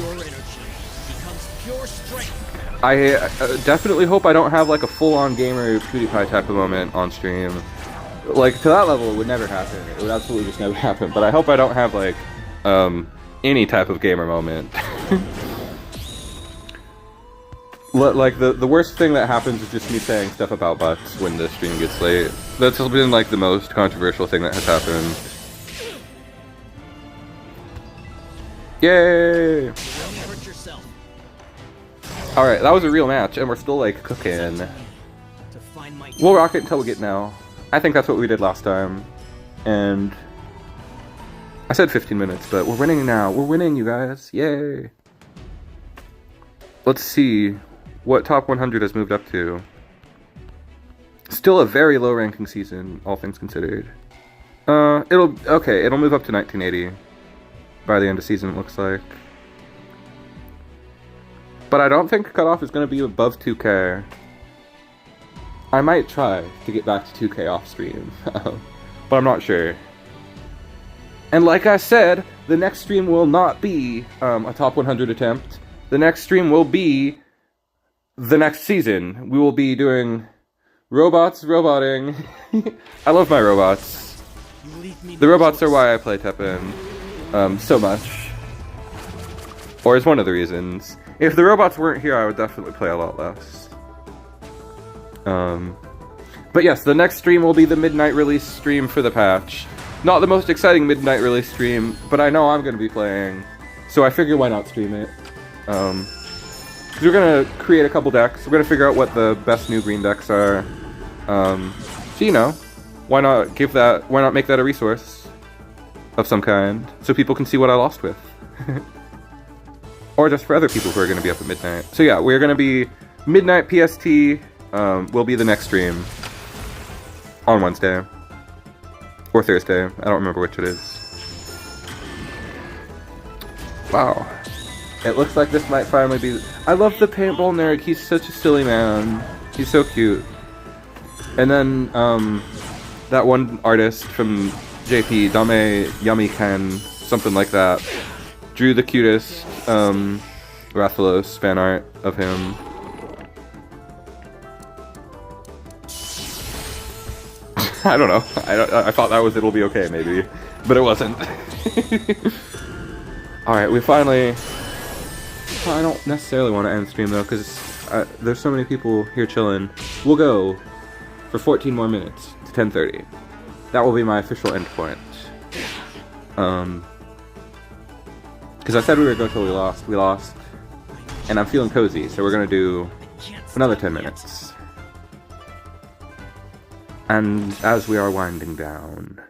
I definitely hope I don't have like a full-on gamer PewDiePie type of moment on stream. Like, to that level, it would never happen. It would absolutely just never happen. But I hope I don't have like any type of gamer moment. Like, the worst thing that happens is just me saying stuff about butts when the stream gets late. That's been like the most controversial thing that has happened. Yay! Alright, that was a real match, and we're still, like, cooking. We'll rock it until we get now. I think that's what we did last time. And I said 15 minutes, but we're winning now. We're winning, you guys. Yay! Let's see what top 100 has moved up to. Still a very low ranking season, all things considered. it'll move up to 1980 by the end of season, it looks like. But I don't think cutoff is going to be above 2K. I might try to get back to 2K off stream, but I'm not sure. And like I said, the next stream will not be a top 100 attempt. The next stream will be the next season. We will be doing robots roboting. I love my robots. The robots are why I play TEPPEN so much. Or is one of the reasons. If the robots weren't here, I would definitely play a lot less. But yes, the next stream will be the midnight release stream for the patch. Not the most exciting midnight release stream, but I know I'm going to be playing, so I figure why not stream it. Cause we're going to create a couple decks. We're going to figure out what the best new green decks are. So you know, why not make that a resource of some kind, so people can see what I lost with. Or just for other people who are going to be up at midnight. So yeah, we're going to be midnight PST, will be the next stream on Wednesday. Or Thursday, I don't remember which it is. Wow. It looks like this might finally be... I love the paintball nerd, he's such a silly man. He's so cute. And then, that one artist from JP, Dame Yummy Ken, something like that, drew the cutest, Rathalos fan art of him. I don't know. I thought that was It'll Be Okay, maybe. But it wasn't. Alright, we finally... I don't necessarily want to end stream, though, because there's so many people here chilling. We'll go for 14 more minutes to 10:30. That will be my official end point. Because I said we were going till we lost. We lost. And I'm feeling cozy, so we're going to do another 10 minutes. And as we are winding down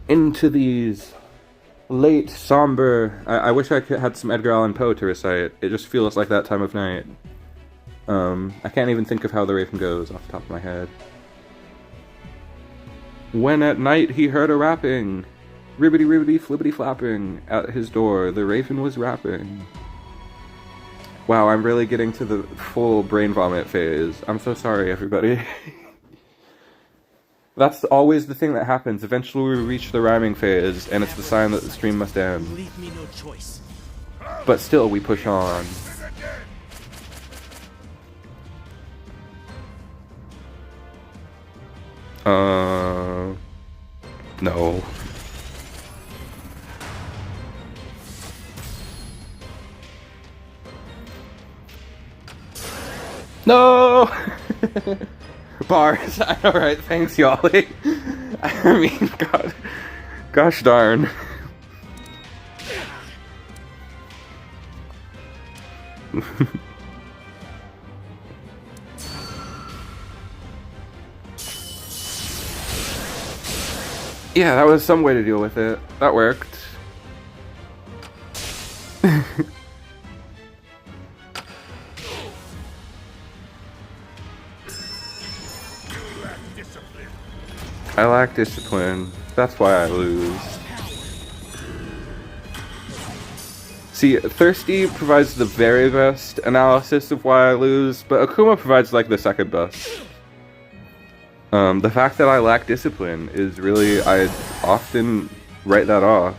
into these late, somber... I wish I had some Edgar Allan Poe to recite. It just feels like that time of night. I can't even think of how the Raven goes off the top of my head. When at night he heard a rapping, ribbity ribbity flibbity flapping, at his door the Raven was rapping. Wow, I'm really getting to the full brain vomit phase. I'm so sorry, everybody. That's always the thing that happens. Eventually we reach the rhyming phase, and it's the sign that the stream must end. Leave me no choice. But still, we push on. No. No! Bars. Alright, thanks, Yali. I mean, God. Gosh darn. Yeah, that was some way to deal with it. That worked. I lack discipline. That's why I lose. See, Thirsty provides the very best analysis of why I lose, but Akuma provides like the second best. The fact that I lack discipline is really, I often write that off.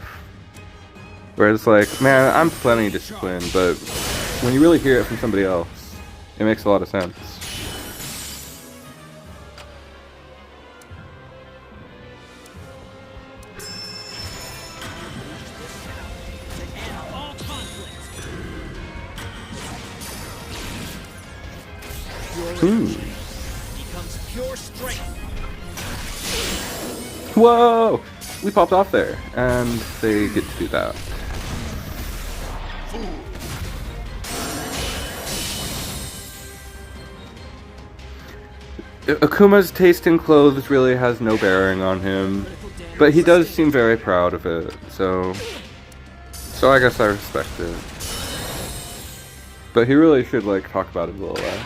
Where it's like, man, I'm plenty disciplined, but when you really hear it from somebody else, it makes a lot of sense. Becomes pure strength. Whoa! We popped off there, and they get to do that. Akuma's taste in clothes really has no bearing on him, but he does seem very proud of it, so I guess I respect it. But he really should, like, talk about it a little less.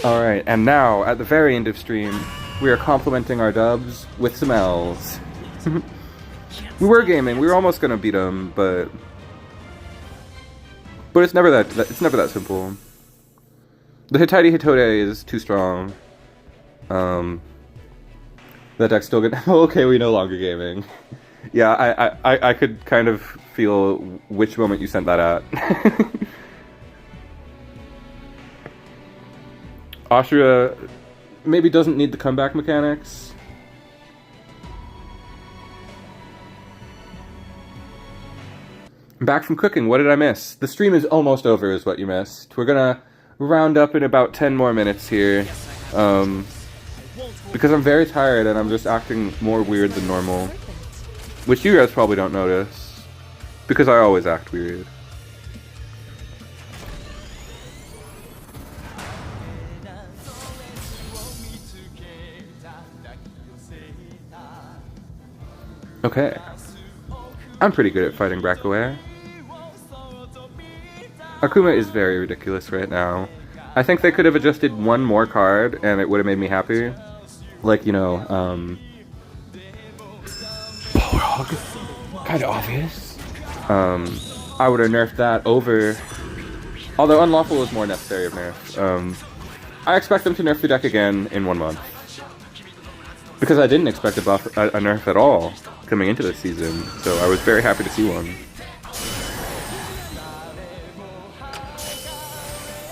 Alright, and now, at the very end of stream, We are complementing our dubs with some L's. We were gaming. We were almost gonna beat them, but it's never that simple. The Hittite Hitode is too strong. That deck's still good. Okay, we no longer gaming. Yeah, I could kind of feel which moment you sent that at. Ashura maybe doesn't need the comeback mechanics. I'm back from cooking. What did I miss? The stream is almost over is what you missed. We're gonna round up in about 10 more minutes here. Because I'm very tired and I'm just acting more weird than normal. Which you guys probably don't notice. Because I always act weird. Okay. I'm pretty good at fighting breakaway. Akuma is very ridiculous right now. I think they could have adjusted one more card and it would have made me happy. Like, you know, Balrog. Kind of obvious. I would have nerfed that over... Although Unlawful is more necessary of nerf. I expect them to nerf the deck again in 1 month. Because I didn't expect a nerf at all coming into this season, so I was very happy to see one.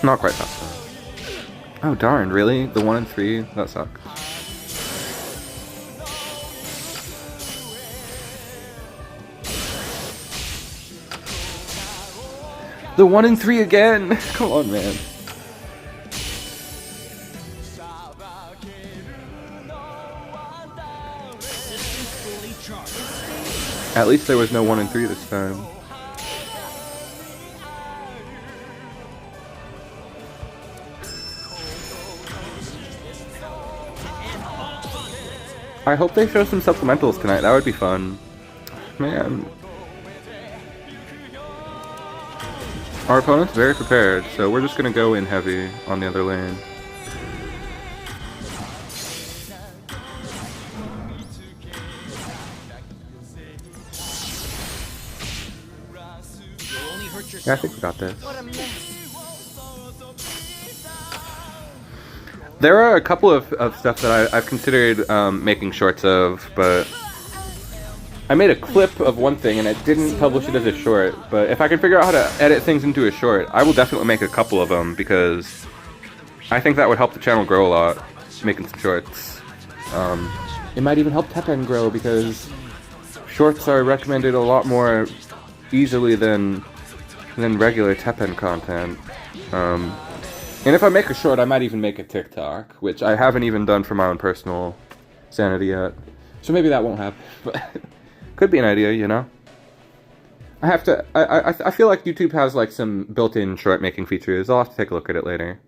Not quite that fast. Oh darn, really? The 1 and 3? That sucks. The 1 and 3 again! Come on, man. At least there was no 1 and 3 this time. I hope they show some supplementals tonight. That would be fun. Man. Our opponent's very prepared, so we're just gonna go in heavy on the other lane. Yeah, I think we got this. There are a couple of stuff that I've considered making shorts of, but I made a clip of one thing and I didn't publish it as a short, but if I can figure out how to edit things into a short, I will definitely make a couple of them because I think that would help the channel grow a lot, making some shorts. It might even help TEPPEN grow because shorts are recommended a lot more easily than regular TEPPEN content. And if I make a short, I might even make a TikTok, which I haven't even done for my own personal sanity yet. So maybe that won't happen, but could be an idea, you know? I have to, I feel like YouTube has like some built-in short making features. I'll have to take a look at it later.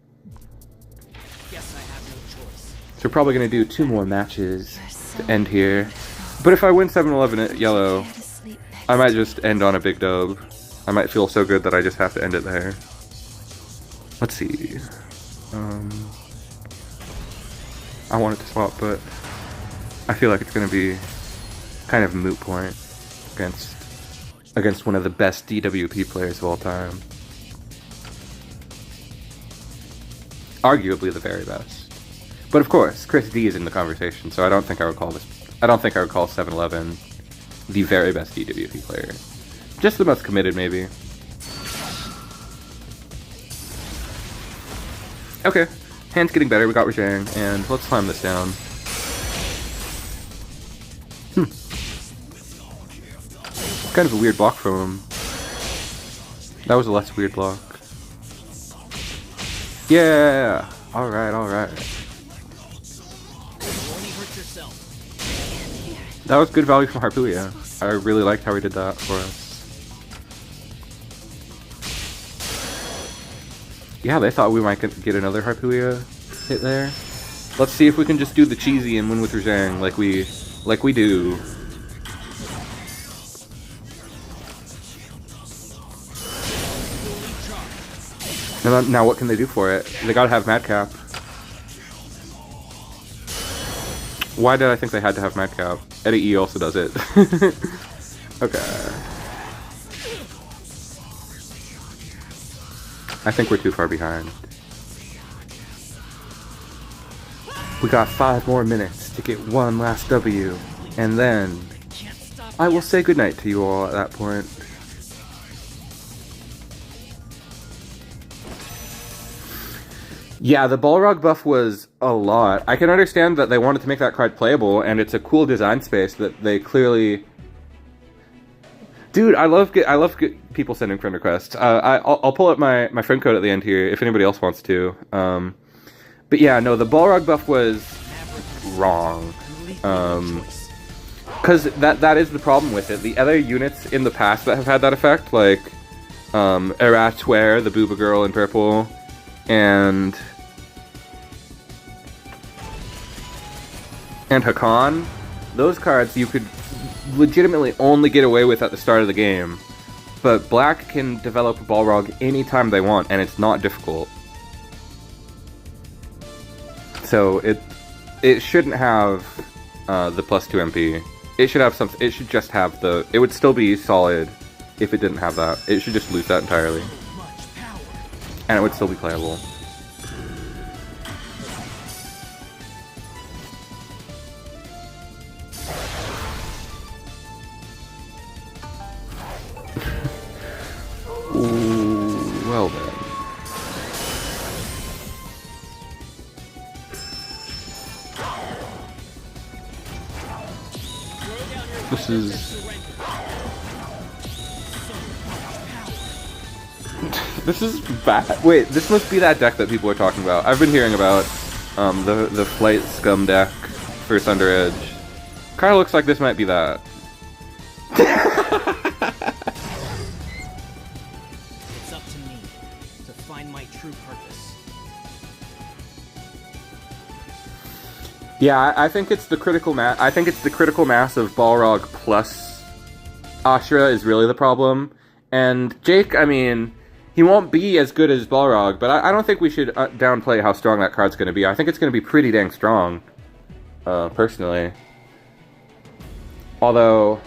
Guess I have no choice. So we're probably going to do 2 more matches to end here. But if I win 7-11 at yellow, I might just end on a big dub. I might feel so good that I just have to end it there. Let's see. I wanted to swap, but I feel like it's going to be kind of a moot point against one of the best DWP players of all time. Arguably the very best. But of course, Chris D is in the conversation, so I don't think I would call 7-11 the very best DWP player. Just the most committed, maybe. Okay, hand's getting better, we got Rajang, and let's slam this down. Kind of a weird block from him. That was a less weird block. Yeah! Alright, alright. That was good value from Harpuia. I really liked how he did that for us. Yeah, they thought we might get another Harpuia hit there. Let's see if we can just do the cheesy and win with Rajang like we do. And now what can they do for it? They gotta have Madcap. Why did I think they had to have Madcap? Eddie E also does it. Okay. I think we're too far behind. We got 5 more minutes to get one last W, and then I will say goodnight to you all at that point. Yeah, the Balrog buff was a lot. I can understand that they wanted to make that card playable, and it's a cool design space that they clearly... Dude, I love people sending friend requests. I'll pull up my friend code at the end here if anybody else wants to. But yeah, no, the Balrog buff was wrong. Because that is the problem with it. The other units in the past that have had that effect, like Eratware, the Booba Girl in purple, and Hakan, those cards you could legitimately only get away with at the start of the game. But Black can develop a Balrog anytime they want, and it's not difficult. So it shouldn't have the +2 MP. It should have some. It should just have the. It would still be solid if it didn't have that. It should just lose that entirely, and it would still be playable. Ooh, well then. This is... This is bad. Wait, this must be that deck that people are talking about. I've been hearing about the Flight Scum deck for Thunder Edge. Kinda looks like this might be that. It's up to me to find my true purpose. Yeah, I think it's the critical mass. I think it's the critical mass of Balrog plus Ashura is really the problem. And Jake, I mean, he won't be as good as Balrog, but I don't think we should downplay how strong that card's going to be. I think it's going to be pretty dang strong, personally. Although,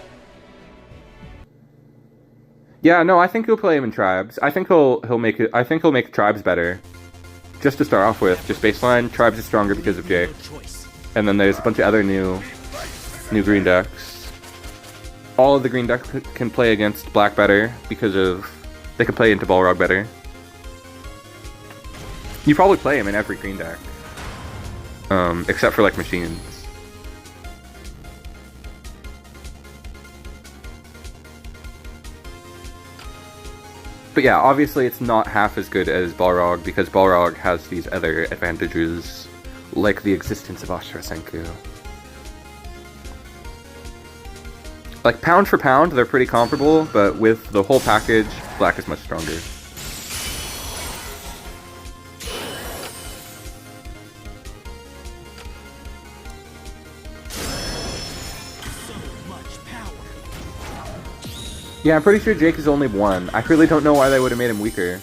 yeah, no, I think he'll play him in Tribes. I think he'll make it. I think he'll make Tribes better, just to start off with. Just baseline, Tribes is stronger because of Jake. And then there's a bunch of other new green decks. All of the green decks can play against Black better because of they can play into Balrog better. You probably play him in every green deck, except for like machines. But yeah, obviously it's not half as good as Balrog because Balrog has these other advantages, like the existence of Ashura Senku. Like, pound for pound, they're pretty comparable, but with the whole package, Black is much stronger. Yeah, I'm pretty sure Jake is only 1. I really don't know why they would have made him weaker.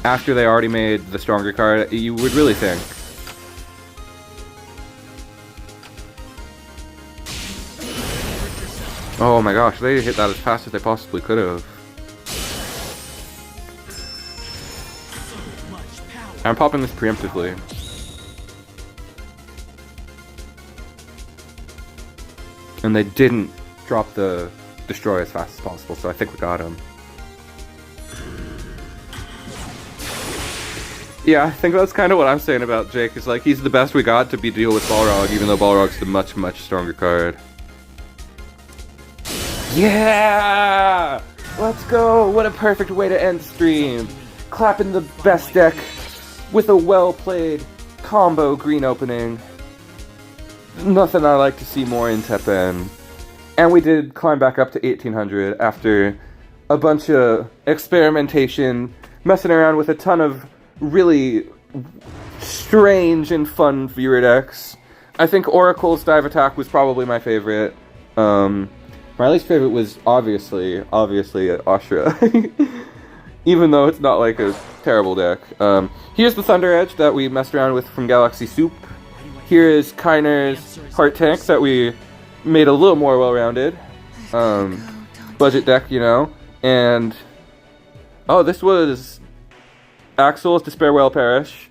After they already made the stronger card, you would really think. Oh my gosh, they hit that as fast as they possibly could have. I'm popping this preemptively. And they didn't drop the destroy as fast as possible, so I think we got him. Yeah, I think that's kind of what I'm saying about Jake. Is like, he's the best we got to deal with Balrog, even though Balrog's the much, much stronger card. Yeah! Let's go! What a perfect way to end stream. Clapping the best deck with a well-played combo green opening. Nothing I like to see more in TEPPEN. And we did climb back up to 1800 after a bunch of experimentation, messing around with a ton of really strange and fun viewer decks. I think Oracle's Dive Attack was probably my favorite. My least favorite was obviously Ashura. Even though it's not like a terrible deck. Here's the Thunder Edge that we messed around with from Galaxy Soup. Here is Kainer's Heart Tank that we made a little more well-rounded. Budget deck, you know. And oh, this was Axel's Despair Will Perish.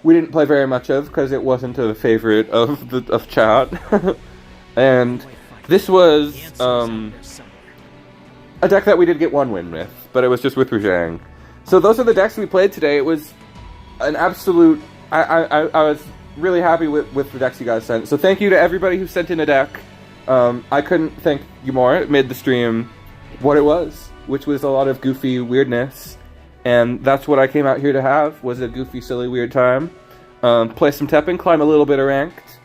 We didn't play very much of because it wasn't a favorite of chat. And this was a deck that we did get one win with, but it was just with Rujang. So those are the decks we played today. It was an absolute... I was really happy with the decks you guys sent. So thank you to everybody who sent in a deck. I couldn't thank you more. It made the stream what it was, which was a lot of goofy weirdness. And that's what I came out here to have, was a goofy, silly, weird time. Play some Teppen, climb a little bit of ranked.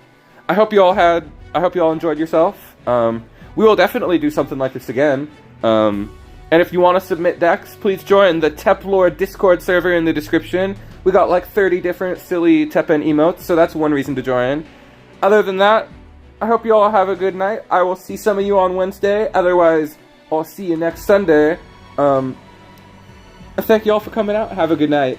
I hope you all enjoyed yourself. We will definitely do something like this again. And if you want to submit decks, please join the TEPLORD Discord server in the description. We got like 30 different silly Teppen emotes, so that's one reason to join. Other than that, I hope you all have a good night. I will see some of you on Wednesday. Otherwise, I'll see you next Sunday. Thank you all for coming out. Have a good night.